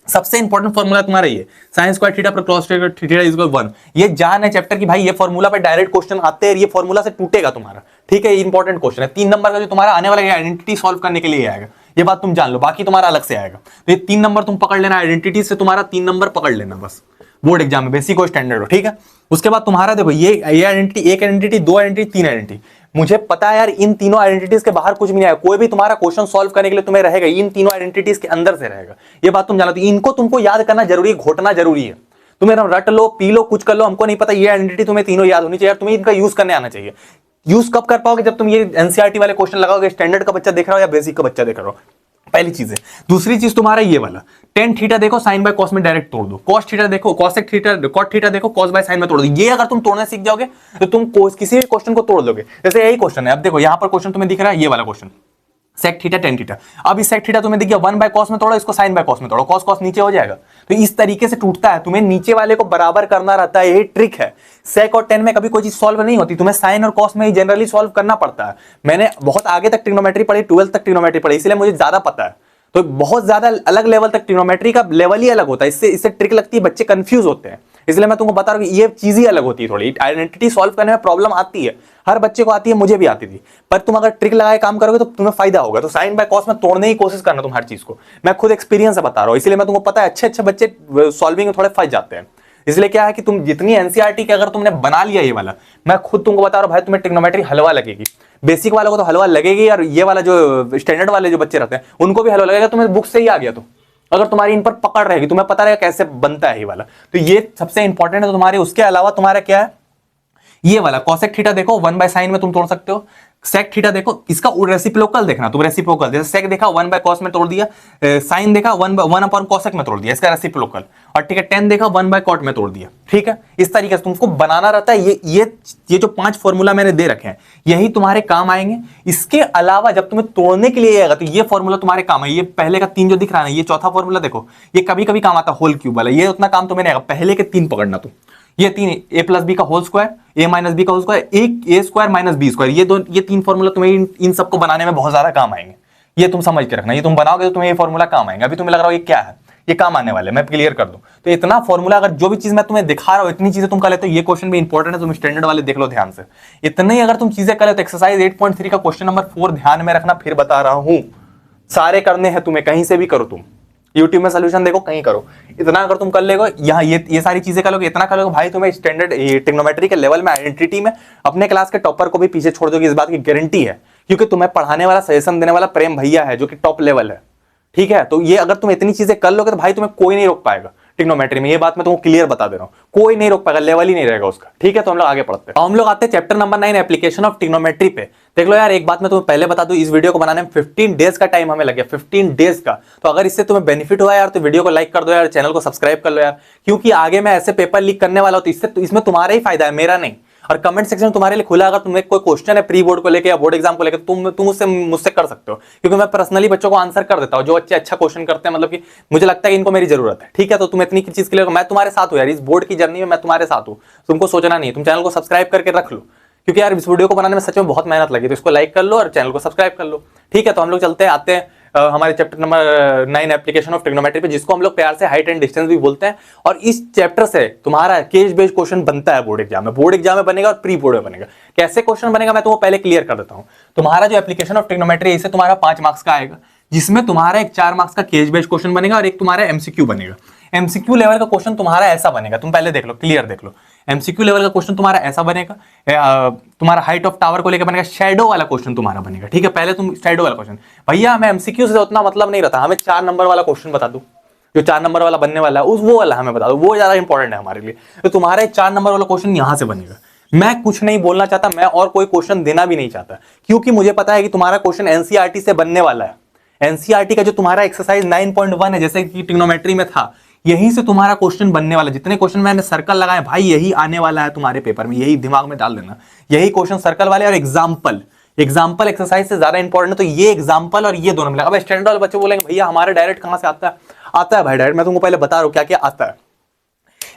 सबसे इंपॉर्टेंट फॉर्मूला तुम्हारा ये sin स्क्वायर थीटा पर cos थीटा इज इक्वल 1। ये जान है चैप्टर की भाई, ये फॉर्मूला पे डायरेक्ट क्वेश्चन आते हैं, ये फॉर्मूला से टूटेगा तुम्हारा, ठीक है। इंपॉर्टेंट क्वेश्चन है, 3 नंबर का जो तुम्हारा आने वाला है आइडेंटिटी सॉल्व करने के लिए आएगा, ये बात तुम जान लो, बाकी तुम्हारा अलग से आएगा। तो ये 3 नंबर तुम पकड़ लेना, आइडेंटिटी से तुम्हारा 3 नंबर पकड़ लेना बस, बोर्ड एग्जाम में बेसिक और स्टैंडर्ड हो, ठीक है। उसके बाद तुम्हारा देखो ये आइडेंटिटी, एक आइडेंटिटी, 2 आइडेंटिटी, 3 आइडेंटिटी। मुझे पता है यार इन तीनों आइडेंटिटीज के बाहर कुछ भी नहीं आएगा, कोई भी तुम्हारा क्वेश्चन सॉल्व करने के लिए तुम्हें रहेगा, इन तीनों आइडेंटिटीज के अंदर से रहेगा, ये बात तुम जानो। तो इनको तुमको याद करना जरूरी है, घोटना जरूरी है। तुम्हें रट लो, पी लो, कुछ कर लो, हमको नहीं पता, ये आइडेंटिटी तुम्हें तीनों याद होनी चाहिए, तुम्हें इनका यूज करने आना चाहिए। यूज कब कर पाओगे, जब तुम ये एनसीईआरटी वाले क्वेश्चन लगाओगे, स्टैंडर्ड का बच्चा देख रहा हो या बेसिक का बच्चा देख रहा हो, पहली चीज है। दूसरी चीज तुम्हारा ये वाला टेन थीटा देखो, साइन बाय कॉस में डायरेक्ट तोड़ दो, कॉस थीटा देखो, कॉसेक थीटा, कॉट थीटा देखो, कॉस बाय साइन में तोड़ दो। ये अगर तुम तोड़ना सीख जाओगे तो तुम किसी भी क्वेश्चन को तोड़ दोगे। जैसे यही क्वेश्चन है, अब देखो यहां पर क्वेश्चन तुम्हें दिख रहा है, ये वाला question sec theta tan theta. अब इस सेक थीटा तुम्हें दिख गया 1 बाय कॉस में तोड़ो, इसको साइन बाय कॉस में तोड़ो, कॉस कॉस नीचे हो जाएगा। तो इस तरीके से टूटता है, तुम्हें नीचे वाले को बराबर करना रहता है, यही ट्रिक है। सेक और टेन में कभी कोई चीज सॉल्व नहीं होती, तुम्हें साइन और कॉस में ही जनरली सॉल्व करना पड़ता है। मैंने बहुत आगे तक ट्रिग्नोमेट्री पढ़ी, 12th तक ट्रिग्नोमेट्री पढ़ी, इसलिए मुझे ज्यादा पता है। तो बहुत ज्यादा अलग लेवल तक ट्रिग्नोमेट्री का लेवल ही अलग होता है, इससे ट्रिक लगती है, बच्चे कंफ्यूज होते हैं। इसलिए मैं तुमको बता रहा हूं कि ये चीज ही अलग होती है, थोड़ी आइडेंटिटी सॉल्व करने में प्रॉब्लम आती है, हर बच्चे को आती है, मुझे भी आती थी। पर तुम अगर ट्रिक लगाए काम करोगे तो तुम्हें फायदा होगा। तो साइन बाय कॉस में तोड़ने की कोशिश करना तुम हर चीज को, मैं खुद एक्सपीरियंस से बता रहा हूं, इसलिए मैं तुमको पता है अच्छे बच्चे सॉल्विंग में थोड़े फंस जाते हैं। इसलिए क्या है कि तुम जितनी एनसीईआरटी के अगर तुमने बना लिया ये वाला, मैं खुद तुमको बता रहा हूं भाई, तुम्हें ट्रिग्नोमेट्री हलवा लगेगी। बेसिक वालों को तो हलवा लगेगी, और ये वाला जो स्टैंडर्ड वाले जो बच्चे रहते हैं उनको भी हलवा लगेगा। तुम्हें बुक से ही आ गया तो अगर तुम्हारी इन पर पकड़ रहेगी, तुम्हें पता रहेगा कैसे बनता है ये वाला, तो ये सबसे इंपॉर्टेंट है तुम्हारे। उसके अलावा तुम्हारा क्या है, ये वाला कॉसेक थीटा देखो, 1 बाय साइन में तुम तोड़ सकते हो। सेक थीटा देखो, इसका रेसिप्रोकल देखना तुम, रेसिप्रोकल जैसे सेक देखा 1 बाय कॉस में तोड़ दिया, साइन देखा 1 अपॉन कॉसेक में तोड़ दिया, इसका रेसिप्रोकल। और ठीक है, टेन देखा 1 बाय कॉट में तोड़ दिया, ठीक है। इस तरीके से तुमको बनाना रहता है। ये जो 5 फॉर्मूला मैंने दे रखे हैं, यही तुम्हारे काम आएंगे। इसके अलावा जब तुम्हें तोड़ने के लिए आएगा तो ये फॉर्मूला तुम्हारे काम है। ये पहले का 3 जो दिख रहा है, ये चौथा फॉर्मूला देखो, ये कभी कभी काम आता है, होल क्यूब वाला, ये उतना काम तुम्हें नहीं आएगा। पहले के 3 पकड़ना तुम, ये 3 a प्लस बी का whole square, a minus B का होल स्क्वायर, एक a square minus B square, ये 3 फॉर्मूला तुम्हें इन सबको बनाने में बहुत ज्यादा काम आएंगे। ये तुम समझ के रखना, ये तुम बनाओगे तो तुम्हें ये फॉर्मूला काम आएंगे। अभी तुम्हें लग रहा हो ये क्या है, ये काम आने वाले, मैं क्लियर कर दूं। तो इतना फॉर्मूला, अगर जो भी चीज मैं तुम्हें दिखा रहा हूं इतनी चीजें तुम कर लेते हो, ये क्वेश्चन भी इंपॉर्टेंट है, तुम स्टैंडर्ड वाले देख लो ध्यान से। इतने ही अगर तुम चीजें कर लेते, एक्सरसाइज 8.3 का क्वेश्चन नंबर 4 ध्यान में रखना, फिर बता रहा हूं, सारे करने हैं तुम्हें, कहीं से भी करो तुम, यूट्यूब में सोल्यूशन देखो, कहीं करो। इतना अगर तुम कर लेगो, यहाँ ये सारी चीजें कर लोगे, इतना कर लोगे भाई, तुम्हें स्टैंडर्ड ट्रिग्नोमेट्री के लेवल में, आइडेंटिटी में अपने क्लास के टॉपर को भी पीछे छोड़ दोगे, इस बात की गारंटी है। क्योंकि तुम्हें पढ़ाने वाला, सजेशन देने वाला प्रेम भैया है, जो कि टॉप लेवल है। ठीक है, तो ये अगर तुम इतनी चीजें कर लोगे तो भाई तुम्हें कोई नहीं रोक पाएगा ट्रिग्नोमेट्री में, ये बात मैं तुमको क्लियर बता दे रहा हूं, कोई नहीं रोक पाएगा, लेवल ही नहीं रहेगा उसका। ठीक है, तो हम लोग आगे पढ़ते हैं। हम लोग आते हैं chapter number 9, application of trigonometry पे। देख लो यार, एक बात मैं तुम्हें पहले बता दूं, इस वीडियो को बनाने में 15 डेज का टाइम हमें लगे, 15 डेज का। तो अगर इससे तुम्हें बेनिफिट हुआ यार, तो वीडियो को लाइक कर दो यार, चैनल को सब्सक्राइब कर लो यार, क्योंकि आगे मैं ऐसे पेपर लीक करने वाला हूं, तो इसमें तुम्हारा ही फायदा है, मेरा नहीं। और कमेंट सेक्शन तुम्हारे लिए खुला, अगर तुम्हें कोई क्वेश्चन है प्री बोर्ड को लेकर या बोर्ड एग्जाम को लेकर, तुम मुझसे कर सकते हो, क्योंकि मैं पर्सनली बच्चों को आंसर कर देता हूं, जो बच्चे अच्छा क्वेश्चन करते हैं, मतलब कि मुझे लगता है कि इनको मेरी जरूरत है। ठीक है, तो तुम इतनी चीज के लिए, मैं तुम्हारे साथ हूं यार, इस बोर्ड की जर्नी में मैं तुम्हारे साथ हूं, तुमको सोचना नहीं है, तुम चैनल को सब्सक्राइब करके रख लो, क्योंकि यार इस वीडियो को बनाने में सच में बहुत मेहनत लगी, तो इसको लाइक कर लो और चैनल को सब्सक्राइब कर लो। ठीक है, तो हम लोग चलते हैं, आते हैं हमारे chapter number 9 application of trigonometry पे, जिसको हम लोग प्यार से हाइट एंड डिस्टेंस भी बोलते हैं। और इस चैप्टर से तुम्हारा केस बेस्ड क्वेश्चन बनता है बोर्ड एग्जाम में, बनेगा और प्री बोर्ड में बनेगा। कैसे क्वेश्चन बनेगा मैं तुमको पहले क्लियर कर देता हूं। तुम्हारा जो एप्लीकेशन ऑफ ट्रिग्नोमेट्री है, इससे तुम्हारा 5 मार्क्स का आएगा, जिसमें तुम्हारा एक 4 मार्क्स का केस बेस्ड क्वेश्चन बनेगा और एक तुम्हारा एमसीक्यू बनेगा। एमसीक्यू लेवल का क्वेश्चन तुम्हारा ऐसा बनेगा, तुम पहले देख लो, क्लियर देख लो। एमसीक्यू लेवल का क्वेश्चन तुम्हारा ऐसा बनेगा, तुम्हारा हाइट ऑफ टावर को लेकर बनेगा, शैडो वाला क्वेश्चन तुम्हारा बनेगा। ठीक है, पहले तुम शैडो वाला क्वेश्चन, भैया हमें एमसीक्यू से उतना मतलब नहीं रहता, हमें 4 नंबर वाला क्वेश्चन बता दो, जो 4 नंबर वाला बनने वाला है, वो वाला हमें बता दो, वो ज्यादा इंपॉर्टेंट है हमारे लिए। तो तुम्हारा 4 नंबर वाला क्वेश्चन यहां से बनेगा। मैं कुछ नहीं बोलना चाहता, मैं और कोई क्वेश्चन देना भी नहीं चाहता, क्योंकि मुझे पता है कि तुम्हारा क्वेश्चन एनसीईआरटी से बनने वाला है। एनसीईआरटी का जो तुम्हारा एक्सरसाइज 9.1 है, जैसे कि ट्रिग्नोमेट्री में था, यहीं से तुम्हारा क्वेश्चन बनने वाला। जितने क्वेश्चन मैंने सर्कल लगाए भाई, यही आने वाला है तुम्हारे पेपर में, यही दिमाग में डाल देना, यही क्वेश्चन सर्कल वाले। और एग्जाम्पल एक्सरसाइज से ज्यादा इंपॉर्टेंट है, तो ये एग्जाम्पल और ये दोनों मिलेगा। अब स्टैंडर्ड वाले बच्चे बोलेंगे भैया हमारे डायरेक्ट कहां से आता है भाई डायरेक्ट, मैं तुमको पहले बता रहा हूं क्या क्या आता है।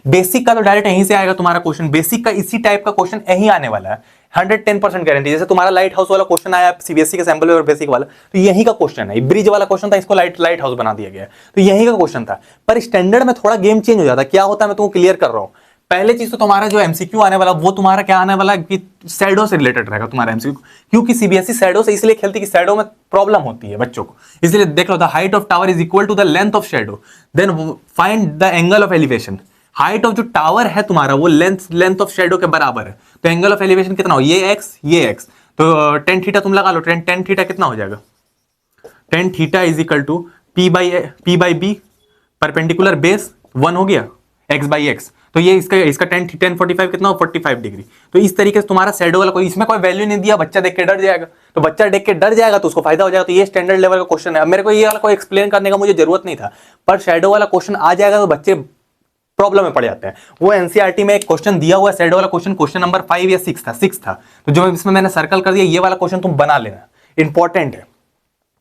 बेसिक का तो डायरेक्ट यहीं से आएगा तुम्हारा क्वेश्चन, बेसिक का इसी टाइप का क्वेश्चन यहीं आने वाला है, 110% गारंटी। जैसे तुम्हारा लाइट हाउस वाला क्वेश्चन आया सीबीएसई के सैंपल और बेसिक वाला, तो यही का क्वेश्चन है। ब्रिज वाला क्वेश्चन था, इसको लाइट हाउस बना दिया गया, तो यही का क्वेश्चन था। पर स्टैंडर्ड में थोड़ा गेम चेंज हो जाता है। क्या होता है मैं तुमको क्लियर कर रहा हूं। पहले चीज तो तुम्हारा जो एमसीक्यू आने वाला, वो तुम्हारा क्या आने वाला कि शैडो से रिलेटेड रहेगा तुम्हारा एमसीक्यू, क्योंकि सीबीएसई शैडो से इसलिए खेलती है कि शैडो में प्रॉब्लम होती है बच्चों को, इसलिए देख लो, the height of tower is equal to the length of shadow, then find the angle of elevation. Height of जो टावर है तुम्हारा, वो लेंथ ऑफ शेडो के बराबर है, तो एंगल ऑफ एलिवेशन कितना हो, ये एक्स, तो टेन थीटा तुम लगा लो, टेन थीटा कितना हो जाएगा, tan theta is equal to P by B, perpendicular base 1 हो गया, एक्स बाई एक्स, तो ये इसका टेन 45 कितना हो, 45 डिग्री। तो इस तरीके से तुम्हारा शैडो वाला कोई, इसमें कोई वैल्यू नहीं दिया, बच्चा देख के डर जाएगा, तो बच्चा देख के डर जाएगा तो उसको फायदा हो जाएगा। तो ये स्टैंडर्ड लेवल का क्वेश्चन है। अब मेरे को ये वाला कोई एक्सप्लेन करने का मुझे जरूरत नहीं था, पर शैडो वाला क्वेश्चन आ जाएगा तो बच्चे प्रॉब्लम में पड़ जाते हैं। वो एनसीईआरटी में एक क्वेश्चन दिया हुआ है शैडो वाला क्वेश्चन नंबर 5 या 6 था, तो जो इसमें मैंने सर्कल कर दिया, ये वाला क्वेश्चन तुम बना लेना, इंपॉर्टेंट है।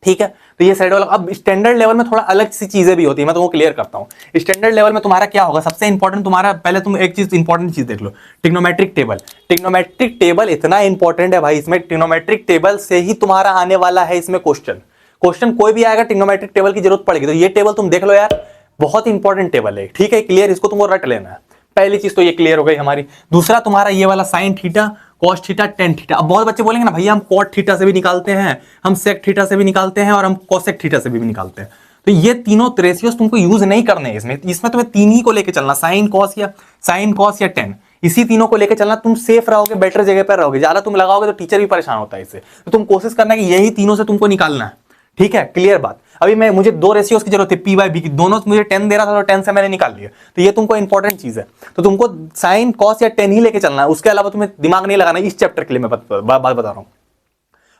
ठीक है, तो ये शैडो वाला। अब स्टैंडर्ड लेवल में थोड़ा अलग सी चीजें भी होती है, मैं तुमको क्लियर करता हूं। स्टैंडर्ड लेवल में तुम्हारा क्या होगा, सबसे इंपॉर्टेंट तुम्हारा, पहले तुम एक चीज इंपॉर्टेंट चीज देख लो, ट्रिग्नोमेट्रिक टेबल। ट्रिग्नोमेट्रिक टेबल इतना इंपॉर्टेंट है भाई, इसमें ट्रिग्नोमेट्रिक टेबल से ही तुम्हारा आने वाला है, इसमें क्वेश्चन कोई भी आएगा ट्रिग्नोमेट्रिक टेबल की जरूरत पड़ेगी, तो ये टेबल तुम देख लो यार, बहुत इंपॉर्टेंट टेबल है। ठीक है, क्लियर, इसको तुमको रट लेना है। पहली चीज तो ये क्लियर हो गई हमारी। दूसरा तुम्हारा ये वाला sine theta, cos theta, tan theta. अब बहुत बच्चे बोलेंगे ना भैया हम कॉट थीटा से भी निकालते हैं, हम सेक थीटा से भी निकालते हैं और हम कोसेक थीटा से भी निकालते हैं। तो ये तीनों रेशियोज तुमको यूज नहीं करने हैं इसमें तुम्हें 3 ही को लेकर चलना, साइन कॉस या टेन, इसी तीनों को लेकर चलना। तुम सेफ रहोगे, बेटर जगह पर रहोगे। ज्यादा तुम लगाओगे तो टीचर भी परेशान होता है इससे, तो तुम कोशिश करना है कि यही तीनों से तुमको निकालना है। ठीक है, क्लियर बात। अभी मुझे 2 रेशियोज की जरूरत है, पी बाई बी की, दोनों मुझे 10 दे रहा था, तो 10 से मैंने निकाल लिया। तो ये तुमको इंपॉर्टेंट चीज है, तो तुमको साइन कॉस या 10 ही लेके चलना है, उसके अलावा तुम्हें दिमाग नहीं लगाना। इस चैप्टर के लिए मैं बात बता रहा हूं।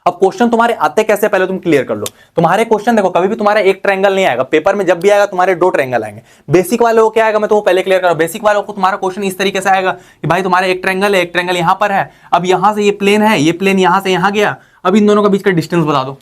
अब क्वेश्चन तुम्हारे आते कैसे, पहले तुम क्लियर कर लो। तुम्हारे क्वेश्चन देखो, कभी भी तुम्हारा एक ट्रायंगल नहीं आएगा पेपर में, जब भी आएगा तुम्हारे 2 ट्रायंगल आएंगे। बेसिक वालों को क्या आएगा, मैं तुमको पहले क्लियर कर रहा हूं। बेसिक वालों को तुम्हारा क्वेश्चन इस तरीके से आएगा कि भाई तुम्हारा एक ट्रायंगल है, एक ट्रायंगल यहां पर है, अब यहां से ये प्लेन है, ये प्लेन यहां से यहां गया, अब इन दोनों के बीच का डिस्टेंस बता दो।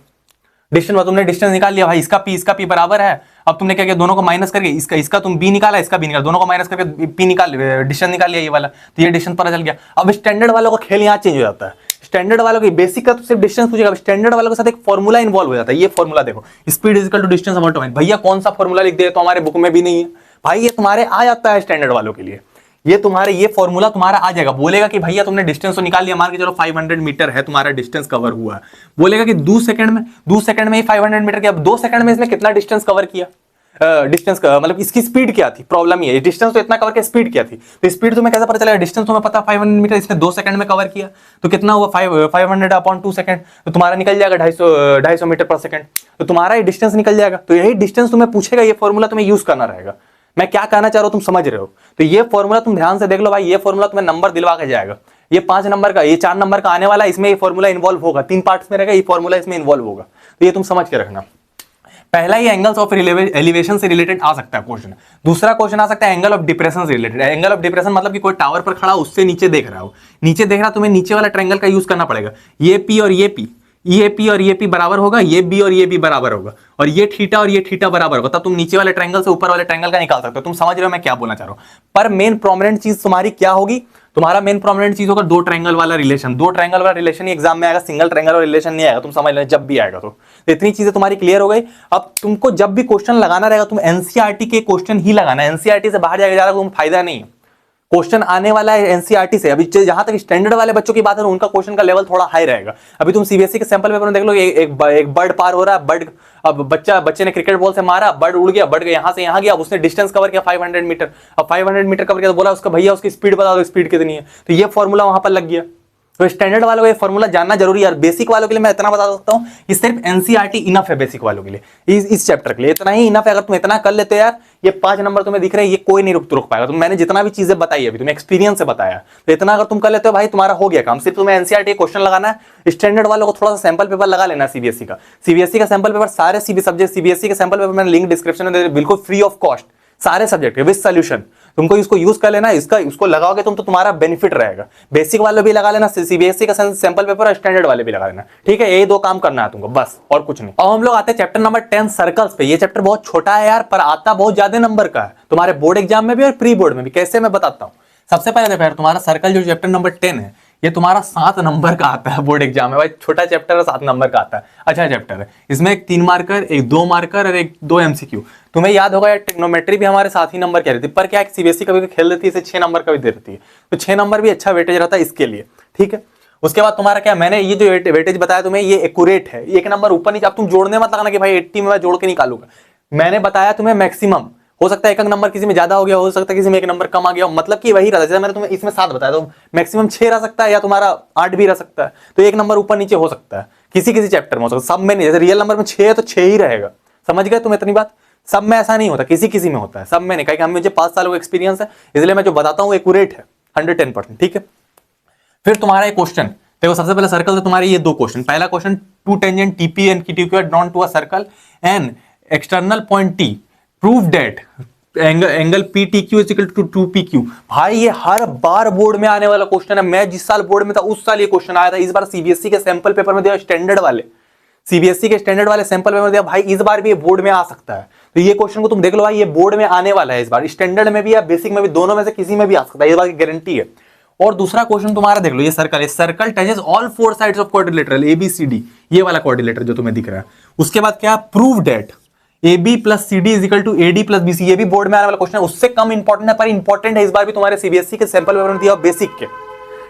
डिस्टेंस, तुमने डिस्टेंस निकाल लिया भाई, इसका पी बराबर है। अब तुमने क्या किया, दोनों को माइनस करके इसका तुम बी निकाला, इसका बी निकाला, दोनों को माइनस करके पी निकाल, डिस्टेंस निकाल लिया ये वाला, तो ये डिस्टेंस पता चल गया। अब स्टैंडर्ड वालों का खेल यहाँ चेंज हो जाता है। स्टैंडर्ड वालों की बेसिक का तो सिर्फ डिस्टेंस पूछेगा, स्टैंडर्ड वालों के साथ एक फॉर्मूला इन्वॉल्व हो जाता है। ये फॉर्मूला देखो, speed is equal to distance upon time. भैया कौन सा फॉर्मूला लिख दिया, तो हमारे बुक में भी नहीं है भाई, ये तुम्हारे आ जाता है स्टैंडर्ड वालों के लिए। ये तुम्हारे ये फॉर्मूला तुम्हारा आ जाएगा। बोलेगा कि भैया तुमने डिस्टेंस तो निकाल लिया, मान के चलो 500 मीटर है तुम्हारा डिस्टेंस कवर हुआ है, बोलेगा कि 2 सेकंड में ही 500 मीटर किया। अब 2 सेकंड में इसने कितना डिस्टेंस कवर किया, डिस्टेंस का मतलब इसकी स्पीड क्या थी, प्रॉब्लम ये डिस्टेंस तो इतना कवर किया, स्पीड क्या थी। तो स्पीड तुम्हें कैसे पता चलेगा, डिस्टेंस तुम्हें पता 500 मीटर, इसने 2 सेकंड में कवर किया, तो कितना हुआ 500 अपॉन 2 सेकंड, तो तुम्हारा निकल जाएगा 250 मीटर पर सेकंड, तो तुम्हारा ये डिस्टेंस निकल जाएगा। तो यही डिस्टेंस तुम्हें पूछेगा, ये फॉर्मूला तुम्हें यूज करना रहेगा। मैं क्या कहना चाह रहा हूं तुम समझ रहे हो। तो ये फॉर्मूला तुम ध्यान से देख लो भाई, ये फॉर्मूला तुम्हें नंबर दिलवा के जाएगा। ये 5 नंबर का, ये 4 नंबर का आने वाला, इसमें ये फॉर्मूला इन्वॉल्व होगा, 3 पार्ट्स में रहेगा, ये फॉर्मूला इसमें इन्वॉल्व होगा। तो ये तुम समझ के रखना। पहला ये एंगल्स ऑफ एलिवेशन से रिलेटेड आ सकता है क्वेश्चन। दूसरा क्वेश्चन आ सकता है एंगल ऑफ डिप्रेशन से रिलेटेड। एंगल ऑफ डिप्रेशन मतलब कि कोई टावर पर खड़ा उससे नीचे देख रहा हो, नीचे देख रहा, तुम्हें नीचे वाला ट्रायंगल का यूज करना पड़ेगा। ये पी और ये पी, ये पी और ये पी बराबर होगा, ये बी और ये बी बराबर होगा, और ये थीटा और ये थीटा बराबर होगा, तब तुम नीचे वाले ट्रायंगल से ऊपर वाले ट्रायंगल का निकाल सकते हो। तुम समझ रहे हो मैं क्या बोलना चाह रहा हूं। पर मेन प्रोमिनेंट चीज तुम्हारी क्या होगी, तुम्हारा मेन प्रोमिनेंट चीज होगा 2 ट्रायंगल वाला रिलेशन। 2 ट्रायंगल वाला रिलेशन ही एग्जाम में आएगा, सिंगल ट्रायंगल वाला रिलेशन नहीं आएगा, तुम समझ लेना जब भी आएगा। तो इतनी चीजें तुम्हारी क्लियर हो गई। अब तुमको जब भी क्वेश्चन लगाना रहेगा, तुम एनसीईआरटी के क्वेश्चन ही लगाना है, एनसीईआरटी से बाहर जाएगा ज्यादा तुम फायदा नहीं है। क्वेश्चन आने वाला है एनसीईआरटी से। अभी जहां तक स्टैंडर्ड वाले बच्चों की बात है, उनका क्वेश्चन का लेवल थोड़ा हाई रहेगा। अभी तुम सीबीएसई के सैंपल पेपर में देख लो, एक बर्ड पार हो रहा है, बर्ड, अब बच्चे ने क्रिकेट बॉल से मारा, बर्ड उड़ गया, बर्ड यहां से यहां गया, अब उसने डिस्टेंस कवर किया 500 मीटर। अब 500 मीटर कवर किया तो बोला उसका भैया उसकी स्पीड बता दो, स्पीड कितनी है। तो ये फॉर्मूला वहां पर लग गया। तो स्टैंडर्ड वालों को ये फॉर्मूला जानना जरूरी है। और बेसिक वालों के लिए मैं इतना बता सकता हूं, ये सिर्फ एनसीईआरटी इनफ है बेसिक वालों के लिए, इस चैप्टर के लिए इतना ही इनफ है। अगर तुम इतना कर लेते यार, ये 5 नंबर तुम्हें दिख रहे हैं, ये कोई नहीं रोक पाएगा। तुम मैंने जितना भी चीजें बताई अभी तुम्हें एक्सपीरियंस से बताया, तो इतना अगर तुम कर लेते हो भाई, तुम्हारा हो गया काम। सिर्फ तुम्हें एनसीईआरटी क्वेश्चन लगाना है। स्टैंडर्ड वालों को थोड़ा सा सैंपल पेपर लगा लेना सीबीएसई का। सीबीएसई का सैंपल पेपर सारे सब्जेक्ट सीबीएसई के सैंपल पेपर मैंने लिंक डिस्क्रिप्शन में दे दिया, बिल्कुल फ्री ऑफ कॉस्ट, सारे सब्जेक्ट विद सॉल्यूशन। तुमको इसको यूज कर लेना, उसको लगाओगे तुम तो तुम्हारा बेनिफिट रहेगा। बेसिक वाले भी लगा लेना, सीबीएसई का सैंपल पेपर, और स्टैंडर्ड वाले भी लगा लेना, ठीक है। यही 2 काम करना है तुमको बस, और कुछ नहीं। अब हम लोग आते हैं चैप्टर नंबर 10 सर्कल्स पे। ये चैप्टर बहुत छोटा है यार, पर आता बहुत ज्यादा नंबर का है, तुम्हारे बोर्ड एग्जाम में भी और प्री बोर्ड में भी। कैसे मैं बताता हूँ। सबसे पहले देखो यार, तुम्हारा सर्कल जो चैप्टर नंबर 10 है, ये तुम्हारा 7 नंबर का आता है बोर्ड एग्जाम में। भाई छोटा चैप्टर है, 7 नंबर का आता है, अच्छा चैप्टर है। इसमें एक 3 मार्कर, एक 2 मार्कर और एक 2 एमसीक्यू। तुम्हें याद होगा यार, ट्रिग्नोमेट्री भी हमारे 7 ही नंबर की रहती है, पर क्या सीबीएसई कभी खेल देती है, इसे 6 नंबर का भी दे देती है। तो 6 नंबर भी अच्छा वेटेज रहता है इसके लिए, ठीक है। उसके बाद तुम्हारा क्या, मैंने ये जो वेटेज बताया तुम्हें, ये एक्यूरेट है, 1 नंबर ऊपर नीचे। अब तुम जोड़ने मत लगाना कि भाई 80 में मैं जोड़ के निकालूंगा। मैंने बताया तुम्हें मैक्सिमम, हो सकता है एक नंबर किसी में ज्यादा हो गया, हो सकता है किसी में 1 नंबर कम आ गया, मतलब कि वही रहता है। जैसे मैंने तुम्हें इसमें 7 बताया, तो मैक्सिमम 6 रह सकता है, या तुम्हारा 8 भी रह सकता है। तो 1 नंबर ऊपर नीचे हो सकता है, किसी किसी चैप्टर में हो सकता है, सब में नहीं। जैसे रियल नंबर में 6 है तो 6 ही रहेगा, समझ गए तुम इतनी बात। सब में ऐसा नहीं होता, किसी किसी में होता है, सब में नहीं। कहीं मुझे 5 सालों का एक्सपीरियंस है, इसलिए मैं जो बताता हूँ एक्यूरेट है 110%, ठीक है। फिर तुम्हारा एक क्वेश्चन देखो, सबसे पहले सर्कल से तुम्हारे ये 2 क्वेश्चन। पहला question, 2 tangent TP and Q drawn to a circle and external point T, prove that angle P T Q is equal to 2PQ। भाई ये हर बार बोर्ड में आने वाला क्वेश्चन है। मैं जिस साल बोर्ड में था उस साल ये क्वेश्चन आया था। इस बार सीबीएसई के सैंपल पेपर में दिया, स्टैंडर्ड वाले सीबीएसई के स्टैंडर्ड वाले सैंपल पेपर में दिया। भाई इस बार भी ये बोर्ड में आ सकता है, तो ये क्वेश्चन को तुम देख लो भाई, ये बोर्ड में आने वाला है इस बार, स्टैंडर्ड में भी या बेसिक में भी, दोनों में से किसी में भी आ सकता है, इस बार की गारंटी है। और दूसरा क्वेश्चन तुम्हारा देख लो, ये circle touches all 4 sides of quadrilateral ABCD, ये वाला क्वाड्रिलेटर जो तुम्हें दिख रहा है। उसके बाद क्या, prove that AB + CD = AD + BC। ये भी बोर्ड में आने वाला क्वेश्चन है, उससे कम इंपॉर्टेंट है पर इंपॉर्टेंट है इस बार भी, तुम्हारे सीबीएसई के सैंपल पेपर में दिया हुआ बेसिक के,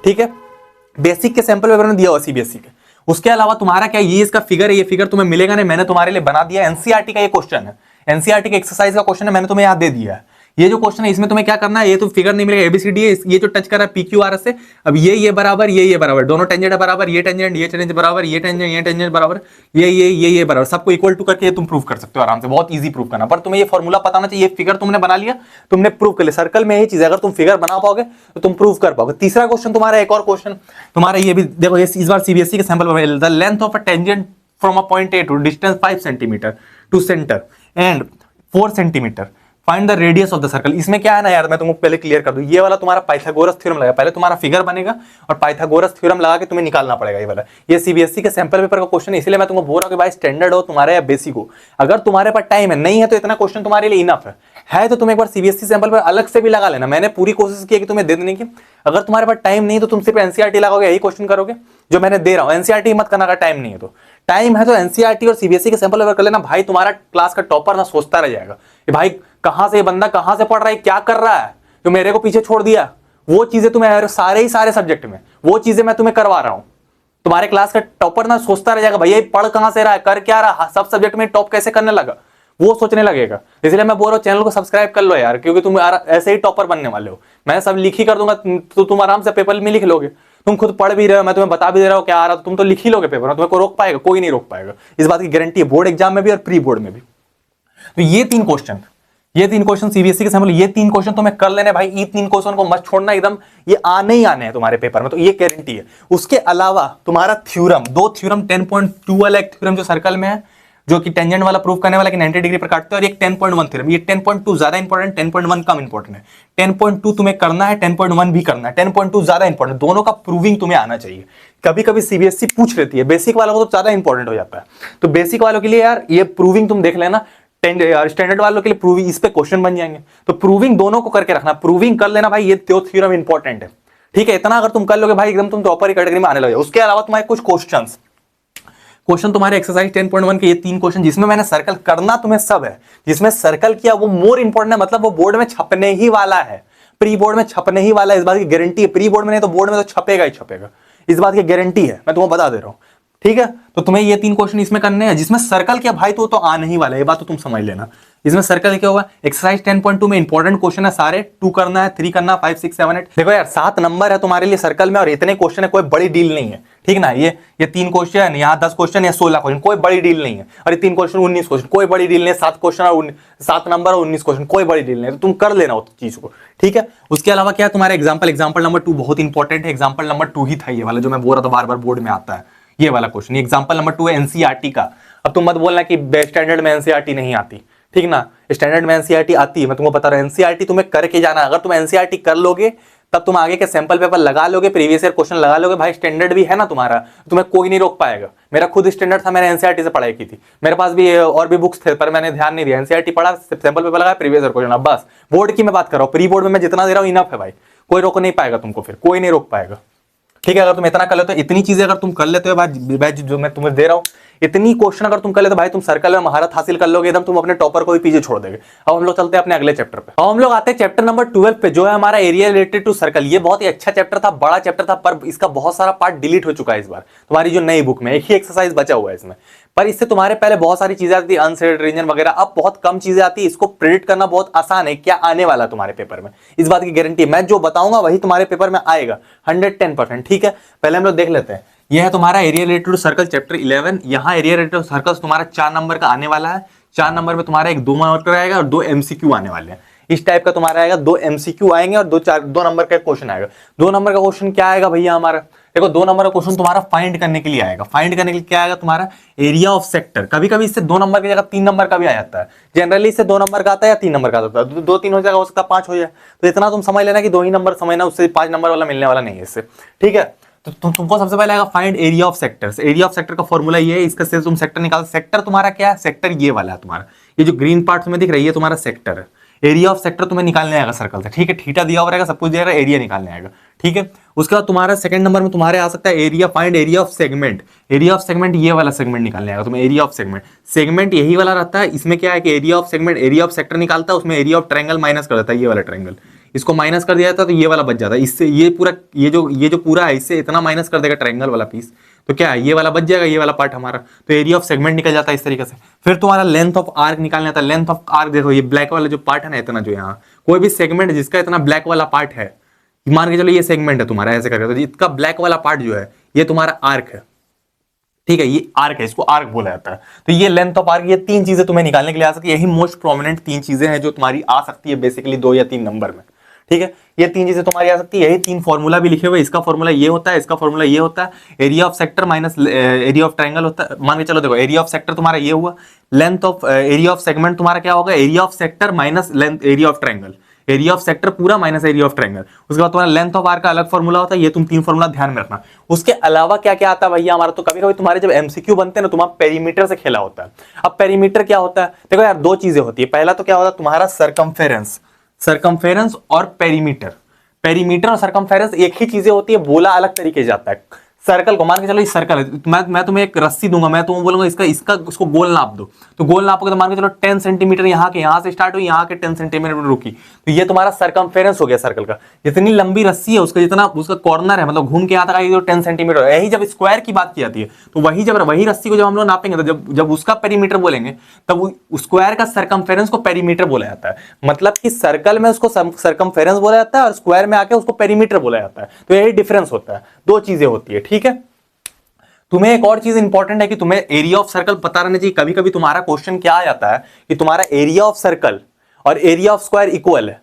ठीक है। बेसिक के सैंपल पेपर में दिया हुआ सीबीएसई के। उसके अलावा तुम्हारा क्या, ये इसका फिगर है, ये फिगर तुम्हें मिलेगा नहीं, मैंने तुम्हारे लिए बना दिया। एनसीईआरटी का ये क्वेश्चन है, एनसीईआरटी के एक्सरसाइज का क्वेश्चन है, मैंने तुम्हें यहाँ दे दिया है। ये जो क्वेश्चन है इसमें तुम्हें क्या करना है, ये तो फिगर नहीं मिलेगा ABCD है, ये जो टच कर रहा है PQR से, अब ये बराबर, ये बराबर, दोनों टेंजेंट है बराबर, ये टेंजेंट बराबर, ये टेंजेंट बराबर, ये बराबर, सबको इक्वल टू करके तुम प्रूव कर सकते हो आराम से, बहुत इजी प्रूव करना। पर तुम्हें ये फॉर्मूला पता होना चाहिए। ये फिगर तुमने बना लिया, तुमने प्रूव कर लिया। सर्कल में यही चीज है, अगर तुम फिगर बना पाओगे तो तुम प्रूव कर पाओगे। तीसरा क्वेश्चन तुम्हारा, एक और क्वेश्चन तुम्हारा ये भी देखो, इस बार सीबीएसई के सैंपल में, the length of a tangent from a point A to distance 5 centimetre to centre and 4 centimetre find the radius of the circle. इसमें क्या है ना यार, मैं तुमको पहले क्लियर कर दूं, ये वाला तुम्हारा पाइथागोरस थ्योरम लगा, पहले तुम्हारा फिगर बनेगा और पाइथागोरस थ्योरम लगा के तुम्हें निकालना पड़ेगा ये वाला। ये सीबीएसई के सैंपल पेपर का क्वेश्चन है, इसलिए मैं तुमको बोल रहा हूं कि भाई स्टैंडर्ड हो तुम्हारे या बेसिक हो। अगर तुम्हारे पास टाइम है, नहीं है तो इतना क्वेश्चन तुम्हारे लिए इनफ है तो तुम एक बार सीबीएसई सैंपल पर अलग से भी लगा लेना। मैंने पूरी कोशिश की कि तुम्हें दे देने की। अगर तुम्हारे पास टाइम नहीं तो तुम सिर्फ एनसीईआरटी लगाओगे, यही क्वेश्चन करोगे जो मैंने दे रहा हूं। एनसीईआरटी मत करना, अगर टाइम नहीं है तो। टाइम है तो एनसीईआरटी और सीबीएसई के सैंपल पेपर कर लेना। भाई तुम्हारा क्लास का टॉपर ना सोचता रह जाएगा कि भाई कहां से ये बंदा कहां से पढ़ रहा है, क्या कर रहा है, जो मेरे को पीछे छोड़ दिया। वो चीजें तुम्हें सारे सब्जेक्ट में वो चीजें मैं तुम्हें करवा रहा हूं। तुम्हारे क्लास का टॉपर ना सोचता रह जाएगा भैया पढ़ कहां से रहा है, कर क्या रहा, सब सब्जेक्ट में टॉप कैसे करने लगा, वो सोचने लगेगा। इसलिए मैं बोल रहा हूँ चैनल को सब्सक्राइब कर लो यार, क्योंकि तुम ऐसे ही टॉपर बनने वाले हो। मैं सब लिख ही कर दूंगा तो तुम आराम से पेपर में लिख लोगे। तुम खुद पढ़ भी रहे हो, मैं तुम्हें बता भी दे रहा हूँ क्या आ रहा, तुम तो लिख ही लोगे पेपर में। तुम्हें को रोक पाएगा? कोई नहीं रोक पाएगा, इस बात की गारंटी है, बोर्ड एग्जाम में भी और प्री बोर्ड में भी। तो ये तीन क्वेश्चन सीबीएसई के सैंपल, ये तीन क्वेश्चन तुम्हें कर लेने भाई। ये तीन क्वेश्चन को मत छोड़ना एकदम, ये आने ही आने हैं तुम्हारे पेपर में, तो ये गारंटी है। उसके अलावा तुम्हारा थ्योरम, दो थ्योरम 10.2 वाला एक थ्योरम जो सर्कल में है, जो कि टेंजेंट वाला प्रूफ करने वाला कि 90 डिग्री पर काटते हैं, और एक 10.1 थ्योरम। ये 10.2 ज्यादा इंपॉर्टेंट, 10.1 कम इंपॉर्टेंट है। 10.2 तुम्हें करना है, 10.1 भी करना है। 10.2 ज्यादा इंपॉर्टेंट, दोनों का प्रूविंग तुम्हें आना चाहिए। कभी कभी सीबीएसई पूछ लेती है, बेसिक वालों को तो ज्यादा इंपॉर्टेंट हो जाता है। तो बेसिक वालों के लिए यार ये प्रूविंग तुम देख लेना, स्टैंडर्ड वालों के लिए प्रूविंग, इस पे क्वेश्चन बन जाएंगे। तो प्रूविंग दोनों को करके रखना, प्रूविंग कर लेना भाई, ये दो थ्योरम इंपॉर्टेंट है। ठीक है, इतना अगर तुम कर लोगे भाई एकदम तुम टॉपर की कैटेगरी में आने लगे। उसके अलावा तुम्हारे कुछ क्वेश्चन तुम्हारे एक्सरसाइज 10.1 के ये तीन क्वेश्चन जिसमें मैंने सर्कल करना तुम्हें सब है, जिसमें सर्कल किया वो मोर इंपॉर्टेंट है, मतलब वो बोर्ड में छपने ही वाला है, प्री बोर्ड में छपने ही वाला है, इस बात की गारंटी है। प्री बोर्ड में नहीं तो बोर्ड में तो छपेगा ही छपेगा, इस बात की गारंटी है, मैं तुम्हें बता दे रहा हूं। ठीक है, तो तुम्हें ये तीन क्वेश्चन इसमें करने हैं, जिसमें सर्कल किया भाई तो आने ही वाला है, ये बात तो तुम समझ लेना। इसमें सर्कल क्या होगा, एक्सरसाइज 10.2 में इंपॉर्टेंट क्वेश्चन है सारे, 2 करना है, 3 करना, 5, 6, 7, 8। देखो यार 7 नंबर है तुम्हारे लिए सर्कल में और इतने क्वेश्चन है, कोई बड़ी डील नहीं है। ठीक ना, ये 3 क्वेश्चन, यहाँ 10 क्वेश्चन या 16 क्वेश्चन, कोई बड़ी डील नहीं है। और ये 3 क्वेश्चन 19 क्वेश्चन, कोई बड़ी डील नहीं है। 7 क्वेश्चन और 7 नंबर और 19 क्वेश्चन, कोई बड़ी डील नहीं है। तो तुम कर लेना उस चीज को। ठीक है, उसके अलावा क्या तुम्हारा एग्जाम्पल नंबर 2 बहुत इंपॉर्टेंट है। एग्जाम्पल नंबर 2 ही था ये वाला जो मैं बोल रहा था, बार बार बोर्ड में आता है ये वाला क्वेश्चन। एग्जाम्पल नंबर 2 है एनसीईआरटी का। अब तुम मत बोलना कि स्टैंडर्ड में एनसीईआरटी नहीं आती, ठीक ना, स्टैंडर्ड में एनसीईआरटी आती है। मैं तुमको बता रहा हूं एनसीईआरटी तुम्हें करके जाना। अगर तुम एनसीईआरटी कर लोगे तब तुम आगे के सैंपल पेपर लगा लोगे, प्रीवियस ईयर क्वेश्चन लगा लोगे भाई, स्टैंडर्ड भी है ना तुम्हारा, तुम्हें कोई नहीं रोक पाएगा। मेरा खुद स्टैंडर्ड था, मैंने एनसीईआरटी से पढ़ाई की थी, मेरे पास भी और भी बुक्स थे पर मैंने ध्यान नहीं दिया। एनसीईआरटी पढ़ा, सैंपल पेपर लगा, प्रीवियस ईयर क्वेश्चन। अब बस बोर्ड की मैं बात कर रहा हूं, प्री बोर्ड में मैं जितना दे रहा हूं इनफ है भाई, कोई रोक नहीं पाएगा तुमको, फिर कोई नहीं रोक पाएगा। ठीक है, अगर तुम इतना कर लेते हो, इतनी चीजें अगर तुम कर लेते हो भाई, जो मैं तुम्हें दे रहा हूं इतनी क्वेश्चन अगर तुम कर लेते हो भाई, तुम सर्कल में महारत हासिल कर लोगे एकदम, तुम अपने टॉपर को भी पीछे छोड़ देंगे। अब हम लोग चलते हैं अपने अगले चैप्टर पे। अब हम लोग आते हैं चैप्टर नंबर 12 पे, जो है हमारा एरिया रिलेटेड टू सर्कल। ये बहुत ही अच्छा चैप्टर था, बड़ा चैप्टर था, पर इसका बहुत सारा पार्ट डिलीट हो चुका है इस बार। तुम्हारी जो नई बुक में एक ही एक्सरसाइज बचा हुआ है इसमें, पर इससे तुम्हारे पहले बहुत सारी चीजें आती थी, अनसेड रीजन वगैरह, अब बहुत कम चीजें आती है। इसको प्रेडिक्ट करना बहुत आसान है, क्या आने वाला तुम्हारे पेपर में, इस बात की गारंटी। मैं जो बताऊंगा वही तुम्हारे पेपर में आएगा 110%। ठीक है, पहले हम लोग देख लेते हैं। यह है तुम्हारा area related to circle chapter 11। यहाँ एरिया रिलेटेड टू सर्कल्स तुम्हारा 4 नंबर का आने वाला है। 4 नंबर में तुम्हारा एक 2 नंबर का आएगा और 2 एमसीक्यू आने वाले हैं। इस टाइप का तुम्हारा आएगा, 2 एमसीक्यू आएंगे और 2 नंबर का क्वेश्चन आएगा। 2 नंबर का क्वेश्चन क्या आएगा भैया हमारा, देखो 2 नंबर का क्वेश्चन तुम्हारा फाइंड करने के लिए आएगा। फाइंड करने के लिए क्या आएगा तुम्हारा, एरिया ऑफ सेक्टर। कभी कभी इससे 2 नंबर की जगह 3 नंबर का भी आ जाता है। जनरली इससे 2 नंबर का आता है या 3 नंबर का आता है, 2-3 हो जाएगा, हो सकता है 5 हो जाए। तो इतना तुम समझ लेना कि 2 ही नंबर समझना, उससे 5 नंबर वाला मिलने वाला नहीं है इससे। ठीक है, तो तुमको सबसे पहले आएगा find area of sectors. Area of sector का फॉर्मूला ये है, इसका से तुम सेक्टर निकाल। सेक्टर तुम्हारा क्या है, सेक्टर ये वाला है तुम्हारा, ये जो ग्रीन पार्ट तुम्हें दिख रही है तुम्हारा सेक्टर है। एरिया ऑफ सेक्टर तुम्हें निकालने आएगा सर्कल से। ठीक है, थीटा दिया हुआ रहेगा, सब कुछ दिया रहेगा, एरिया निकालने आएगा। ठीक है, उसके बाद तुम्हारा सेकंड नंबर में तुम्हारे आ सकता है area, find area of segment. Area of segment ये वाला सेगमेंट निकालने आएगा तुम्हें, एरिया ऑफ सेगमेंट। सेगमेंट यही वाला रहता है। इसमें क्या है कि area of segment area of sector निकालता है, उसमें एरिया ऑफ ट्रायंगल माइनस कर देता है, ये वाला ट्रायंगल, इसको माइनस कर दिया जाता है तो ये वाला बच जाता है। इससे ये पूरा ये जो पूरा है, इससे इतना माइनस कर देगा ट्रायंगल वाला पीस, तो क्या है ये वाला बच जाएगा, ये वाला पार्ट हमारा। तो एरिया ऑफ सेगमेंट निकल जाता है इस तरीके से। फिर तुम्हारा लेंथ ऑफ आर्क निकालना था। लेंथ ऑफ आर्क देखो, ये ब्लैक वाला जो पार्ट है ना, इतना जो यहाँ कोई भी सेगमेंट जिसका इतना ब्लैक वाला पार्ट है, मान के चलो ये सेगमेंट है तुम्हारा, ऐसे करके, तो इसका ब्लैक वाला पार्ट जो है ये तुम्हारा आर्क है। ठीक है, ये आर्क है, इसको आर्क बोला जाता है। तो ये लेंथ ऑफ आर्क, ये 3 चीजें तुम्हें निकालने के लिए आ सकती है। यही मोस्ट प्रोमिनेंट 3 चीजें हैं जो तुम्हारी आ सकती है बेसिकली 2 या 3 नंबर में। ठीक है, ये तीन चीजें तुम्हारी आ सकती है। यही तीन फॉर्मूला भी लिखे हुए, इसका फॉर्मूला ये होता है, इसका फॉर्मूला ये होता है, area of sector minus area of triangle होता है। मान के चलो देखो, एरिया ऑफ सेक्टर तुम्हारा ये हुआ, length of area of segment तुम्हारा क्या होगा, area of sector minus length area of triangle, area of sector पूरा माइनस एरिया ऑफ ट्रायंगल। उसके बाद तुम्हारा लेंथ ऑफ आर का अलग फॉर्मूला होता है, ये तुम तीन फॉर्मूला ध्यान में रखना। उसके अलावा क्या क्या आता है भैया हमारा, तो कभी कभी तुम्हारे जब एमसीक्यू बनते हैं ना, तुम्हारा पेरीमीटर से खेला होता है। अब पेरीमीटर क्या होता है, देखो यार दो चीजें होती है। पहला तो क्या होता है तुम्हारा सरकमफेरेंस, सरकमफेरेंस और पेरीमीटर। पेरीमीटर और सरकमफेरेंस एक ही चीजें होती है, बोला अलग तरीके से जाता है। सर्कल को मान के चलो, ये सर्कल है, मैं तुम्हें एक रस्सी दूंगा, मैं तुम्हें बोलूंगा इसका उसको गोल नाप दो, तो गोल नापोगे तो मान के चलो 10 सेंटीमीटर यहाँ से स्टार्ट हुई, यहाँ के 10 सेंटीमीटर रुकी, तो ये तुम्हारा सरकमफेरेंस हो गया सर्कल का। जितनी लंबी रस्सी है उसका जितना उसका कॉर्नर है, मतलब घूम के यहाँ तक आई तो 10 सेंटीमीटर है। यही जब स्क्वायर की बात की जाती है तो वही रस्सी को जब हम लोग नापेंगे तो जब उसका पेरीमीटर बोलेंगे तब स्क्वायर का सरकमफेरेंस को पेरीमीटर बोला जाता है। मतलब कि सर्कल में उसको सरकमफेरेंस बोला जाता है और स्क्वायर में आके उसको पेरीमीटर बोला जाता है। तो यही डिफरेंस होता है, दो चीजें होती है। ठीक है, तुम्हें एक और चीज इंपॉर्टेंट है कि तुम्हें एरिया ऑफ सर्कल पता रहना चाहिए। कभी कभी तुम्हारा क्वेश्चन क्या आ जाता है कि तुम्हारा एरिया ऑफ सर्कल और एरिया ऑफ स्क्वायर इक्वल है,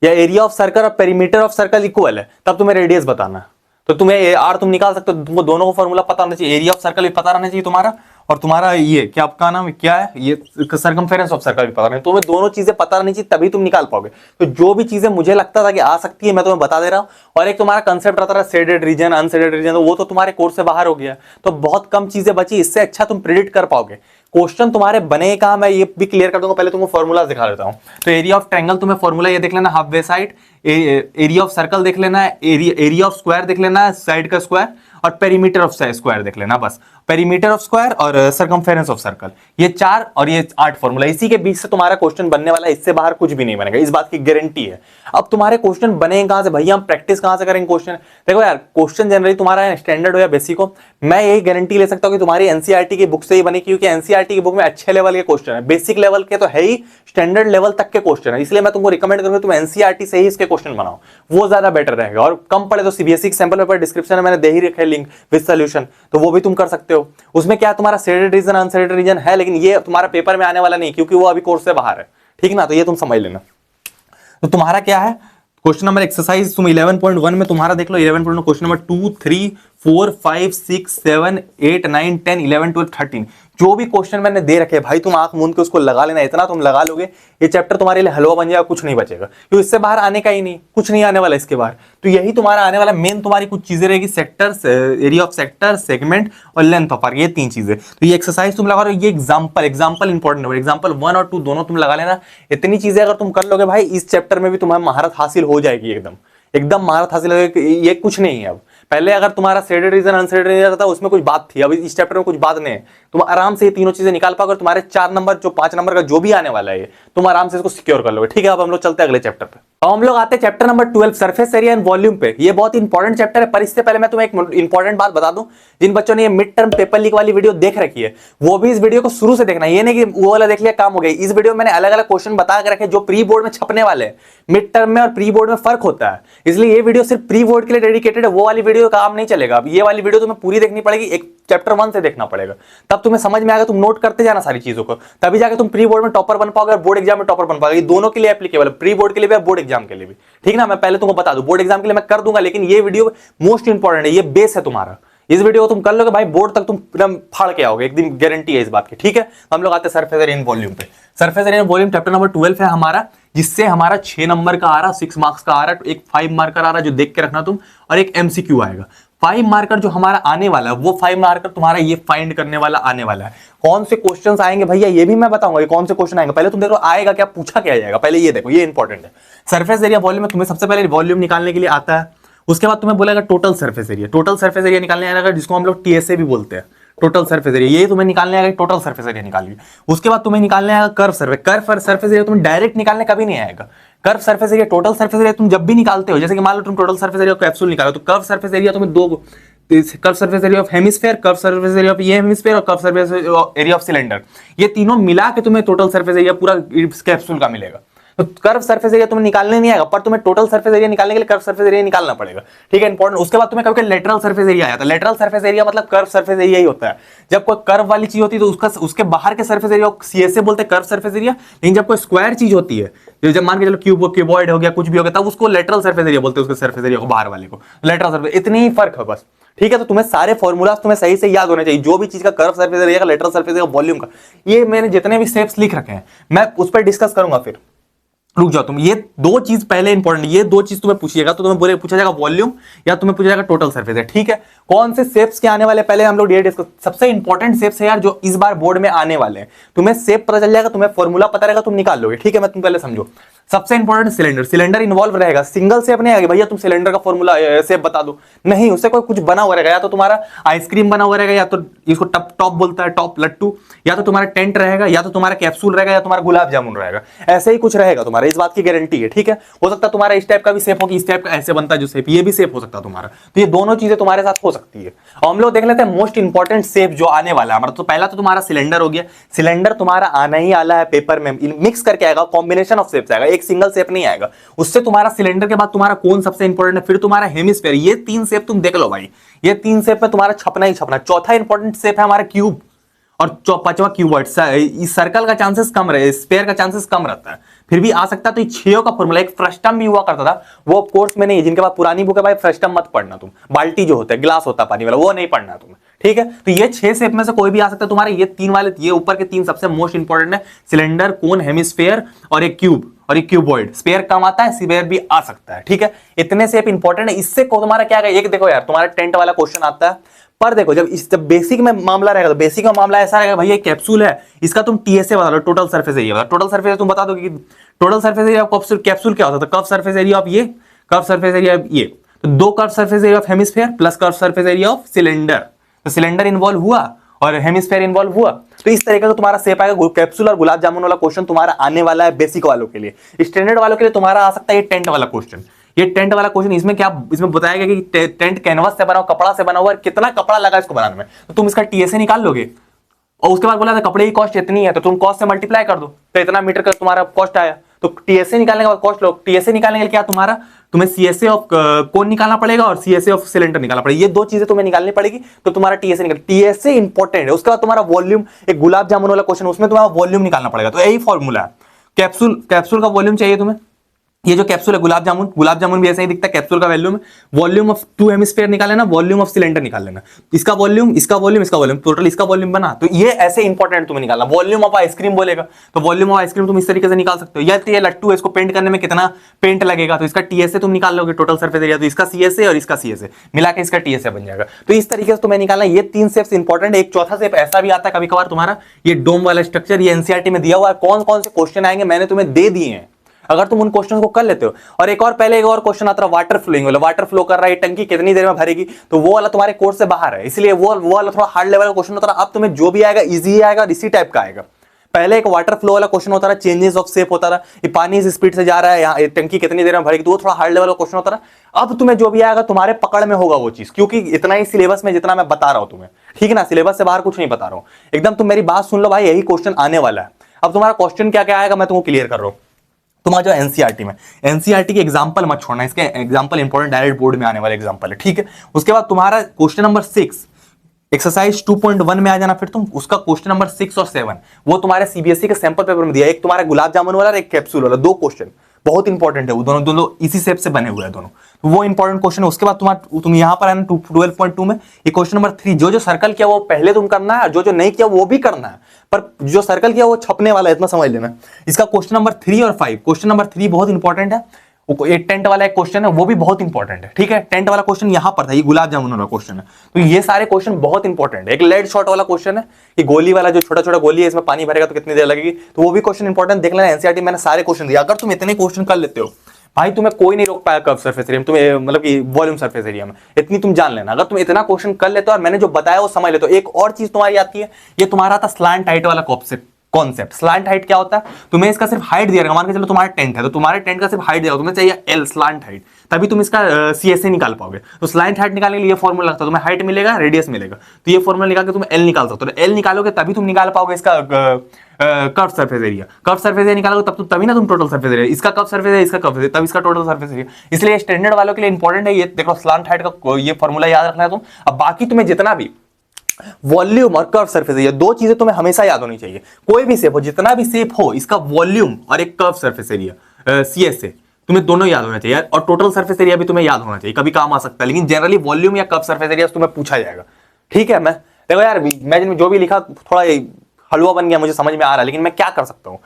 या एरिया ऑफ सर्कल और पेरीमीटर ऑफ सर्कल इक्वल है, तब तुम्हें रेडियस बताना है। तो तुम्हें आर तुम निकाल सकते हो, तुमको दोनों को फॉर्मूला पता होना चाहिए। एरिया ऑफ सर्कल भी पता रहना चाहिए तुम्हारा, और तुम्हारा ये क्या आपका नाम क्या है, ये सरकमफेरेंस ऑफ सर्कल भी पता नहीं। तुम्हें दोनों चीजें पता रहनी चाहिए, तभी तुम निकाल पाओगे। तो जो भी चीजें मुझे लगता था कि आ सकती है मैं तुम्हें बता दे रहा हूं। और एक तुम्हारा कंसेप्ट रहता है शेडेड रीजन, अनशेडेड रीजन, तो वो तो तुम्हारे कोर्स से बाहर हो गया, तो बहुत कम चीजें बची। इससे अच्छा तुम प्रिडिक्ट कर पाओगे। क्वेश्चन तुम्हारे बने कहां, मैं ये भी क्लियर कर दूंगा। पहले तुमको फॉर्मूला दिखा देता हूं। तो एरिया ऑफ ट्रायंगल तुम्हें फॉर्मूला ये देख लेना, half way side. Area of circle देख लेना है, एरिया ऑफ स्क्वायर देख लेना है, साइड का स्क्वायर, और पेरीमीटर ऑफ स्क्वायर देख लेना। बस पेरीमीटर ऑफ स्क्वायर और सरकमफेरेंस ऑफ सर्कल, ये 4 और ये 8 फॉर्मूला, इसी के बीच से तुम्हारा क्वेश्चन बनने वाला है। इससे बाहर कुछ भी नहीं बनेगा, इस बात की गारंटी है। अब तुम्हारे क्वेश्चन बने कहां से भैया, हम प्रैक्टिस कहां से करेंगे क्वेश्चन। देखो यार, क्वेश्चन जनरली तुम्हारा स्टैंडर्ड हो या बेसिक हो, मैं यही गारंटी ले सकता हूं कि तुम्हारी एनसीईआरटी की बुक से ही बनी, क्योंकि एनसीईआरटी की बुक में अच्छे लेवल के क्वेश्चन है। बेसिक लेवल के तो है ही, स्टैंडर्ड लेवल तक के क्वेश्चन है। इसलिए मैं तुमको रिकमेंड करूंगा तुम एनसीईआरटी से ही इसके क्वेश्चन बनाओ, वो ज्यादा बेटर रहेगा। और कम पड़े तो सीबीएसई के सैंपल पेपर डिस्क्रिप्शन में मैंने दे ही रखे लिंक विद सॉल्यूशन, तो वो भी तुम कर सकते हो। उसमें क्या तुम्हारा शेडेड रीजन अनशेडेड रीजन है, लेकिन ये तुम्हारा पेपर में आने वाला नहीं, क्योंकि वो अभी कोर्स से बाहर है। ठीक ना, तो ये तुम समझ लेना। तो तुम्हारा क्या है क्वेश्चन नंबर एक्सरसाइज तुम 11.1 में तुम्हारा देख लो। 11.1 क्वेश्चन नंबर 2, 3, 4, 5, 6, 7, 8, 9, 10, 11, 12, 13 जो भी क्वेश्चन मैंने दे रखे भाई, तुम आंख मूंद के उसको लगा लेना। इतना तुम लगा लोगे, ये चैप्टर तुम्हारे लिए हलवा बन जाएगा, कुछ नहीं बचेगा, क्योंकि इससे बाहर आने का ही नहीं, कुछ नहीं आने वाला इसके बाहर। तो यही तुम्हारा आने वाला मेन, तुम्हारी कुछ चीजें रहेगी, sector, area of sector, segment और लेंथ ऑफ आर्क, ये 3 चीजें। तो ये एक्सरसाइज तुम लगा रहे हो, ये एग्जाम्पल इंपॉर्टेंट है। एग्जाम्पल 1 और 2 दोनों तुम लगा लेना। इतनी चीजें अगर तुम कर लोगे भाई, इस चैप्टर में भी तुम्हें महारत हासिल हो जाएगी, एकदम महारत हासिल हो जाएगी। ये कुछ नहीं है अब। पहले अगर तुम्हारा शेडेड रीजन अनशेडेड रीजन था, उसमें कुछ बात थी, अब इस चैप्टर में कुछ बात नहीं है। तुम आराम से ये तीनों चीजें निकाल पाओगे। तुम्हारे 4 नंबर जो 5 नंबर का जो भी आने वाला है, तुम आराम से इसको सिक्योर कर लोगे। ठीक है, अब हम लोग चलते हैं अगले चैप्टर पे। अब हम लोग आते हैं chapter number 12, surface area and volume पे। ये बहुत इंपॉर्टेंट चैप्टर है, पर इससे पहले मैं तुम्हें एक इंपॉर्टेंट बात बता दूं। जिन बच्चों ने ये मिड टर्म पेपर लीक वाली वीडियो देख रखी है, वो भी इस वीडियो को शुरू से देखना। ये नहीं कि वो वाला देख लिया काम हो गया। इस वीडियो में मैंने अलग अलग क्वेश्चन बता के रखे जो प्री बोर्ड में छपने वाले हैं। मिड टर्म में और प्री बोर्ड में फर्क होता है, इसलिए ये वीडियो सिर्फ प्री बोर्ड के लिए डेडिकेटेड है। वो वाली वीडियो काम नहीं चलेगा। अब ये वाली वीडियो तुम्हें पूरी देखनी पड़ेगी, एक चैप्टर 1 से देखना पड़ेगा, तब तुम्हें समझ में आएगा। तुम नोट करते जाना सारी चीजों को, तभी जाके तुम प्री बोर्ड में टॉपर बन पाओगे और बोर्ड एग्जाम में टॉपर बन पाओगे। ये दोनों के लिए एप्लीकेबल है, प्री बोर्ड के लिए भी और बोर्ड एग्जाम के लिए भी। ठीक ना, मैं पहले तुमको बता दूं, बोर्ड एग्जाम के लिए मैं कर दूंगा, लेकिन ये वीडियो मोस्ट इंपॉर्टेंट है, ये बेस है तुम्हारा। इस वीडियो को तुम कर लोगे भाई, बोर्ड तक तुम एकदम फाड़ के आओगे, एकदम गारंटी है इस बात की। ठीक है, हम लोग आते हैं सरफेस एरिया एंड वॉल्यूम पे। Surface area and volume chapter number 12 है हमारा, जिससे हमारा 6 नंबर का आ रहा, 6 मार्क्स का आ रहा, एक 5 मार्कर आ रहा जो देख के रखना तुम, और एक एमसीक्यू आएगा। 5 मार्कर जो हमारा आने वाला है, वो 5 मार्कर तुम्हारा ये फाइंड करने वाला आने वाला है। कौन से क्वेश्चंस आएंगे भैया, ये भी मैं बताऊंगा ये कौन से क्वेश्चन आएंगे। पहले तुम देखो आएगा क्या, पूछा क्या जाएगा, पहले ये देखो, ये इंपॉर्टेंट है। सरफेस एरिया वॉल्यूम में तुम्हें सबसे पहले वॉल्यूम निकालने के लिए आता है। उसके बाद तुम्हें बोलेगा total surface area. Total surface area निकालने आएगा, जिसको हम लोग टीएसए भी बोलते हैं, टोटल सरफेस एरिया। ये तुम्हें निकालने आएगा, टोटल सरफेस एरिया निकालिए। उसके बाद तुम्हें निकालने आएगा curve surface. Curve surface area तुम्हें डायरेक्ट निकालने कभी नहीं आएगा। Curve surface area, total surface area तुम जब भी निकालते हो, जैसे कि मान लो तुम टोटल सरफेस एरिया कैप्सूल निकालो, तो कर्व सरफेस एरिया तुम्हें 2 curve surface area of hemisphere, curve surface area of ये हेमिस्फीयर, और curve surface area of cylinder, ये तीनों मिला के तुम्हें टोटल सरफेस एरिया पूरा कैप्सूल का मिलेगा। तो कर्व सरफेस एरिया तुम्हें निकालने नहीं आएगा, पर तुम्हें टोटल सरफेस एरिया निकालने के लिए कर्व सरफेस एरिया निकालना पड़ेगा, ठीक है, इंपॉर्टेंट। उसके बाद तुम्हें कभी लेटरल सरफेस एरिया आया, तो लेटरल सरफेस एरिया मतलब कर्व सरफेस एरिया ही होता है। जब कोई कर्व वाली चीज होती है तो उसका उसके बाहर के सरफेस एरिया को सीएसए बोलते हैं, कर्व सरफेस एरिया। लेकिन जब कोई स्क्वायर चीज होती है, जब मान के चलो क्यूबॉइड हो गया, कुछ भी हो गया, तब उसको लेटरल सरफेस एरिया बोलते हैं, उसके सरफेस एरिया को बाहर वाले को लेटरल सरफेस। इतनी ही फर्क है बस, ठीक है। तो तुम्हें सारे फॉर्मूलाज तुम्हें सही से याद होने चाहिए, जो भी चीज का कर्व सरफेस एरिया का, लेटरल सरफेस एरिया, वॉल्यूम का। ये मैंने जितने भी शेप्स लिख रखे हैं मैं उस पर डिस्कस करूंगा, फिर रुक जाओ तुम। ये दो चीज पहले इंपॉर्टेंट, ये दो चीज तुम्हें पूछिएगा तो तुम्हें बोले पूछा जाएगा वॉल्यूम या तुम्हें पूछा जाएगा टोटल सरफेस है, ठीक है। कौन से शेप्स के आने वाले पहले हम लोग ये डिस्कस। सबसे इंपॉर्टेंट शेप्स है यार जो इस बार बोर्ड में आने वाले हैं, तुम्हें शेप पता चल जाएगा, तुम्हें फॉर्मूला पता रहेगा, तुम निकाल लोगे, ठीक है। मैं तुम पहले समझो। सबसे इंपॉर्टेंट सिलेंडर, सिलेंडर इन्वॉल्व रहेगा, सिंगल शेप नहीं आएगा भैया तुम सिलेंडर का फॉर्मूला शेप बता दो, नहीं, उससे कोई कुछ बना हुआ रहेगा, या तो तुम्हारा आइसक्रीम बना हुआ रहेगा, या तो इसको टॉप बोलता है, टॉप लट्टू, या तो तुम्हारा टेंट रहेगा, या तो तुम्हारा कैप्सूल रहेगा, या तुम्हारा गुलाब जामुन रहेगा, ऐसे ही कुछ रहेगा तुम्हारा, इस बात की गारंटी है, ठीक है। हो सकता है तुम्हारा इस टाइप का भी शेप हो कि इस टाइप का ऐसे बनता है जो शेप, ये भी शेप हो सकता है तुम्हारा। तो ये दोनों चीजें तुम्हारे साथ हो सकती है। और हम लोग देख लेते हैं मोस्ट इंपॉर्टेंट शेप जो आने वाला है हमारा। तो पहला तो तुम्हारा सिलेंडर हो गया, सिलेंडर तुम्हारा आना ही आला है पेपर में, मिक्स करके आएगा, कॉम्बिनेशन ऑफ शेप्स आएगा, एक सिंगल शेप नहीं आएगा। उससे तुम्हारा सिलेंडर के बाद तुम्हारा कौन सबसे इंपॉर्टेंट है, फिर तुम्हारा हेमिस्फीयर। ये तीन शेप तुम देख लो भाई, ये तीन शेप में तुम्हारा छपना ही छपना। चौथा इंपॉर्टेंट शेप है हमारा क्यूब, और पांचवा क्यूबॉइड। इस सर्कल का चांसेस कम रहे, स्फीयर का चांसेस कम रहता है, फिर भी आ सकता है। तो ये छेओ का फॉर्मूला, एक फ्रस्टम भी हुआ करता था, वो ऑफ कोर्स में नहीं है, जिनके पास पुरानी बुक है भाई फ्रस्टम मत पढ़ना तुम, बाल्टी जो होता है, गिलास होता है पानी वाला, वो नहीं पढ़ना तुम, ठीक है। तो ये 6 शेप में से कोई भी आ सकता है तुम्हारे, ये तीन वाले, ये ऊपर के तीन सबसे मोस्ट इंपॉर्टेंट है, सिलेंडर, कोन, हेमिस्फीयर और एक क्यूब और एक क्यूबॉइड। स्फीयर कम आता है, स्फीयर भी आ सकता है, ठीक है। इतने शेप इंपॉर्टेंट है। इससे को तुम्हारा क्या है, एक देखो यार तुम्हारा टेंट वाला क्वेश्चन आता है, पर देखो जब बेसिक में मामला रहेगा, तो बेसिक में मामला ऐसा रहेगा भैया कैप्सूल है, इसका तुम टीएसए बता दो, टोटल सरफेस एरिया बता। टोटल सरफेस तुम बता दो कि total surface area of capsule क्या होता है, कर्व सरफेस एरिया ऑफ ये, कर्व सरफेस एरिया ये, तो दो curve surface area of hemisphere plus curve surface area of cylinder. तो सिलेंडर इन्वॉल्व हुआ और हेमिस्फीयर इन्वॉल्व हुआ, तो इस तरीके का तुम्हारा शेप आएगा। कैप्सूल और गुलाब जामुन वाला क्वेश्चन तुम्हारा आने वाला है बेसिक वालों के लिए। स्टैंडर्ड वालों के लिए तुम्हारा आ सकता है ये टेंट वाला क्वेश्चन। ये टेंट वाला क्वेश्चन, इसमें क्या, इसमें बताया गया कि टेंट कैनवस से बना हुआ, कपड़ा से बना हुआ, कितना कपड़ा लगा इसको बनाने में, तो तुम इसका टीएसए निकाल लोगे। और उसके बाद बोला था कपड़े की कॉस्ट इतनी है, तो तुम कॉस्ट से मल्टीप्लाई कर दो, तो इतना मीटर का तुम्हारा कॉस्ट आया। तो टीएसए निकालने के बाद कॉस्ट लो, टीएसए निकालने के लिए क्या तुम्हारा, तुम्हें सीएसए ऑफ कोन निकालना पड़ेगा और सीएसए ऑफ सिलेंडर निकालना पड़ेगा। ये दो चीजें तुम्हें निकालनी पड़ेगी, तो तुम्हारा टीएसए निकल, टीएसए इंपॉर्टेंट है। उसके बाद तुम्हारा वॉल्यूम, एक गुलाब जामुन वाला क्वेश्चन, उसमें तुम्हारा वॉल्यूम निकालना पड़ेगा। तो यही फॉर्मूला है, कैप्सूल का वॉल्यूम चाहिए तुम्हें। ये जो कैप्सूल है गुलाब जामुन भी ऐसा ही दिखता है, कैप्सूल का वॉल्यूम ऑफ टू हेमिस्फीयर निकाल लेना, वॉल्यूम ऑफ सिलेंडर निकाल लेना, इसका वॉल्यूम, टोटल इसका वॉल्यूम बना। तो ये ऐसे इंपॉर्टेंट तुम्हें निकालना। वॉल्यूम ऑफ आइसक्रीम बोलेगा, तो वॉल्यूम ऑफ आइसक्रीम तुम इस तरीके से निकाल सकते हो। या तो ये लट्टू है, इसको पेंट करने में कितना पेंट लगेगा, तो इसका टीएसए तुम निकाल लोगे, टोटल सरफेस एरिया, तो इसका सीएसए और इसका सीएसए मिला के इसका टीएसए बन जाएगा। तो इस तरीके से तुम्हें निकालना। ये तीन शेप्स इंपॉर्टेंट है। एक चौथा शेप ऐसा भी आता है कभी कभार तुम्हारा, ये डोम वाला स्ट्रक्चर, ये एनसीईआरटी में दिया हुआ है। कौन कौन से क्वेश्चन आएंगे मैंने तुम्हें दे दिए हैं, अगर तुम उन क्वेश्चन को कर लेते हो। और एक और पहले एक और क्वेश्चन आता है वाटर फ्लोइंग वाला, वाटर फ्लो कर रहा है, टंकी कितनी देर में भरेगी, तो वो वाला तुम्हारे कोर्स से बाहर है, इसलिए वो वाला थोड़ा हार्ड लेवल का क्वेश्चन होता है। अब तुम्हें जो भी आएगा इजी आएगा और इसी टाइप का आएगा। पहले एक वाटर फ्लो वाला क्वेश्चन होता था, चेंजेस ऑफ शेप होता था, ये पानी इस स्पीड से जा रहा है, यहाँ टंकी कितनी देर में भरेगी, तो वो थोड़ा हार्ड लेवल का क्वेश्चन होता था। अब तुम्हें जो भी आएगा तुम्हारे पकड़ में होगा वो चीज, क्योंकि इतना ही सिलेबस में जितना मैं बता रहा हूं तुम्हें, ठीक है ना, सिलेबस से बाहर कुछ नहीं बता रहा हूं एकदम। तुम मेरी बात सुन लो भाई, यही क्वेश्चन आने वाला है। अब तुम्हारा क्वेश्चन क्या क्या आएगा मैं तुमको क्लियर कर रहा हूं। तुम्हारा जो एनसीईआरटी में, एनसीईआरटी के एग्जांपल मत छोड़ना, इसके एग्जांपल इंपॉर्टेंट, डायरेक्ट बोर्ड में आने वाले एग्जांपल है, ठीक है। उसके बाद तुम्हारा क्वेश्चन नंबर 6 एक्सरसाइज 2.1 में आ जाना। फिर तुम उसका क्वेश्चन नंबर 6 और 7 वो तुम्हारे सीबीएसई के सैंपल पेपर में दिया। एक तुम्हारा गुलाब जामुन वाला और एक कैप्सूल वाला, दो क्वेश्चन बहुत इंपॉर्टेंट है, वो दोनों इसी शेप से बने हुए हैं दोनों, तो वो इंपॉर्टेंट क्वेश्चन है। उसके बाद तुम यहाँ पर है ना 12.2 में ये क्वेश्चन नंबर 3, जो सर्कल किया वो पहले तुम करना है, जो नहीं किया वो भी करना है, पर जो सर्कल किया वो छपने वाला है, इतना समझ लेना। इसका क्वेश्चन नंबर 3 और 5, क्वेश्चन नंबर 3 बहुत इंपॉर्टेंट है, एक टेंट वाला एक क्वेश्चन है, वो भी बहुत इंपॉर्टेंट है, ठीक है। टेंट वाला क्वेश्चन यहां पर था, ये गुलाब जामुन वाला क्वेश्चन है, तो ये सारे क्वेश्चन बहुत इंपॉर्टेंट है। एक लेड शॉट वाला क्वेश्चन है, ये गोली वाला जो छोटा छोटा गोली है, इसमें पानी भरेगा तो कितनी देर लगेगी, तो वो भी क्वेश्चन इंपॉर्टेंट देख लेना। एनसीईआरटी मैंने सारे क्वेश्चन दिया। अगर तुम इतने क्वेश्चन कर लेते हो भाई, तुम्हें कोई नहीं रोक पाया कर्व सरफेस एरिया में, तुम्हें मतलब कि वॉल्यूम सरफेस एरिया में, इतनी तुम जान लेना। अगर तुम इतना क्वेश्चन कर लेते हो और मैंने जो बताया वो समझ लेते हो। एक और चीज तुम्हारी आती है, ये तुम्हारा था स्लैंट हाइट वाला कॉन्सेप्ट। स्लांट हाइट क्या होता है, तुम्हें इसका सिर्फ हाइट दिया रहेगा, मान के चलो तुम्हारा टेंट है तो तुम्हारे टेंट का सिर्फ हाइट दिया, तुम्हें चाहिए एल स्लांट हाइट, तभी तुम इसका सीएसए निकाल पाओगे। तो स्लांट हाइट निकालने के लिए ये फॉर्मूला लगता है, तुम्हें हाइट मिलेगा रेडियस मिलेगा, तो ये फॉर्मूला निकाल के तुम एल निकाल सकते हो। एल निकालोगे तभी तुम निकाल पाओगे इसका curve surface area. Curve surface area निकालोगे तब तभी ना तुम टोटल सरफेस एरिया, इसका कर्व सरफेस एरिया, इसका कर्व तब इसका टोटल सरफेस एरिया। इसलिए स्टैंडर्ड वालों के लिए इंपॉर्टेंट है ये, देखो स्लांट हाइट का ये फॉर्मूला याद रखना है तुम। अब बाकी तुम्हें जितना भी वॉल्यूम और कर्व सरफेस एरिया, दो चीजें तुम्हें हमेशा याद होनी चाहिए। कोई भी शेप हो, जितना भी शेप हो, इसका वॉल्यूम और एक कर्व सरफेस एरिया सीएसए, तुम्हें दोनों याद होना चाहिए। और टोटल सरफेस एरिया भी तुम्हें याद होना चाहिए, कभी काम आ सकता है, लेकिन जनरली वॉल्यूम या कर्व सरफेस एरिया तुम्हें पूछा जाएगा। ठीक है, मैं देखो यार मैं जो भी लिखा थोड़ा हलवा बन गया, मुझे समझ में आ रहा है, लेकिन मैं क्या कर सकता हूं,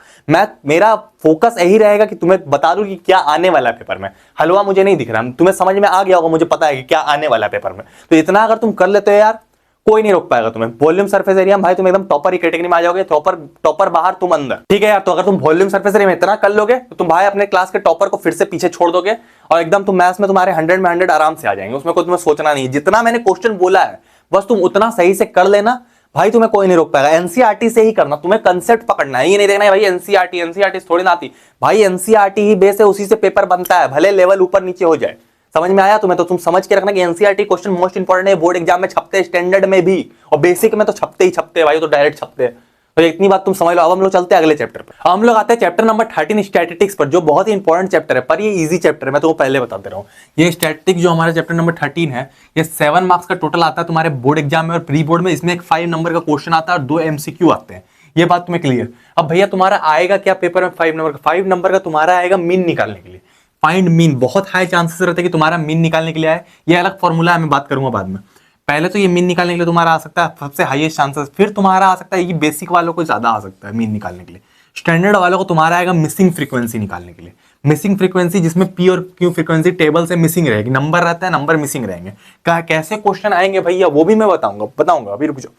मेरा फोकस यही रहेगा कि तुम्हें बता दूं कि क्या आने वाला है पेपर में। हलवा मुझे नहीं दिख रहा, तुम्हें समझ में आ गया होगा, मुझे पता है कि क्या आने वाला है पेपर में। तो इतना अगर तुम कर लेते हो यार, कोई नहीं रोक पाएगा तुम्हें। वॉल्यूम सरफेस एरिया भाई तुम एकदम टॉपर ही कैटेगरी में आ जाओगे, टॉपर बाहर तुम अंदर। ठीक है यार, तो अगर तुम वॉल्यूम सरफेस एरिया में इतना कर लोगे तो तुम भाई अपने क्लास के टॉपर को फिर से पीछे छोड़ दोगे, और एकदम तुम मैथ्स में तुम्हारे 100 में 100 आराम से आ जाएंगे। उसमें कोई तुम्हें सोचना नहीं है, जितना मैंने क्वेश्चन बोला है बस तुम उतना सही से कर लेना भाई, तुम्हें कोई नहीं रोक पाएगा। एनसीईआरटी से ही करना, तुम्हें कंसेप्ट पकड़ना है, ये नहीं देखना है भाई एनसीईआरटी थोड़ी ना आती भाई, एनसीईआरटी ही बेस है, उसी से पेपर बनता है, भले लेवल ऊपर नीचे हो जाए। समझ में आया तुम्हें? तो तुम समझ के रखना कि एनसीईआरटी क्वेश्चन मोस्ट इंपोर्टेंट है, बोर्ड एग्जाम में छपते, स्टैंडर्ड में भी, और बेसिक में तो छपते ही छपते भाई, तो डायरेक्ट छपते हैं। तो इतनी बात तुम समझ लो। अब हम लोग चलते हैं अगले चैप्टर पर। हम लोग आते हैं चैप्टर नंबर 13 स्टैटिस्टिक्स पर, जो बहुत ही इंपॉर्टेंट चैप्टर है, पर ये इजी चैप्टर है, मैं तुमको पहले बताते रहूं। ये स्टैटिस्टिक्स जो हमारा चैप्टर नंबर 13 है, ये 7 मार्क्स का टोटल आता है तुम्हारे बोर्ड एग्जाम में और प्री बोर्ड में। इसमें एक 5 नंबर का क्वेश्चन आता है और 2 एमसीक्यू आते हैं, ये बात तुम्हें क्लियर। अब भैया तुम्हारा आएगा क्या पेपर में 5 नंबर का तुम्हारा आएगा मीन निकालने के लिए। फाइंड मीन, बहुत हाई चांसेस रहते हैं कि तुम्हारा मीन निकालने के लिए आए, ये अलग फॉर्मूला है, मैं बात करूंगा बाद में। पहले तो ये मीन निकालने के लिए तुम्हारा आ सकता है सबसे हाईएस्ट चांसेस, फिर तुम्हारा आ सकता है ये बेसिक वालों को ज्यादा आ सकता है मीन निकालने के लिए। स्टैंडर्ड वालों को तुम्हारा आएगा मिसिंग फ्रीक्वेंसी निकालने के लिए। मिसिंग फ्रीक्वेंसी जिसमें पी और क्यू फ्रीक्वेंसी टेबल से मिसिंग रहेगी, नंबर रहता है, नंबर मिसिंग रहेंगे। कैसे क्वेश्चन आएंगे भैया वो भी मैं बताऊंगा, अभी रुक जाओ,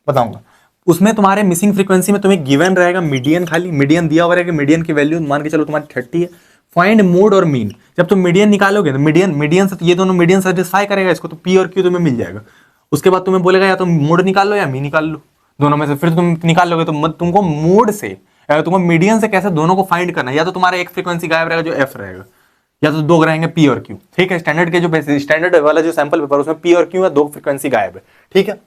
बताऊंगा। उसमें तुम्हारे मिसिंग फ्रीक्वेंसी में तुम्हें गिवन रहेगा मीडियन, खाली मीडियन दिया हुआ रहेगा, मीडियन की वैल्यू मान के चलो तुम्हारी 30 है। फाइंड मोड और मीन, जब तुम मीडियन निकालोगे तो मीडियन से तो ये दोनों मीडियन सेटिस्फाई करेगा इसको, तो पी और क्यू तुम्हें मिल जाएगा। उसके बाद तुम्हें बोलेगा या तुम मोड निकाल लो या मीन निकाल लो, दोनों में से फिर तुम निकाल लोगे। तो तुमको मोड से, तुमको मीडियन से कैसे दोनों को फाइंड करना है, या तो तुम्हारा एक फ्रीक्वेंसी गायब रहेगा जो एफ रहेगा, या तो 2 रहेंगे पी और क्यू। ठीक है, स्टैंडर्ड के जो स्टैंडर्ड वाला जो सैंपल पेपर उसमें पी और क्यू है, 2 फ्रीक्वेंसी गायब है। ठीक है,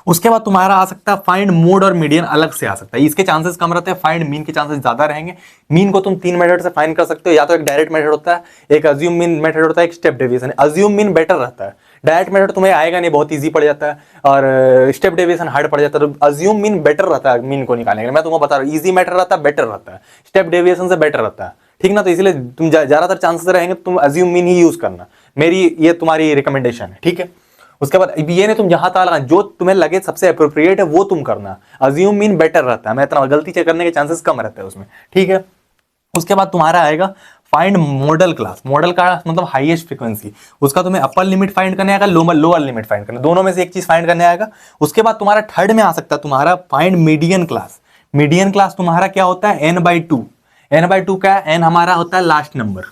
उसके बाद तुम्हारा आ सकता है फाइंड मोड और मीडियन अलग से आ सकता है, इसके चांसेस कम रहते हैं, फाइंड मीन के चांसेस ज्यादा रहेंगे। मीन को तुम 3 मेथड से फाइंड कर सकते हो, या तो एक डायरेक्ट मेथड होता है, एक अज्यूम मीन मेथड होता है, एक step deviation. Assume mean better रहता है, डायरेक्ट मेथड तुम्हें आएगा नहीं, बहुत ईजी पड़ जाता है, और स्टेप डेविएशन हार्ड पड़ जाता है। तो अज्यूम मीन बेटर रहता है मीन को निकालने के लिए, मैं तुमको बता रहा हूँ, ईजी मेथड रहता है, बेटर रहता है, स्टेप डेविएशन से बेटर रहता है। ठीक ना, तो इसलिए तुम ज्यादातर चांसेस रहेंगे तुम अज्यूम मीन ही यूज करना, मेरी ये तुम्हारी रिकमेंडेशन है। ठीक है, उसके बाद ये नहीं, तुम जहां तक जो तुम्हें लगे सबसे अप्रोप्रिएट है वो तुम करना। अज्यूम मीन बेटर रहता है, मैं इतना गलती करने के चांसेस कम रहते हैं उसमें। ठीक है, उसके बाद तुम्हारा आएगा find model class. Model class मतलब हाईएस्ट फ्रीक्वेंसी, उसका तुम्हें अपर लिमिट फाइंड करने आएगा, लोअर लिमिट फाइंड करना, दोनों में से एक चीज फाइंड करने आएगा। उसके बाद तुम्हारा थर्ड में आ सकता है तुम्हारा find median class. Median class तुम्हारा क्या होता है, n/2। n/2 क्या है, n हमारा होता है लास्ट नंबर,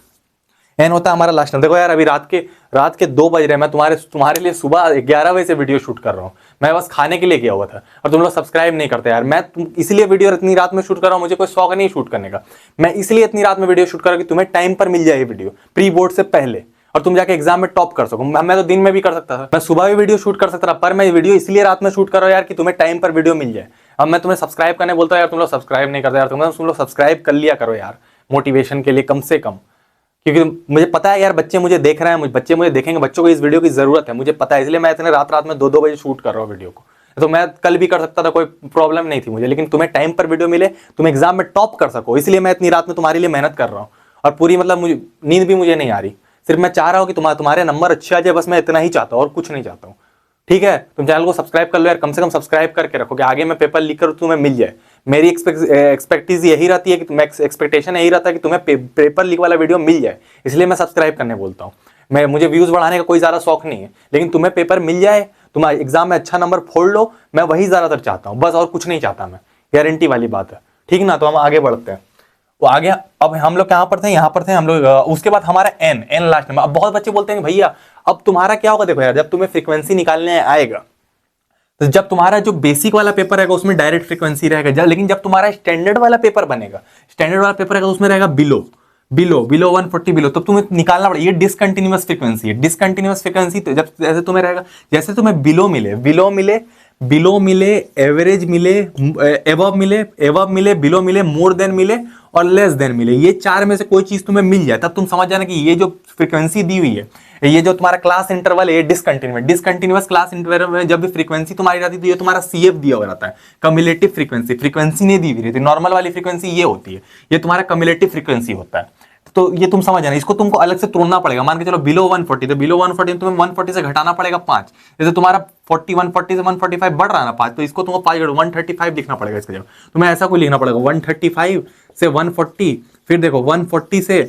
n होता है हमारा लास्ट नंबर। देखो यार अभी रात के 2 बज रहे हैं, मैं तुम्हारे लिए सुबह 11 बजे से वीडियो शूट कर रहा हूँ, मैं बस खाने के लिए गया हुआ था, और तुम लोग सब्सक्राइब नहीं करते यार। मैं इसलिए वीडियो इतनी रात में शूट कर रहा हूँ, मुझे कोई शौक नहीं शूट करने का, मैं इसलिए इतनी रात में वीडियो शूट कर रहा हूँ कि तुम्हें टाइम पर मिल जाए वीडियो प्री बोर्ड से पहले, और तुम जाके एग्जाम में टॉप कर सको। मैं तो दिन में भी कर सकता था, मैं सुबह भी वीडियो शूट कर सकता था, पर मैं वीडियो इसलिए रात में शूट कर रहा हूँ यार कि तुम्हें टाइम पर वीडियो मिल जाए। अब मैं तुम्हें सब्सक्राइब करने बोलता हूँ यार, तुम लोग सब्सक्राइब नहीं करते यार, तुम लोग सब्सक्राइब कर लिया करो यार, मोटिवेशन के लिए कम से कम, क्योंकि मुझे पता है यार बच्चे मुझे देख रहे हैं, बच्चे मुझे देखेंगे, बच्चों को इस वीडियो की जरूरत है, मुझे पता है, इसलिए मैं इतने रात में 2-2 बजे शूट कर रहा हूँ वीडियो को। तो मैं कल भी कर सकता था, कोई प्रॉब्लम नहीं थी मुझे, लेकिन तुम्हें टाइम पर वीडियो मिले, तुम एग्जाम में टॉप कर सको, इसलिए मैं इतनी रात में तुम्हारे लिए मेहनत कर रहा हूँ। और पूरी मतलब मुझे नींद भी मुझे नहीं आ रही, सिर्फ मैं चाह रहा हूँ कि तुम्हारे नंबर अच्छे आ जाए, बस मैं इतना ही चाहता हूँ और कुछ नहीं चाहता हूँ। ठीक है, तुम चैनल को सब्सक्राइब कर लो यार, कम से कम सब्सक्राइब करके रखो कि आगे मैं पेपर लिख कर तुम्हें मिल जाए। मेरी एक्सपेक्टेशन यही रहती है कि एक्सपेक्टेशन यही रहता है कि तुम्हें पेपर लीक वाला वीडियो मिल जाए, इसलिए मैं सब्सक्राइब करने बोलता हूँ। मुझे व्यूज बढ़ाने का कोई ज्यादा शौक नहीं है, लेकिन तुम्हें पेपर मिल जाए, तुम एग्जाम में अच्छा नंबर फोड़ लो, मैं वही ज्यादातर चाहता हूँ, बस और कुछ नहीं चाहता मैं, गारंटी वाली बात है। ठीक ना, तो हम आगे बढ़ते हैं। वो आगे अब हम लोग कहाँ पर थे, यहाँ पर थे हम लोग। उसके बाद हमारा एन लास्ट नंबर। अब बहुत बच्चे बोलते हैं भैया अब तुम्हारा क्या होगा, देखो यार जब तुम्हें फ्रीक्वेंसी निकालने आएगा तो जब तुम्हारा जो बेसिक वाला पेपर रहेगा उसमें डायरेक्ट फ्रीक्वेंसी रहेगा, लेकिन जब तुम्हारा स्टैंडर्ड वाला पेपर बनेगा, स्टैंडर्ड वाला पेपर रहेगा उसमें रहेगा बिलो बिलो बिलो 140 बिलो, तो तुम्हें निकालना पड़ेगा। ये डिसकंटिन्यूअस फ्रीक्वेंसी है। डिसकंटिन्यूअस फ्रीक्वेंसी तो जब जैसे तुम्हें रहेगा, जैसे तुम्हें बिलो मिले एवरेज मिले एवब मिले बिलो मिले मोर देन मिले और लेस देन मिले, ये चार में से कोई चीज तुम्हें मिल जाए तब तुम समझ जाना कि ये जो फ्रीक्वेंसी दी हुई है, ये जो तुम्हारा क्लास इंटरवल है ये डिसकंटिन्यूअस क्लास इंटरवल में जब भी फ्रीक्वेंसी तुम्हारी रहती है तो ये तुम्हारा सीएफ दिया हुआ रहता है, कम्युलेटिव फ्रीक्वेंसी नहीं दी हुई रहती। नॉर्मल वाली फ्रीक्वेंसी ये होती है, ये तुम्हारा कम्युलेटिव फ्रीक्वेंसी होता है। तो ये तुम समझ जाना, इसको तुमको अलग से तोड़ना पड़ेगा। मान के चलो बिलो 140, तो बिलो 140 तुम्हें 140 से घटाना पड़ेगा 5, जैसे तुम्हारा 140 से 145 बढ़ रहा है ना 5, तो इसको तुमको 135 लिखना पड़ेगा। इसके जगह तुम्हें ऐसा कोई लिखना पड़ेगा 135 से 140, फिर देखो 140 से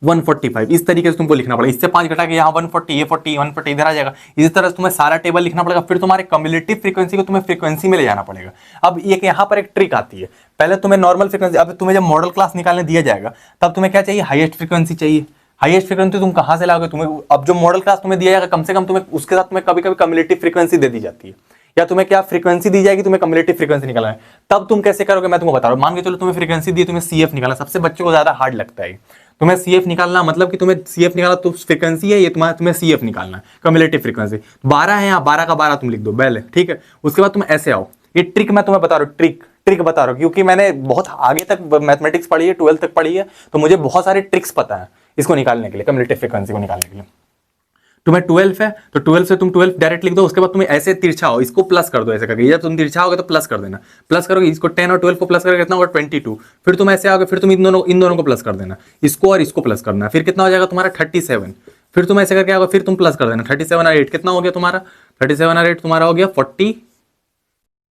145, इस तरीके से तुमको लिखना पड़ेगा। इससे 5 घटा के यहाँ 140, ये 40, 140 इधर आ जाएगा। इसी तरह से तुम्हें सारा टेबल लिखना पड़ेगा। फिर तुम्हारे कम्युलेटिव फ्रीक्वेंसी को तुम्हें फ्रीक्वेंसी में ले जाना पड़ेगा। अब एक यहाँ पर एक ट्रिक आती है, पहले तुम्हें नॉर्मल फ्रीक्वेंसी, अब तुम्हें जब मॉडल क्लास निकालने दिया जाएगा तब तुम्हें क्या चाहिए, हाईएस्ट फ्रीक्वेंसी चाहिए। हाईएस्ट फ्रीक्वेंसी तुम कहां से लाओगे, तुम्हें अब जो मॉडल क्लास तुम्हें दिया जाएगा कम से कम तुम्हें उसके साथ तुम्हें कभी कभी कम्युलेटिव फ्रीक्वेंसी दे दी जाती है, या तुम्हें क्या फ्रीक्वेंसी दी जाएगी, तुम्हें कम्युलेटिव फ्रीक्वेंसी निकालना है। तब तुम कैसे करोगे मैं तुमको बता रहा हूं। मान के चलो तुम्हें फ्रीक्वेंसी दी, तुम्हें सीएफ निकालना, सबसे बच्चों को ज्यादा हार्ड लगता है तुम्हें सीएफ निकालना, मतलब कि तुम्हें सीएफ निकालना तो फ्रीक्वेंसी है ये तुम्हें सीएफ निकालना है, कम्युलेटिव फ्रीक्वेंसी 12 है, यहाँ 12 का 12 तुम लिख दो पहले, ठीक है। उसके बाद तुम ऐसे आओ, ये ट्रिक मैं तुम्हें बता रहा हूँ, ट्रिक बता रहा हूँ क्योंकि मैंने बहुत आगे तक मैथमेटिक्स पढ़ी है, 12th तक पढ़ी है, तो मुझे बहुत सारे ट्रिक्स पता है इसको निकालने के लिए, कम्युलेटिव फ्रीक्वेंसी को निकालने के लिए। तुम्हें 12 है तो 12 से तुम 12 डायरेक्ट लिख दो। उसके बाद तुम्हें ऐसे तिरछा हो, इसको प्लस कर दो ऐसे करके, जब तुम तिरछा होगे तो प्लस कर देना, प्लस करोगे इसको 10 और 12 को प्लस करके कितना होगा 22। फिर तुम ऐसे आओगे, फिर तुम इन दोनों को प्लस कर देना, इसको और इसको प्लस करना, फिर कितना हो जाएगा तुम्हारा 37। फिर तुम ऐसे करके आओगे, फिर तुम प्लस कर देना 37 और 8 कितना हो गया तुम्हारा 37 और 8 तुम्हारा हो गया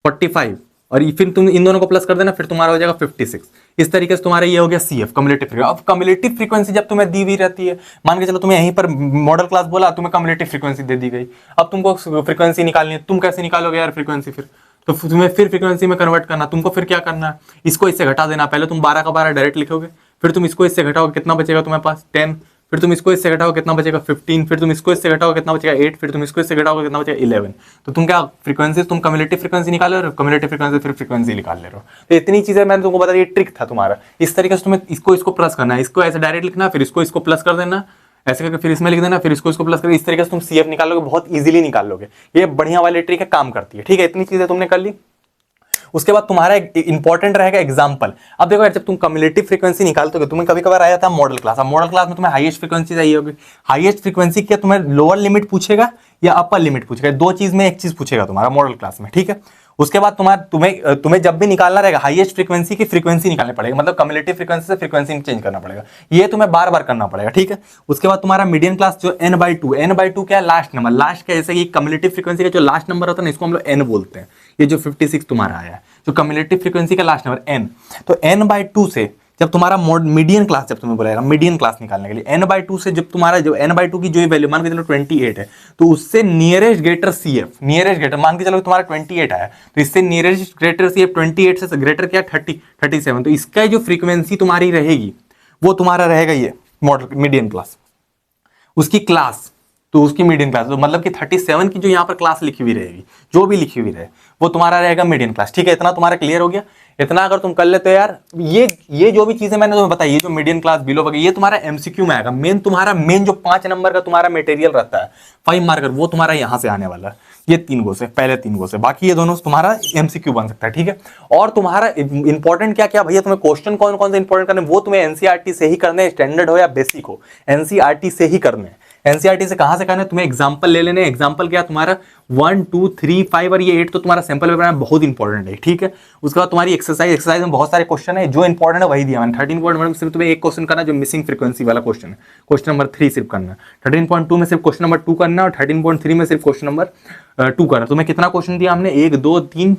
45, और फिर तुम इन दोनों को प्लस कर देना, फिर तुम्हारा हो जाएगा 56। इस तरीके से तुम्हारा ये हो गया सीएफ, कम्युलेटिव फ्रीक्वेंसी। अब कम्युलेटिव फ्रीक्वेंसी जब तुम्हें दी हुई रहती है, मान के चलो तुम्हें यहीं पर मॉडल क्लास बोला, तुम्हें कम्युलेटिव फ्रीक्वेंसी दे दी गई, अब तुमको फ्रीक्वेंसी निकालनी है, तुम कैसे निकालोगे यार फ्रीक्वेंसी, फिर तो तुम्हें फिर फ्रीक्वेंसी में कन्वर्ट करना, तुमको फिर क्या करना है, इसको इससे घटा देना। पहले तुम 12 का 12 डायरेक्ट लिखोगे, फिर तुम इसको इससे घटाओगे, कितना बचेगा तुम्हारे पास 10, फिर तुम इसको इससे घटाओ कितना बचेगा 15, फिर तुम इसको इससे घटाओ कितना बचेगा 8, फिर तुम इसको इससे घटाओ कितना बचेगा 11। तो तुम क्या फ्रीक्वेंसी, तुम कम्युलेटिव फ्रीक्वेंसी निकाल रहे हो, कम्युलेटिव फ्रीक्वेंसी फिर फ्रीक्वेंसी निकाल ले रहे हो। तो इतनी चीजें मैंने तुमको बता दी, ट्रिक था तुम्हारा। इस तरीके से तुम्हें इसको प्लस करना है, इसको ऐसे डायरेक्ट लिखना, फिर इसको प्लस कर देना ऐसे करके, फिर इसमें लिख देना, फिर इसको प्लस कर, इस तरीके से तुम सीएफ निकाल लोगे, बहुत इजीली निकाल लोगे। ये बढ़िया वाली ट्रिक है, काम करती है, ठीक है। इतनी चीजें तुमने कर ली। उसके बाद तुम्हारा इंपॉर्टेंट रहेगा एग्जांपल। अब देखो यार, जब तुम कम्युलेटिव फ्रीक्वेंसी निकालते हो, तुम्हें कभी कभार आया था मॉडल क्लास, अब मॉडल क्लास में तुम्हें हाईएस्ट फ्रीक्वेंसी चाहिए होगी। हाईएस्ट फ्रीक्वेंसी क्या तुम्हें लोअर लिमिट पूछेगा या अपर लिमिट पूछेगा, दो चीज में एक चीज पूछेगा तुम्हारा मॉडल क्लास में, ठीक है। उसके बाद तुम्हें जब भी निकालना रहेगा हाईएस्ट फ्रीक्वेंसी की फ्रीक्वेंसी निकालनी पड़ेगी, मतलब कम्युलेटिव फ्रीक्वेंसी से फ्रीक्वेंसी चेंज करना पड़ेगा, ये तुम्हें बार बार करना पड़ेगा, ठीक है। उसके बाद तुम्हारा मीडियन क्लास जो n/2 क्या है, लास्ट नंबर, लास्ट का जैसे कि कम्युलेटिव फ्रीक्वेंसी का जो लास्ट नंबर होता है ना, इसको हम लोग n बोलते हैं। ये जो 56 तुम्हारा आया है, जो कम्युलेटिव फ्रीक्वेंसी का लास्ट नंबर n, तो n/2 से जब तुम्हारा मीडियन क्लास, जब तुम्हें बोलेगा मीडियन क्लास निकालने के लिए n/2 से, जब तुम्हारा जो n/2 की जो वैल्यू मान के चलो 28 है, तो उससे nearest greater CF, nearest greater मान के चलो तुम्हारा 28 आया, तो इससे नियरेस्ट ग्रेटर सीएफ 28 से ग्रेटर क्या 37, तो इसका जो फ्रीक्वेंसी तुम्हारी रहेगी वो तुम्हारा रहेगा ये मॉडल मीडियन क्लास, उसकी क्लास, तो उसकी मीडियन क्लास, तो मतलब कि 37 की जो यहाँ पर क्लास लिखी हुई रहेगी, जो भी लिखी हुई रहे वो तुम्हारा रहेगा मीडियन क्लास, ठीक है। इतना तुम्हारा क्लियर हो गया। इतना अगर तुम कर लेते हो यार, ये जो भी चीजें मैंने तुम्हें बताई, ये जो मीडियन क्लास बिलो वगैरह, ये तुम्हारा एमसीक्यू में आएगा। मेन जो 5 नंबर का तुम्हारा मटेरियल रहता है 5 मार्कर, वो तुम्हारा यहाँ से आने वाला है, ये 3 गो से, पहले 3 गो से, बाकी ये दोनों तुम्हारा एमसीक्यू बन सकता है, ठीक है। और तुम्हारा इंपॉर्टेंट क्या क्या भैया, तुम्हें क्वेश्चन कौन कौन से इंपॉर्टेंट करने, वो तुम्हें एनसीईआरटी से ही करने, स्टैंडर्ड हो या बेसिक हो, एनसीईआरटी से ही करने। एनसीईआरटी से कहां से करना है, तुम्हें एग्जांपल ले लेने। एग्जांपल क्या तुम्हारा 1, 2, 3, 5 और ये 8 तो तुम्हारा सैंपल पेपर में बहुत इंपॉर्टेंट है, ठीक है। उसके बाद तुम्हारी एक्सरसाइज में बहुत सारे क्वेश्चन है, जो इंपॉर्टेंट है वही दिया मैंने। 13.1 में सिर्फ तुम्हें एक क्वेश्चन करना है, जो मिसिंग फ्रीक्वेंसी वाला क्वेश्चन है, क्वेश्चन नंबर 3 सिर्फ करना है। 13.2 में सिर्फ क्वेश्चन नंबर 2 करना है, और 13.3 में सिर्फ क्वेश्चन नंबर 2 करना है। तुम्हें कितना क्वेश्चन दिया हमने, 1, 2, 3,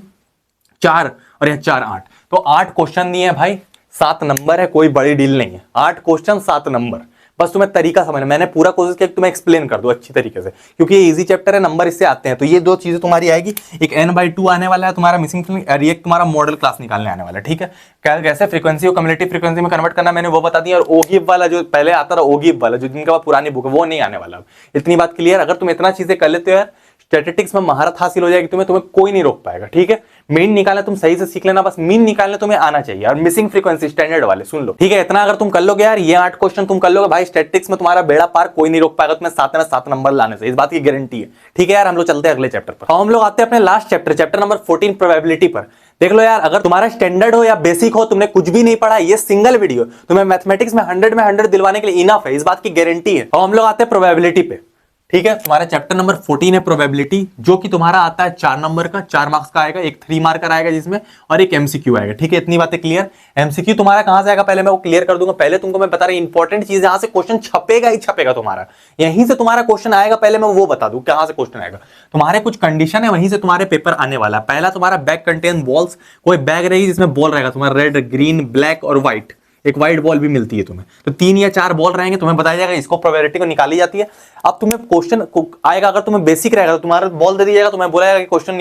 4 और यहाँ 4, 8, तो 8 क्वेश्चन दिए भाई, 7 नंबर है, कोई बड़ी डील नहीं है। 8 क्वेश्चन 7 नंबर, बस तुम्हें तरीका समझना। मैंने पूरा कोशिश किया कि तुम्हें एक्सप्लेन कर दो अच्छी तरीके से, क्योंकि ये इजी चैप्टर है, नंबर इससे आते हैं। तो ये दो चीजें तुम्हारी आएगी, एक n/2 आने वाला है तुम्हारा मिसिंग, और एक तुम्हारा मॉडल क्लास निकालने आने वाला है, ठीक है। कैसे फ्रीक्वेंसी को कम्युलेटिव फ्रीक्वेंसी में कन्वर्ट करना मैंने वो बता दिया। और ओगिव वाला जो पहले आता था, ओगिव वाला जो जिनका पुरानी बुक है, वो नहीं आने वाला। इतनी बात क्लियर। अगर तुम इतना चीजें कर लेते हो यार, स्टैटिस्टिक्स में महारत हासिल हो जाएगी तुम्हें कोई नहीं रोक पाएगा। ठीक है, मीन निकालना तुम सही से सीख लेना, बस मीन निकालना तुम्हें आना चाहिए। और मिसिंग फ्रीक्वेंसी स्टैंडर्ड वाले सुन लो। ठीक है, इतना अगर तुम कर लोगे यार, ये 8 क्वेश्चन तुम कर लोगे भाई, स्टैटिस्टिक्स में तुम्हारा बेड़ा पार कोई नहीं रोक पाएगा तुम्हें 7 में 7 नंबर लाने से, इस बात की गारंटी है। ठीक है यार, हम लोग चलते हैं अगले चैप्टर पर। हम लोग आते हैं अपने लास्ट चैप्टर नंबर 14 प्रोबेबिलिटी पर। देख लो यार, अगर तुम्हारा स्टैंडर्ड हो या बेसिक हो, तुमने कुछ भी नहीं पढ़ा, ये सिंगल वीडियो तुम्हें मैथमेटिक्स में 100 दिलवाने के लिए इनफ है, इस बात की गारंटी है। और हम लोग आते हैं प्रोबेबिलिटी पे। ठीक है, तुम्हारा चैप्टर नंबर 14 है प्रोबेबिलिटी, जो कि तुम्हारा आता है 4 नंबर का, 4 मार्क्स का आएगा, एक 3 मार्कर आएगा जिसमें, और एक एमसीक्यू आएगा। ठीक है, इतनी बातें क्लियर। एमसीक्यू तुम्हारा कहां से आएगा पहले मैं वो क्लियर कर दूंगा। पहले तुमको मैं बता रहा हूं इंपॉर्टेंट चीज, जहां से क्वेश्चन छपेगा ही छपेगा तुम्हारा, यहीं से तुम्हारा क्वेश्चन आएगा। पहले मैं वो बता दूं कहां से क्वेश्चन आएगा। तुम्हारे कुछ कंडीशन है, वहीं से तुम्हारे पेपर आने वाला है। पहला तुम्हारा बैग कंटेन बॉल्स, कोई बैग रहेगी जिसमें बॉल रहेगा तुम्हारा रेड, ग्रीन, ब्लैक और व्हाइट, एक व्हाइट बॉल भी मिलती है तुम्हें, तो 3 या 4 बॉल रहेंगे, तुम्हें बताया जाएगा इसको प्रोबेबिलिटी को निकाली जाती है। अब तुम्हें क्वेश्चन आएगा, अगर तुम्हें बेसिक रहेगा तो तुम्हारा बॉल दे दिया जाएगा, तुम्हें बोला जाएगा कि क्वेश्चन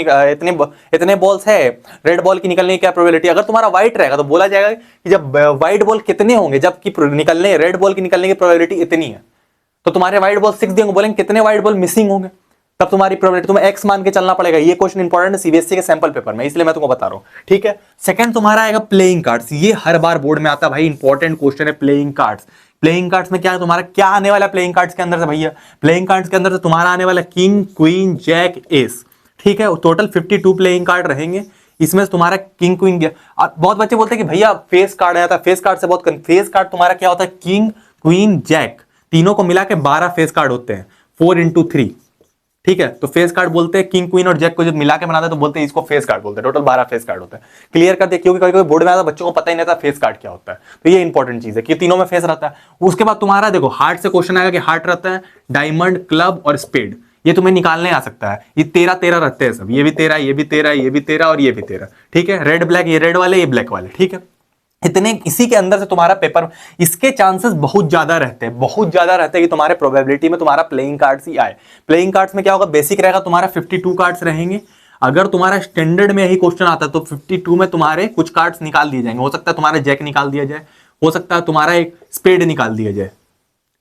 इतने बॉल्स है, रेड बॉल की निकलने की क्या प्रोबेबिलिटी। अगर तुम्हारा व्हाइट रहेगा तो बोला जाएगा कि जब व्हाइट बॉल कितने होंगे, जबकि निकलने रेड बॉल की निकलने की प्रोबेबिलिटी इतनी है, तो तुम्हारे व्हाइट बॉल 6 देंगे, बोलेंगे कितने व्हाइट बॉल मिसिंग होंगे, तब तुम्हारी प्रोबेबिलिटी तुम्हें एक्स मान के चलना पड़ेगा। ये क्वेश्चन इंपॉर्टेंट है सीबीएसई के सैंपल पेपर में, इसलिए मैं तुमको बता रहा हूं। ठीक है, सेकंड तुम्हारा आएगा प्लेइंग कार्ड्स। ये हर बार बोर्ड में आता है भाई, इंपॉर्टेंट क्वेश्चन है प्लेइंग कार्ड्स। प्लेइंग कार्ड्स में क्या है तुम्हारा, क्या आने वाला है प्लेइंग कार्ड्स के अंदर से भैया? प्लेइंग कार्ड्स के अंदर से तुम्हारा आने वाला किंग, क्वीन, जैक, एस। ठीक है, टोटल 52 प्लेइंग कार्ड रहेंगे। इसमें तुम्हारा किंग, क्वीन, बहुत बच्चे बोलते हैं कि भैया फेस कार्ड आया था, फेस कार्ड से बहुत फेस कार्ड तुम्हारा क्या होता है, किंग, क्वीन, जैक, तीनों को मिला के 12 फेस कार्ड होते हैं, 4 into 3। ठीक है, तो फेस कार्ड बोलते हैं किंग, क्वीन और जैक को जब मिला के बनाते हैं तो बोलते हैं इसको फेस कार्ड बोलते हैं। टोटल 12 फेस कार्ड होते हैं। क्लियर कर दे, क्योंकि कभी बोर्ड में आता बच्चों को पता ही नहीं था फेस कार्ड क्या होता है, तो ये इंपॉर्टेंट चीज है कि तीनों में फेस रहता है। उसके बाद तुम्हारा देखो हार्ट से क्वेश्चन आएगा कि हार्ट रहता है डायमंड, क्लब और स्पेड, ये तुम्हें निकालने आ सकता है। ये 13 रहते हैं सब, ये भी 13, ये भी 13, ये भी 13 और ये भी 13। ठीक है, रेड ब्लैक, ये रेड वाले, ये ब्लैक वाले। ठीक है, इतने इसी के अंदर से तुम्हारा पेपर, इसके चांसेस बहुत ज्यादा रहते हैं, बहुत ज्यादा रहते हैं कि तुम्हारे प्रोबेबिलिटी में तुम्हारा प्लेइंग कार्ड्स ही आए। प्लेइंग कार्ड्स में क्या होगा, बेसिक रहेगा तुम्हारा 52 कार्ड्स रहेंगे। अगर तुम्हारा स्टैंडर्ड में यही क्वेश्चन आता है तो 52 में तुम्हारे कुछ कार्ड्स निकाल दिए जाएंगे। हो सकता है तुम्हारा जैक निकाल दिया जाए, हो सकता है तुम्हारा एक स्पेड निकाल दिया जाए।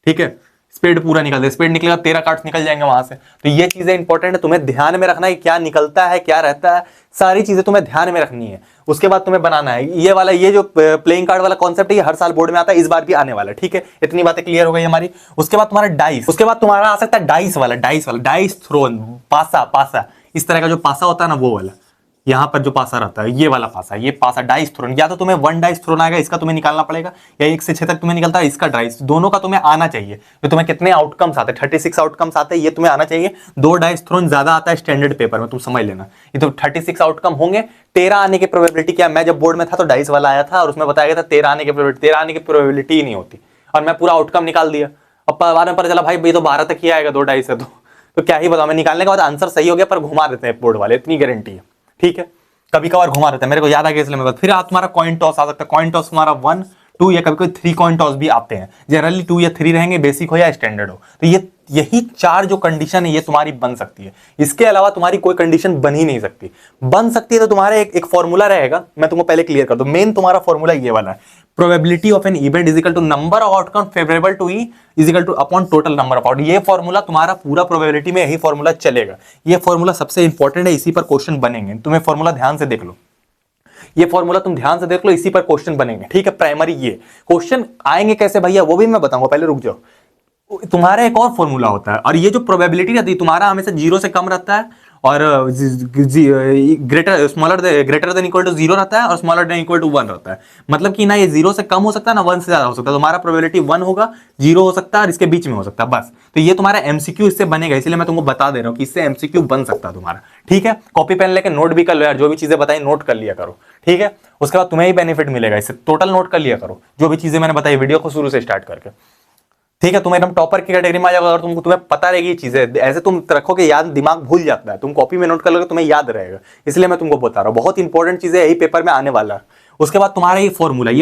ठीक है, स्पेड पूरा निकल दे, स्पेड निकलेगा 13 कार्ड्स निकल जाएंगे वहां से। तो ये चीजें इंपॉर्टेंट है, तुम्हें ध्यान में रखना है क्या निकलता है क्या रहता है, सारी चीजें तुम्हें ध्यान में रखनी है। उसके बाद तुम्हें बनाना है ये वाला, ये जो प्लेइंग कार्ड वाला कॉन्सेप्ट है ये हर साल बोर्ड में आता है, इस बार भी आने वाला है। ठीक है, इतनी बातें क्लियर हो गई हमारी। उसके बाद तुम्हारा डाइस, उसके बाद तुम्हारा आ सकता है डाइस वाला, डाइस थ्रोन, पासा, इस तरह का जो पासा होता है ना वो वाला, यहां पर जो पासा रहता है ये वाला पासा, ये पासा डाइस थ्रोन। या तो तुम्हें 1 डाइस थ्रोन आएगा, इसका तुम्हें निकालना पड़ेगा, या 1 से 6 तक तुम्हें निकलता है इसका डाइस, दोनों का तुम्हें आना चाहिए। तो तुम्हें कितने आउटकम्स आते हैं, 36 आउटकम्स आते हैं, ये तुम्हें आना चाहिए। 2 डाइस थ्रोन ज्यादा आता है स्टैंडर्ड पेपर में, तुम समझ लेना। ये तो 36 आउटकम होंगे, 13 आने की प्रोबेबिलिटी क्या, मैं जब बोर्ड में था तो डाइस वाला आया था और उसमें बताया गया था 13 आने की प्रोबेबिलिटी, 13 आने की प्रोबेबिलिटी ही नहीं होती, और मैं पूरा आउटकम निकाल दिया। अब बाद में पता चला भाई ये तो 12 तक ही आएगा 2 डाइस है, तो क्या ही बताऊं मैं, निकालने के बाद आंसर सही हो गया पर घुमा देते हैं बोर्ड वाले, इतनी गारंटी है। ठीक है, कभी कभार घुमा देता है, मेरे को याद आ गया इसलिए मैं फिर तुम्हारा कॉइन टॉस आ सकता है। कॉइन टॉस तुम्हारा 1, 2 या कभी कोई 3 कॉइन टॉस भी आते हैं। जनरली 2 या 3 रहेंगे, बेसिक हो या स्टैंडर्ड हो। तो यही 4 जो कंडीशन है ये तुम्हारी बन सकती है, इसके अलावा तुम्हारी कोई कंडीशन बन ही नहीं सकती। बन सकती है तो तुम्हारा एक फॉर्मूला रहेगा, मैं तुमको पहले क्लियर कर दूं। मेन तुम्हारा फॉर्मूला ये वाला है, probability of an event is equal to number of outcome favourable to E is equal to upon total number of out. ये फॉर्मूला तुम्हारा पूरा प्रोबेबिलिटी में यही फॉर्मूला चलेगा। ये फॉर्मूला सबसे इंपॉर्टेंट है, इसी पर क्वेश्चन बनेंगे। तुम्हें फॉर्मूला ध्यान से देख लो, ये फॉर्मूला तुम ध्यान से देख लो, इसी पर क्वेश्चन बनेंगे। ठीक है, प्राइमरी ये क्वेश्चन आएंगे कैसे भैया वो भी मैं बताऊंगा, पहले रुक जाओ। तुम्हारा एक और फॉर्मूला होता है, और ये जो प्रोबेबिलिटी रहती है तुम्हारा हमेशा 0 से कम रहता है, और ग्रेटर देन इक्वल टू 0 रहता है, और स्मॉलर देन इक्वल टू 1 रहता है। मतलब कि ना ये 0 से कम हो सकता है ना 1 से ज्यादा हो सकता है। तुम्हारा प्रोबेबिलिटी 1 होगा, 0 हो सकता है, और इसके बीच में हो सकता है, बस। तो ये तुम्हारा एमसीक्यू इससे बनेगा, इसलिए मैं तुमको बता दे रहा हूं कि इससे एमसीक्यू बन सकता है तुम्हारा। ठीक है, कॉपी पेन लेके नोट भी कर लो यार, जो भी चीजें बताई नोट कर लिया करो। ठीक है, उसके बाद तुम्हें ही बेनिफिट मिलेगा इससे, टोटल नोट कर लिया करो जो भी चीजें मैंने बताई वीडियो को शुरू से स्टार्ट करके। ठीक है, तुम एकदम टॉपर की कैटेगरी में आ जाओगे अगर तुम्हें पता रहेगी ये चीजें। ऐसे तुम रखोगे याद, दिमाग भूल जाता है, तुम कॉपी में नोट कर लोगे तुम्हें याद रहेगा, इसलिए मैं तुमको बता रहा हूँ। बहुत इंपॉर्टेंट चीजें यही पेपर में आने वाला है। उसके बाद तुम्हारा ये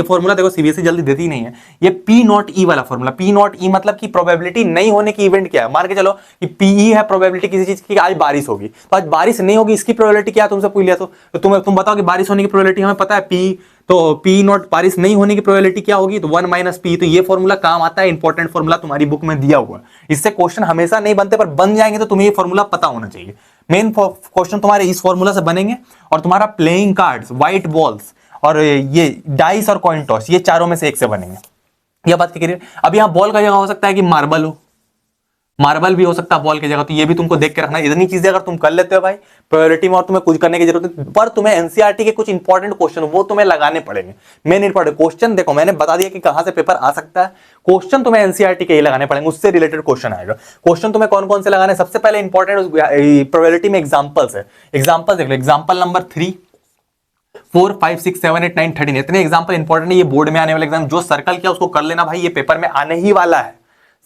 फॉर्मूला देखो सीबीएसई जल्दी देती नहीं है, ये पी नॉट ई वाला फॉर्मूला। पी नॉट ई मतलब कि प्रोबेबिलिटी नहीं होने की इवेंट क्या है। मान के चलो कि पीई है प्रोबेबिलिटी किसी चीज की, आज बारिश होगी, तो आज बारिश नहीं होगी, इसकी प्रोबेबिलिटी क्या है तुमसे पूछ लिया तो तुम बताओ कि बारिश होने की प्रोबेबिलिटी हमें पता है पी, तो पी नॉट बारिश नहीं होने की प्रोबेबिलिटी क्या होगी, तो 1 माइनस पी। तो ये फॉर्मूला काम आता है, इंपॉर्टेंट फॉर्मूला तुम्हारी बुक में दिया हुआ है। इससे क्वेश्चन हमेशा नहीं बनते, पर बन जाएंगे तो तुम्हें ये फॉर्मूला पता होना चाहिए। मेन क्वेश्चन तुम्हारे इस फॉर्मूला से बनेंगे, और तुम्हारा प्लेइंग कार्ड्स, व्हाइट बॉल्स और ये डाइस और कॉइन टॉस, ये चारों में से एक से बनेंगे। यह बात क्लियर। अब यहाँ बॉल का जगह हो सकता है कि मार्बल हो, मार्बल भी हो सकता है बॉल की जगह, तो ये भी तुमको देख के रखना। इतनी चीजें अगर तुम कर लेते हो भाई प्रायोरिटी में, और तुम्हें कुछ करने की जरूरत है, पर तुम्हें एनसीईआरटी के कुछ इंपॉर्टेंट क्वेश्चन वो तुम्हें लगाने पड़ेंगे। मेन इंपॉर्टेंट क्वेश्चन देखो, मैंने बता दिया कि कहां से पेपर आ सकता है। क्वेश्चन तुम्हें एनसीईआरटी के ही लगाने पड़ेंगे, उससे रिलेटेड क्वेश्चन आएगा। क्वेश्चन तुम्हें कौन कौन से लगाने, सबसे पहले इंपॉर्टेंट प्रोबेबिलिटी में एग्जाम्पल्स है। एग्जाम्पल देख लो, एग्जाम्पल नंबर 3, 4, 5, 6, 7, 8, 9, 13, इतने एग्जाम्पल इंपॉर्टेंट है। ये बोर्ड में आने वाले एग्जाम जो सर्कल किया उसको कर लेना भाई, ये पेपर में आने ही वाला है,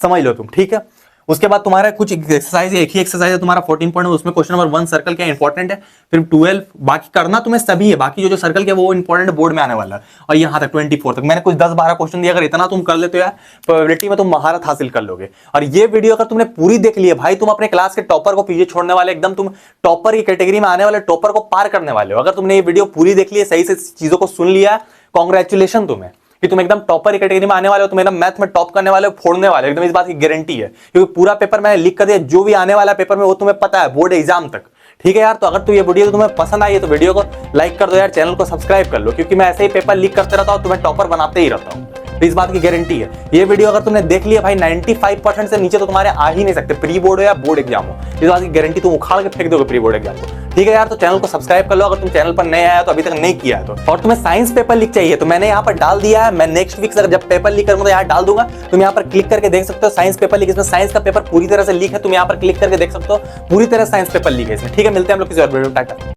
समझ लो तुम, ठीक है। उसके बाद तुम्हारा कुछ एक्सरसाइज है, एक ही एक्सरसाइज है तुम्हारा 14 पॉइंट, उसमें क्वेश्चन नंबर 1 सर्कल क्या इंपॉर्टेंट है, फिर 12 बाकी करना तुम्हें सभी है, बाकी जो सर्कल किया वो इंपॉर्टेंट बोर्ड में आने वाला है, और यहाँ तक 24 तक मैंने कुछ 10-12 क्वेश्चन दिया। अगर इतना तुम कर लेते हो यार, प्रोबेबिलिटी में तुम महारत हासिल कर लोगे। और ये वीडियो अगर तुमने पूरी देख ली है भाई, तुम अपने क्लास के टॉपर को पीछे छोड़ने वाले, एकदम तुम टॉपर की कैटेगरी में आने वाले, टॉपर को पार करने वाले हो। अगर तुमने ये वीडियो पूरी देख ली है, सही से चीजों को सुन लिया, कॉन्ग्रेचुलेशन तुम्हें कि तुम एकदम टॉपर की कैटेगरी में आने वाले हो, तुम एकदम मैथ में टॉप करने वाले हो, फोड़ने वाले हो, एकदम इस बात की गारंटी है, क्योंकि पूरा पेपर मैंने लिख कर दिया, जो भी आने वाला पेपर में वो तुम्हें पता है, बोर्ड एग्जाम तक, ठीक है यार। तो अगर ये वीडियो तुम्हें पसंद आई है तो वीडियो को लाइक कर दो यार, चैनल को सब्सक्राइब कर लो, क्योंकि मैं ऐसे ही पेपर लीक करते रहता हूँ, तुम्हें टॉपर बनाते ही रहता हूँ, तो इस बात की गारंटी है। ये वीडियो अगर तुमने देख लिया भाई, 95% से नीचे तो तुम्हारे आ ही नहीं सकते, प्री बोर्ड हो या बोर्ड एग्जाम हो, इस बात की गारंटी तुम उखाड़ के फेंक दोगे प्री बोर्ड एग्जाम को, ठीक है यार। तो चैनल को सब्सक्राइब कर लो अगर तुम चैनल पर नए आया तो, अभी तक नहीं किया है तो। और तुम्हें साइंस पेपर लीक चाहिए तो मैंने यहाँ पर डाल दिया है, मैं नेक्स्ट वीक जब पेपर लीक करूंगा तो यहाँ डाल दूंगा, तुम यहाँ पर क्लिक करके देख सकते हो साइंस पेपर लीक। इसमें साइंस का पेपर पूरी तरह से लीक है, तुम यहाँ पर क्लिक करके देख सकते हो, पूरी तरह साइंस पेपर लीक है इसमें, ठीक है। मिलते हैं हम लोग किसी और वीडियो में, टाटा।